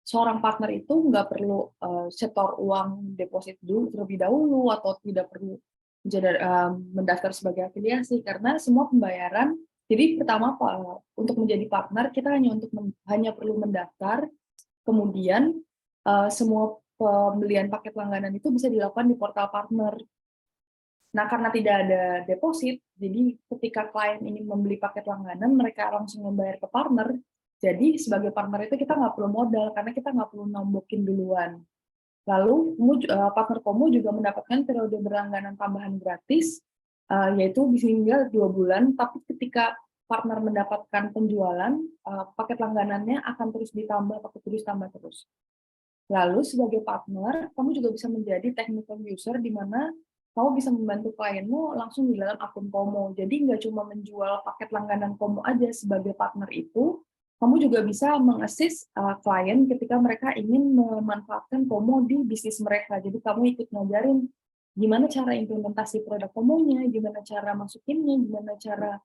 seorang partner itu nggak perlu setor uang deposit dulu terlebih dahulu, atau tidak perlu mendaftar sebagai afiliasi, karena semua pembayaran, jadi pertama untuk menjadi partner kita hanya perlu mendaftar, kemudian semua pembelian paket langganan itu bisa dilakukan di portal partner. Nah, karena tidak ada deposit, jadi ketika klien ingin membeli paket langganan, mereka langsung membayar ke partner. Jadi sebagai partner itu kita nggak perlu modal, karena kita nggak perlu nombokin duluan. Lalu partner Komo juga mendapatkan periode berlangganan tambahan gratis, yaitu bisa hingga 2 bulan, tapi ketika partner mendapatkan penjualan, paket langganannya akan terus ditambah, tambah terus. Lalu sebagai partner, kamu juga bisa menjadi technical user, di mana kamu bisa membantu klienmu langsung di dalam akun Komo. Jadi nggak cuma menjual paket langganan Komo aja sebagai partner itu, kamu juga bisa mengassist klien ketika mereka ingin memanfaatkan Komo di bisnis mereka. Jadi kamu ikut ngajarin gimana cara implementasi produk Komonya, gimana cara masukinnya, gimana cara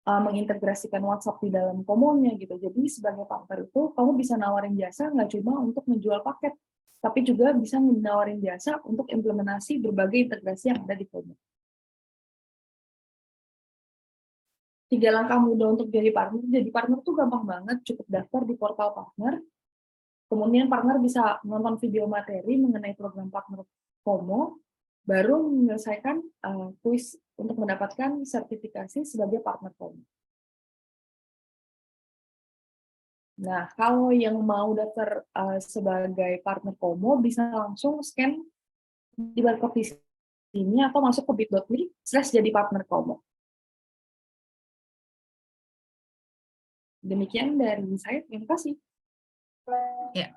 mengintegrasikan WhatsApp di dalam Komonya gitu. Jadi sebagai partner itu kamu bisa nawarin jasa nggak cuma untuk menjual paket, tapi juga bisa menawarin jasa untuk implementasi berbagai integrasi yang ada di Komo. 3 langkah mudah untuk jadi partner. Jadi partner tuh gampang banget, cukup daftar di portal partner. Kemudian partner bisa nonton video materi mengenai program partner Komo, baru menyelesaikan kuis untuk mendapatkan sertifikasi sebagai partner Komo. Nah, kalau yang mau daftar sebagai partner Komo bisa langsung scan di barcode di sini atau masuk ke bit.ly/jadi partner Komo. Demikian dari saya, terima kasih. Ya.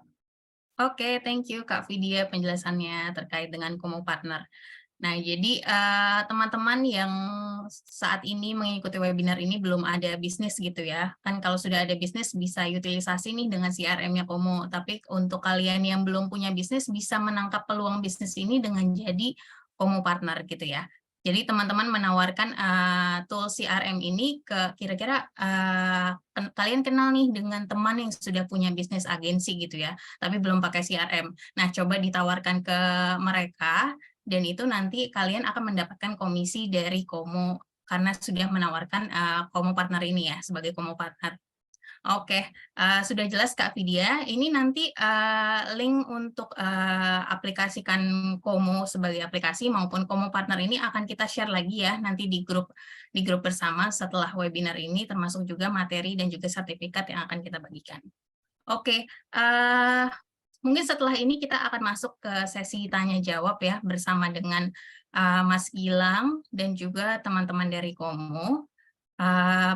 Oke, thank you Kak Vidya penjelasannya terkait dengan Komo Partner. Nah, jadi teman-teman yang saat ini mengikuti webinar ini belum ada bisnis gitu ya. Kan kalau sudah ada bisnis bisa utilisasi nih dengan CRM-nya Komo. Tapi untuk kalian yang belum punya bisnis bisa menangkap peluang bisnis ini dengan jadi Komo Partner gitu ya. Jadi teman-teman menawarkan tool CRM ini ke kira-kira kalian kenal nih dengan teman yang sudah punya bisnis agensi gitu ya, tapi belum pakai CRM. Nah, coba ditawarkan ke mereka, dan itu nanti kalian akan mendapatkan komisi dari Komo karena sudah menawarkan Komo Partner ini ya, sebagai Komo Partner. Oke, sudah jelas Kak Vidya. Ini nanti link untuk aplikasikan Komo sebagai aplikasi maupun Komo Partner ini akan kita share lagi ya nanti di grup bersama setelah webinar ini, termasuk juga materi dan juga sertifikat yang akan kita bagikan. Oke, mungkin setelah ini kita akan masuk ke sesi tanya jawab ya bersama dengan Mas Gilang dan juga teman-teman dari Komo.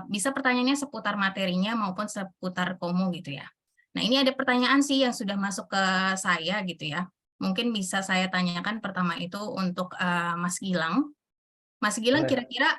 Bisa pertanyaannya seputar materinya maupun seputar Komo gitu ya. Nah, ini ada pertanyaan sih yang sudah masuk ke saya gitu ya. Mungkin bisa saya tanyakan pertama itu untuk Mas Gilang. Mas Gilang, Boleh. kira-kira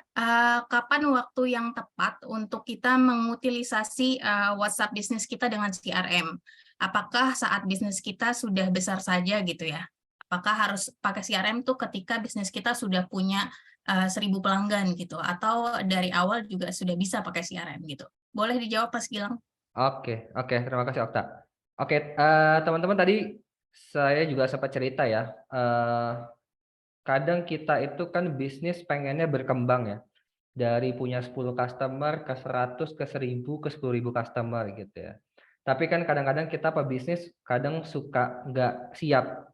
kapan waktu yang tepat untuk kita mengutilisasi WhatsApp bisnis kita dengan CRM? Apakah saat bisnis kita sudah besar saja gitu ya? Apakah harus pakai CRM tuh ketika bisnis kita sudah punya 1.000 pelanggan gitu? Atau dari awal juga sudah bisa pakai CRM gitu? Boleh dijawab Mas Gilang? Oke, terima kasih Okta. Oke, teman-teman tadi saya juga sempat cerita ya, kadang kita itu kan bisnis pengennya berkembang ya, dari punya 10 customer ke 100 ke 1.000 ke 10.000 customer gitu ya. Tapi kan kadang-kadang kita pebisnis kadang suka nggak siap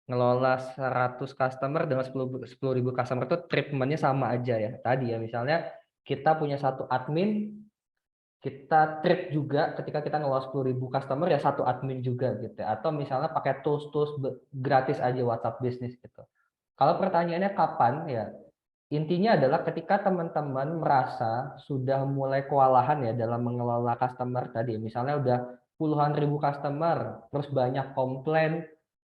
ngelola 100 customer dengan 10.000 customer itu treatmentnya sama aja ya. Tadi ya misalnya kita punya satu admin, kita treat juga ketika kita ngelola 10.000 customer ya satu admin juga gitu ya. Atau misalnya pakai tools gratis aja WhatsApp Business gitu. Kalau pertanyaannya kapan ya, intinya adalah ketika teman-teman merasa sudah mulai kewalahan ya dalam mengelola customer tadi. Misalnya udah puluhan ribu customer, terus banyak komplain,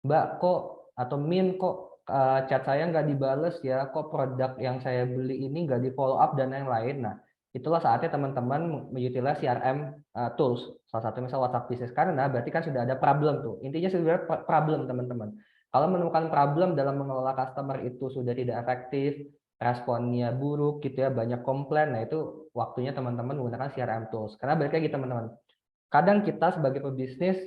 Mbak kok atau Min kok chat saya nggak dibales ya, kok produk yang saya beli ini nggak di follow up dan yang lain. Nah, itulah saatnya teman-teman mengutilize CRM tools. Salah satu misal WhatsApp Business karena berarti kan sudah ada problem tuh. Intinya sebenarnya problem teman-teman. Kalau menemukan problem dalam mengelola customer itu sudah tidak efektif, responnya buruk gitu ya, banyak komplain, nah itu waktunya teman-teman menggunakan CRM tools. Karena balik lagi teman-teman, kadang kita sebagai pebisnis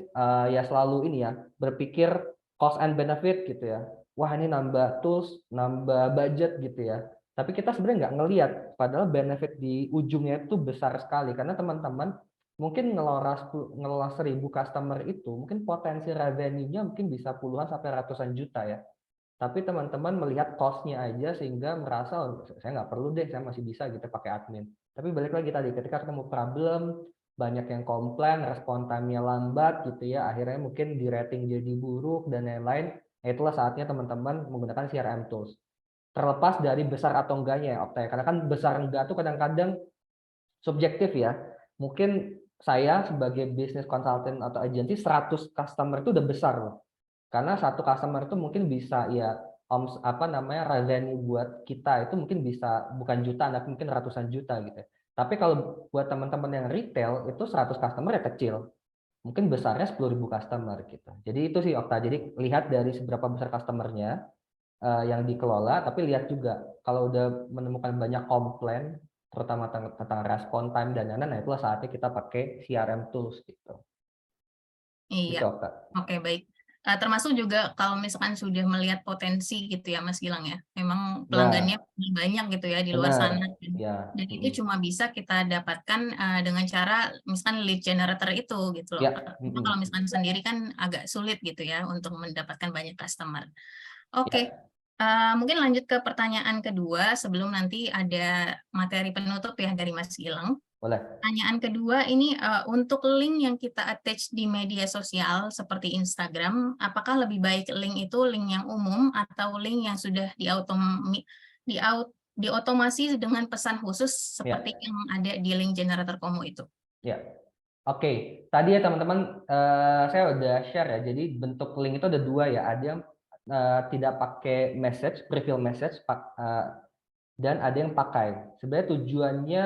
ya selalu ini ya, berpikir cost and benefit gitu ya. Wah ini nambah tools, nambah budget gitu ya. Tapi kita sebenarnya nggak ngelihat, padahal benefit di ujungnya itu besar sekali. Karena teman-teman mungkin ngelola 1.000 customer itu, mungkin potensi revenue-nya mungkin bisa puluhan sampai ratusan juta ya. Tapi teman-teman melihat cost-nya aja sehingga merasa oh, saya nggak perlu deh, saya masih bisa gitu pakai admin. Tapi balik lagi tadi, ketika ketemu problem, banyak yang komplain, respon time-nya lambat gitu ya, akhirnya mungkin di rating jadi buruk dan lain-lain. Itulah saatnya teman-teman menggunakan CRM tools. Terlepas dari besar atau enggaknya ya, Opta. Karena kan besar enggak tuh kadang-kadang subjektif ya. Mungkin saya sebagai business consultant atau agensi 100 customer itu udah besar loh. Karena satu customer itu mungkin bisa ya revenue buat kita itu mungkin bisa bukan jutaan tapi mungkin ratusan juta gitu. Tapi kalau buat teman-teman yang retail itu 100 customer ya kecil. Mungkin besarnya 10.000 customer gitu. Jadi itu sih Okta. Jadi lihat dari seberapa besar customernya yang dikelola, tapi lihat juga kalau udah menemukan banyak komplain terutama tentang respon time dan lain-lain, nah itulah saatnya kita pakai CRM tools gitu. Gitu Iya, Okta. oke baik. Termasuk juga kalau misalkan sudah melihat potensi gitu ya Mas Gilang ya, memang pelanggannya Ya, banyak gitu ya di luar benar. sana Ya. dan itu cuma bisa kita dapatkan dengan cara misalkan lead generator itu gitu loh. Ya. Karena kalau misalkan sendiri kan agak sulit gitu ya untuk mendapatkan banyak customer. Oke, Ya, mungkin lanjut ke pertanyaan kedua sebelum nanti ada materi penutup ya dari Mas Gilang. boleh. Pertanyaan kedua ini untuk link yang kita attach di media sosial seperti Instagram, apakah lebih baik link itu link yang umum atau link yang sudah diotomasi dengan pesan khusus seperti Ya. yang ada di link generator Komo itu? Ya. Oke, tadi ya teman-teman saya udah share ya. Jadi bentuk link itu ada dua ya. Ada yang tidak pakai message, preview message, dan ada yang pakai. Sebenarnya tujuannya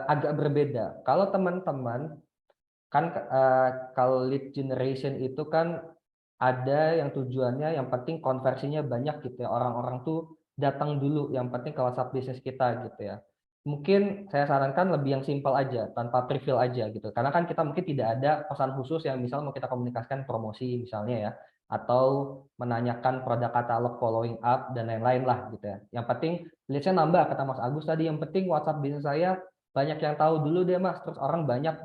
agak berbeda. Kalau teman-teman kan kalau lead generation itu kan ada yang tujuannya yang penting konversinya banyak gitu ya. Orang-orang tuh datang dulu, yang penting ke WhatsApp bisnis kita gitu ya. Mungkin saya sarankan lebih yang simpel aja, tanpa prefill aja gitu. Karena kan kita mungkin tidak ada pesan khusus yang misal mau kita komunikasikan promosi misalnya ya, atau menanyakan produk katalog following up dan lain-lain lah gitu ya. Yang penting leads-nya nambah kata Mas Agus tadi, yang penting WhatsApp bisnis saya banyak yang tahu dulu deh Mas, terus orang banyak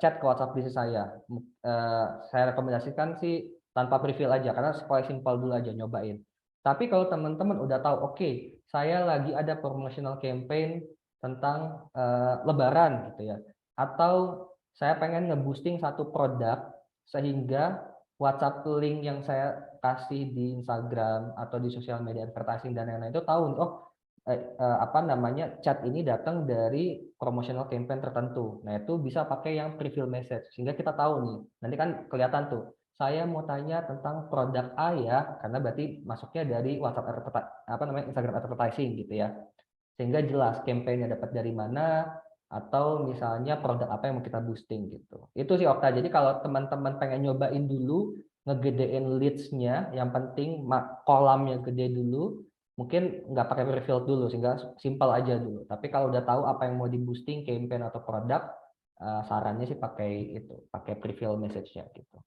chat ke WhatsApp bisnis saya. Saya rekomendasikan sih tanpa prefill aja karena supaya simpel dulu aja nyobain. Tapi kalau teman-teman udah tahu, oke, saya lagi ada promotional campaign tentang Lebaran gitu ya, atau saya pengen nge-boosting satu produk sehingga WhatsApp link yang saya kasih di Instagram atau di sosial media advertising dan lain-lain itu tahu, oh chat ini datang dari promotional campaign tertentu. Nah, itu bisa pakai yang pre-fill message sehingga kita tahu nih. Nanti kan kelihatan tuh. Saya mau tanya tentang produk A ya, karena berarti masuknya dari WhatsApp Instagram advertising gitu ya. Sehingga jelas campaign-nya dapat dari mana atau misalnya produk apa yang mau kita boosting gitu. Itu sih Okta. Jadi kalau teman-teman pengen nyobain dulu ngegedein leads-nya, yang penting kolamnya gede dulu, mungkin nggak pakai pre-filled dulu sehingga simpel aja dulu. Tapi kalau udah tahu apa yang mau di boosting campaign atau produk, sarannya sih pakai pre-fill message-nya gitu.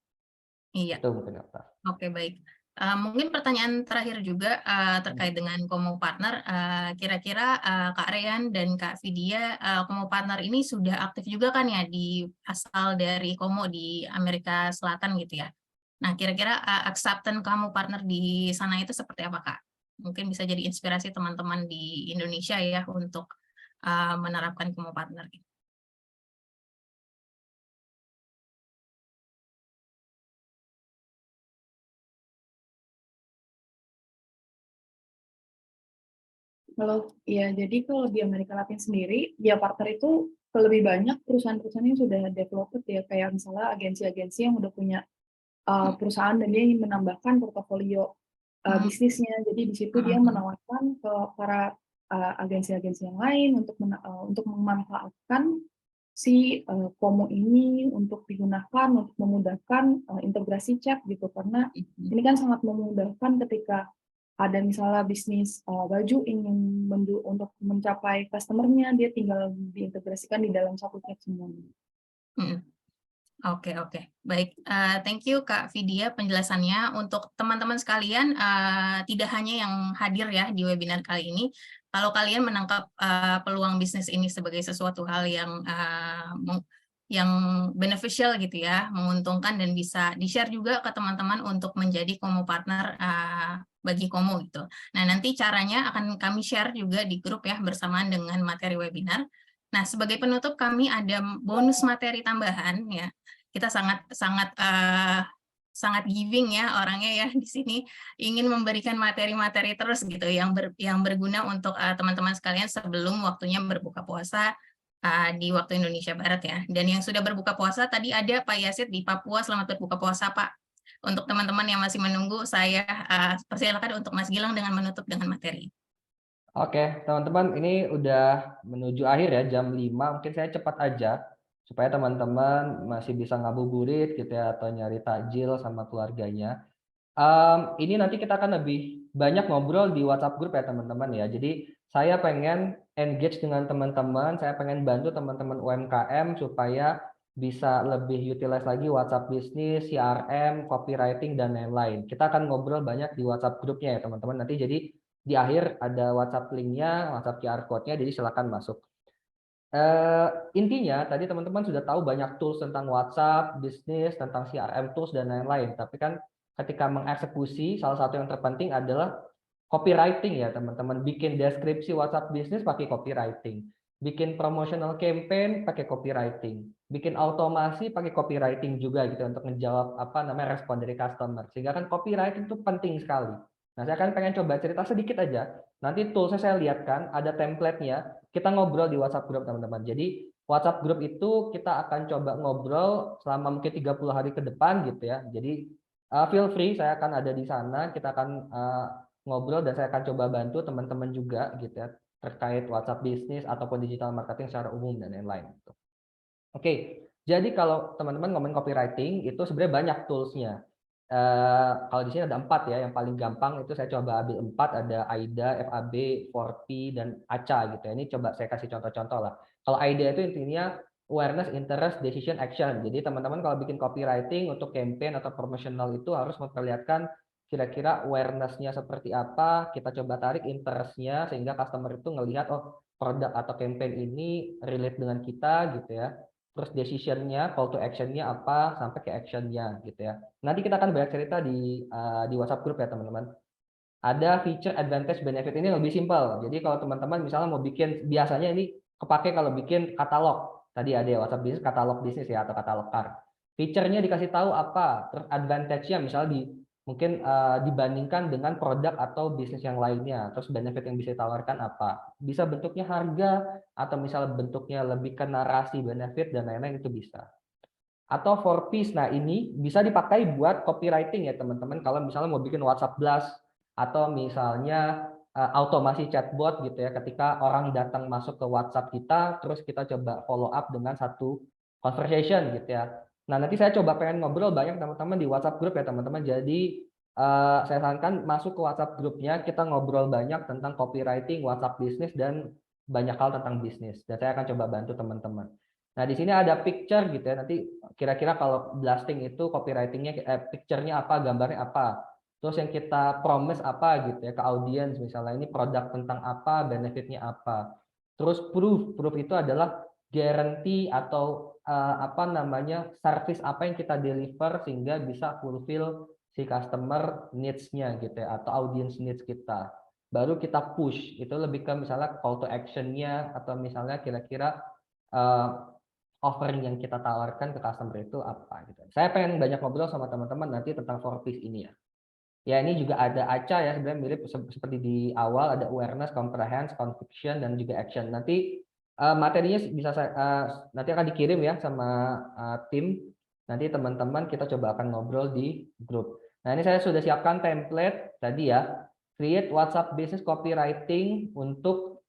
Iya. Itu mungkin Okta. Oke, baik. Mungkin pertanyaan terakhir juga terkait dengan Komo Partner. Kira-kira Kak Rean dan Kak Vidya, Komo Partner ini sudah aktif juga kan ya di asal dari Komo di Amerika Selatan gitu ya. Nah, kira-kira acceptance Komo Partner di sana itu seperti apa, Kak? Mungkin bisa jadi inspirasi teman-teman di Indonesia ya untuk menerapkan Komo Partner. Jadi kalau di Amerika Latin sendiri, via partner itu lebih banyak perusahaan-perusahaan yang sudah developed ya, kayak misalnya agensi-agensi yang udah punya perusahaan dan dia ingin menambahkan portofolio bisnisnya. Jadi di situ dia menawarkan ke para agensi-agensi yang lain untuk memanfaatkan si Komo ini untuk digunakan untuk memudahkan integrasi chat gitu, karena ini kan sangat memudahkan ketika ada misalnya bisnis baju ingin untuk mencapai customer-nya, dia tinggal diintegrasikan di dalam satu chat semuanya. Oke, baik. Thank you Kak Vidya penjelasannya. Untuk teman-teman sekalian, tidak hanya yang hadir ya di webinar kali ini, kalau kalian menangkap peluang bisnis ini sebagai sesuatu hal yang beneficial gitu ya, menguntungkan dan bisa di-share juga ke teman-teman untuk menjadi Komo Partner bagi Komo gitu. Nah, nanti caranya akan kami share juga di grup ya bersamaan dengan materi webinar. Nah, sebagai penutup kami ada bonus materi tambahan ya. Kita sangat giving ya orangnya ya di sini, ingin memberikan materi-materi terus gitu yang berguna untuk teman-teman sekalian sebelum waktunya berbuka puasa di waktu Indonesia Barat ya. Dan yang sudah berbuka puasa tadi ada Pak Yasid di Papua, selamat berbuka puasa Pak. Untuk teman-teman yang masih menunggu, saya persilakan untuk Mas Gilang dengan menutup dengan materi. Oke, teman-teman, ini udah menuju akhir ya, jam 5. Mungkin saya cepat aja, supaya teman-teman masih bisa ngabuburit gitu ya, atau nyari takjil sama keluarganya. Ini nanti kita akan lebih banyak ngobrol di WhatsApp group ya teman-teman ya. Jadi saya pengen engage dengan teman-teman, saya pengen bantu teman-teman UMKM supaya bisa lebih utilize lagi WhatsApp bisnis, CRM, copywriting, dan lain-lain. Kita akan ngobrol banyak di WhatsApp grupnya ya teman-teman. Nanti jadi di akhir ada WhatsApp linknya, WhatsApp QR code-nya, jadi silakan masuk. Intinya tadi teman-teman sudah tahu banyak tools tentang WhatsApp, bisnis, tentang CRM tools, dan lain-lain. Tapi kan ketika mengeksekusi, salah satu yang terpenting adalah copywriting ya teman-teman. Bikin deskripsi WhatsApp bisnis pakai copywriting. Bikin promotional campaign pakai copywriting. Bikin automasi pakai copywriting juga gitu untuk menjawab respon dari customer. Sehingga kan copywriting itu penting sekali. Nah, saya kan pengen coba cerita sedikit aja. Nanti toolsnya saya lihatkan, ada template-nya. Kita ngobrol di WhatsApp group teman-teman. Jadi WhatsApp group itu kita akan coba ngobrol selama mungkin 30 hari ke depan gitu ya. Jadi feel free, saya akan ada di sana. Kita akan ngobrol dan saya akan coba bantu teman-teman juga gitu ya, terkait WhatsApp bisnis ataupun digital marketing secara umum dan lain-lain. Oke, jadi kalau teman-teman ngomongin copywriting itu sebenarnya banyak toolsnya. Kalau di sini ada 4 ya, yang paling gampang itu saya coba ambil 4, ada AIDA, FAB, 4P, dan ACA gitu ya. Ini coba saya kasih contoh-contoh lah. Kalau AIDA itu intinya awareness, interest, decision, action. Jadi teman-teman kalau bikin copywriting untuk campaign atau promotional itu harus memperlihatkan kira-kira awareness-nya seperti apa, kita coba tarik interest-nya sehingga customer itu ngelihat oh produk atau campaign ini relate dengan kita gitu ya. Terus decision-nya, call to action-nya apa, sampai ke action-nya gitu ya. Nanti kita akan banyak cerita di WhatsApp group ya teman-teman. Ada feature, advantage, benefit ini lebih simpel. Jadi kalau teman-teman misalnya mau bikin, biasanya ini kepake kalau bikin katalog. Tadi ada ya WhatsApp bisnis, katalog bisnis ya, atau katalog card. Feature-nya dikasih tahu apa, terus advantage-nya misalnya mungkin dibandingkan dengan produk atau bisnis yang lainnya. Terus benefit yang bisa ditawarkan apa? Bisa bentuknya harga, atau misalnya bentuknya lebih ke narasi benefit dan lain-lain, itu bisa. Atau 4Ps, nah ini bisa dipakai buat copywriting ya teman-teman, kalau misalnya mau bikin WhatsApp Blast, atau misalnya automasi chatbot gitu ya, ketika orang datang masuk ke WhatsApp kita, terus kita coba follow up dengan satu conversation gitu ya. Nah, nanti saya coba pengen ngobrol banyak teman-teman di WhatsApp group ya teman-teman. Jadi saya sarankan masuk ke WhatsApp grupnya, kita ngobrol banyak tentang copywriting, WhatsApp bisnis, dan banyak hal tentang bisnis. Dan saya akan coba bantu teman-teman. Nah, di sini ada picture gitu ya. Nanti kira-kira kalau blasting itu copywritingnya, picture-nya apa, gambarnya apa. Terus yang kita promise apa gitu ya ke audiens, misalnya ini produk tentang apa, benefitnya apa. Terus proof itu adalah guarantee atau apa namanya, service apa yang kita deliver sehingga bisa fulfill si customer needs-nya gitu ya, atau audience needs kita. Baru kita push, itu lebih ke misalnya call to action-nya, atau misalnya kira-kira offering yang kita tawarkan ke customer itu apa gitu. Saya pengen banyak ngobrol sama teman-teman nanti tentang 4Ps ini ya. Ya, ini juga ada ACA ya, sebenarnya mirip seperti di awal, ada awareness, comprehend, conviction, dan juga action. Nanti materinya bisa nanti akan dikirim ya sama tim. Nanti teman-teman kita coba akan ngobrol di grup. Nah, ini saya sudah siapkan template tadi ya. Create WhatsApp business copywriting untuk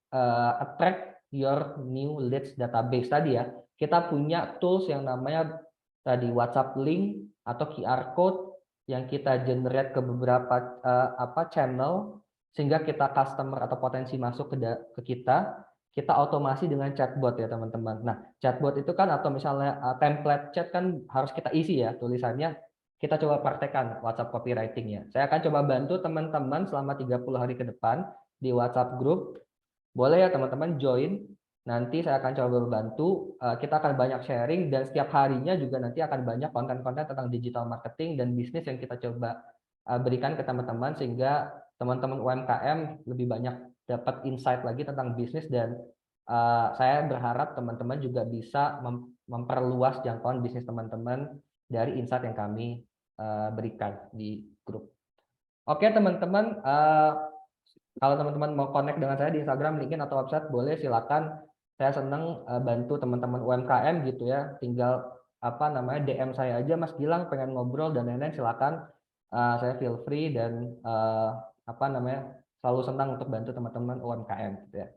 attract your new leads database tadi ya. Kita punya tools yang namanya tadi WhatsApp link atau QR code yang kita generate ke beberapa channel, sehingga kita customer atau potensi masuk ke kita otomasi dengan chatbot ya teman-teman. Nah, chatbot itu kan, atau misalnya template chat kan harus kita isi ya tulisannya. Kita coba praktekkan WhatsApp copywriting-nya. Saya akan coba bantu teman-teman selama 30 hari ke depan di WhatsApp group. Boleh ya teman-teman join. Nanti saya akan coba bantu, kita akan banyak sharing, dan setiap harinya juga nanti akan banyak konten-konten tentang digital marketing dan bisnis yang kita coba berikan ke teman-teman, sehingga teman-teman UMKM lebih banyak dapat insight lagi tentang bisnis, dan saya berharap teman-teman juga bisa memperluas jangkauan bisnis teman-teman dari insight yang kami berikan di grup. Oke teman-teman, kalau teman-teman mau connect dengan saya di Instagram, LinkedIn, atau website, boleh silakan. Saya senang bantu teman-teman UMKM gitu ya. Tinggal DM saya aja, Mas Gilang pengen ngobrol dan lain-lain, silakan. Saya feel free dan selalu senang untuk bantu teman-teman UMKM gitu ya.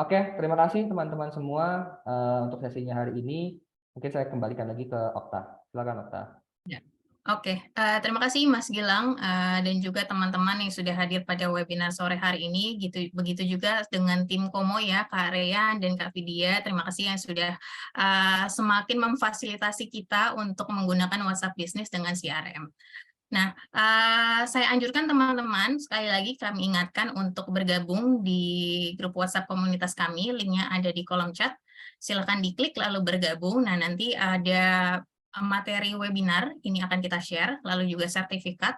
Oke, terima kasih teman-teman semua untuk sesinya hari ini. Mungkin saya kembalikan lagi ke Okta. Silakan Okta. Ya. Oke, terima kasih Mas Gilang dan juga teman-teman yang sudah hadir pada webinar sore hari ini. Begitu juga dengan tim Komo ya, Kak Reyan dan Kak Vidya. Terima kasih yang sudah semakin memfasilitasi kita untuk menggunakan WhatsApp Business dengan CRM. Nah, saya anjurkan teman-teman, sekali lagi kami ingatkan untuk bergabung di grup WhatsApp komunitas kami, linknya ada di kolom chat. Silakan diklik lalu bergabung. Nah, nanti ada materi webinar, ini akan kita share, lalu juga sertifikat,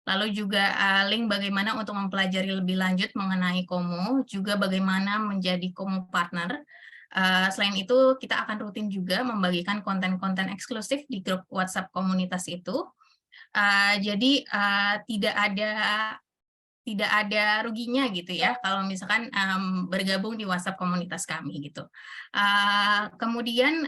lalu juga link bagaimana untuk mempelajari lebih lanjut mengenai Komo, juga bagaimana menjadi Komo partner. Selain itu, kita akan rutin juga membagikan konten-konten eksklusif di grup WhatsApp komunitas itu. Jadi tidak ada ruginya gitu ya kalau misalkan bergabung di WhatsApp komunitas kami gitu. Kemudian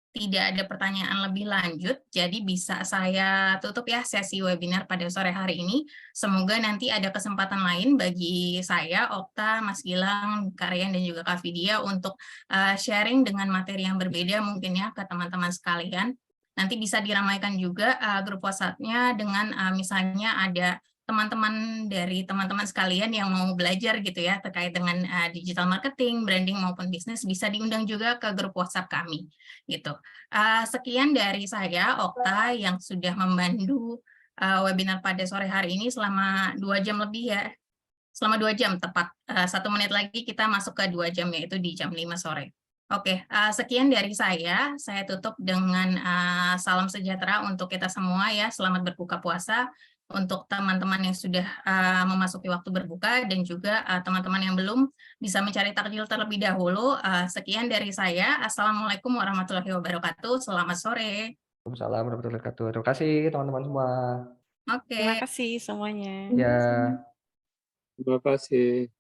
tidak ada pertanyaan lebih lanjut, jadi bisa saya tutup ya sesi webinar pada sore hari ini. Semoga nanti ada kesempatan lain bagi saya, Okta, Mas Gilang, Kak Rian, dan juga Kak Vidya untuk sharing dengan materi yang berbeda mungkin ya ke teman-teman sekalian. Nanti bisa diramaikan juga grup WhatsApp-nya dengan misalnya ada teman-teman dari teman-teman sekalian yang mau belajar gitu ya terkait dengan digital marketing, branding maupun bisnis, bisa diundang juga ke grup WhatsApp kami gitu. Sekian dari saya, Okta, yang sudah membantu webinar pada sore hari ini selama 2 jam lebih ya. Selama 2 jam tepat. 1 menit lagi kita masuk ke 2 jam, yaitu di jam 5 sore. Oke, sekian dari saya tutup dengan salam sejahtera untuk kita semua ya, selamat berbuka puasa untuk teman-teman yang sudah memasuki waktu berbuka, dan juga teman-teman yang belum bisa mencari takjil terlebih dahulu. Sekian dari saya, Assalamualaikum warahmatullahi wabarakatuh, selamat sore. Waalaikumsalam warahmatullahi wabarakatuh. Terima kasih teman-teman semua. Oke. Terima kasih semuanya. Ya. Terima kasih. Terima kasih.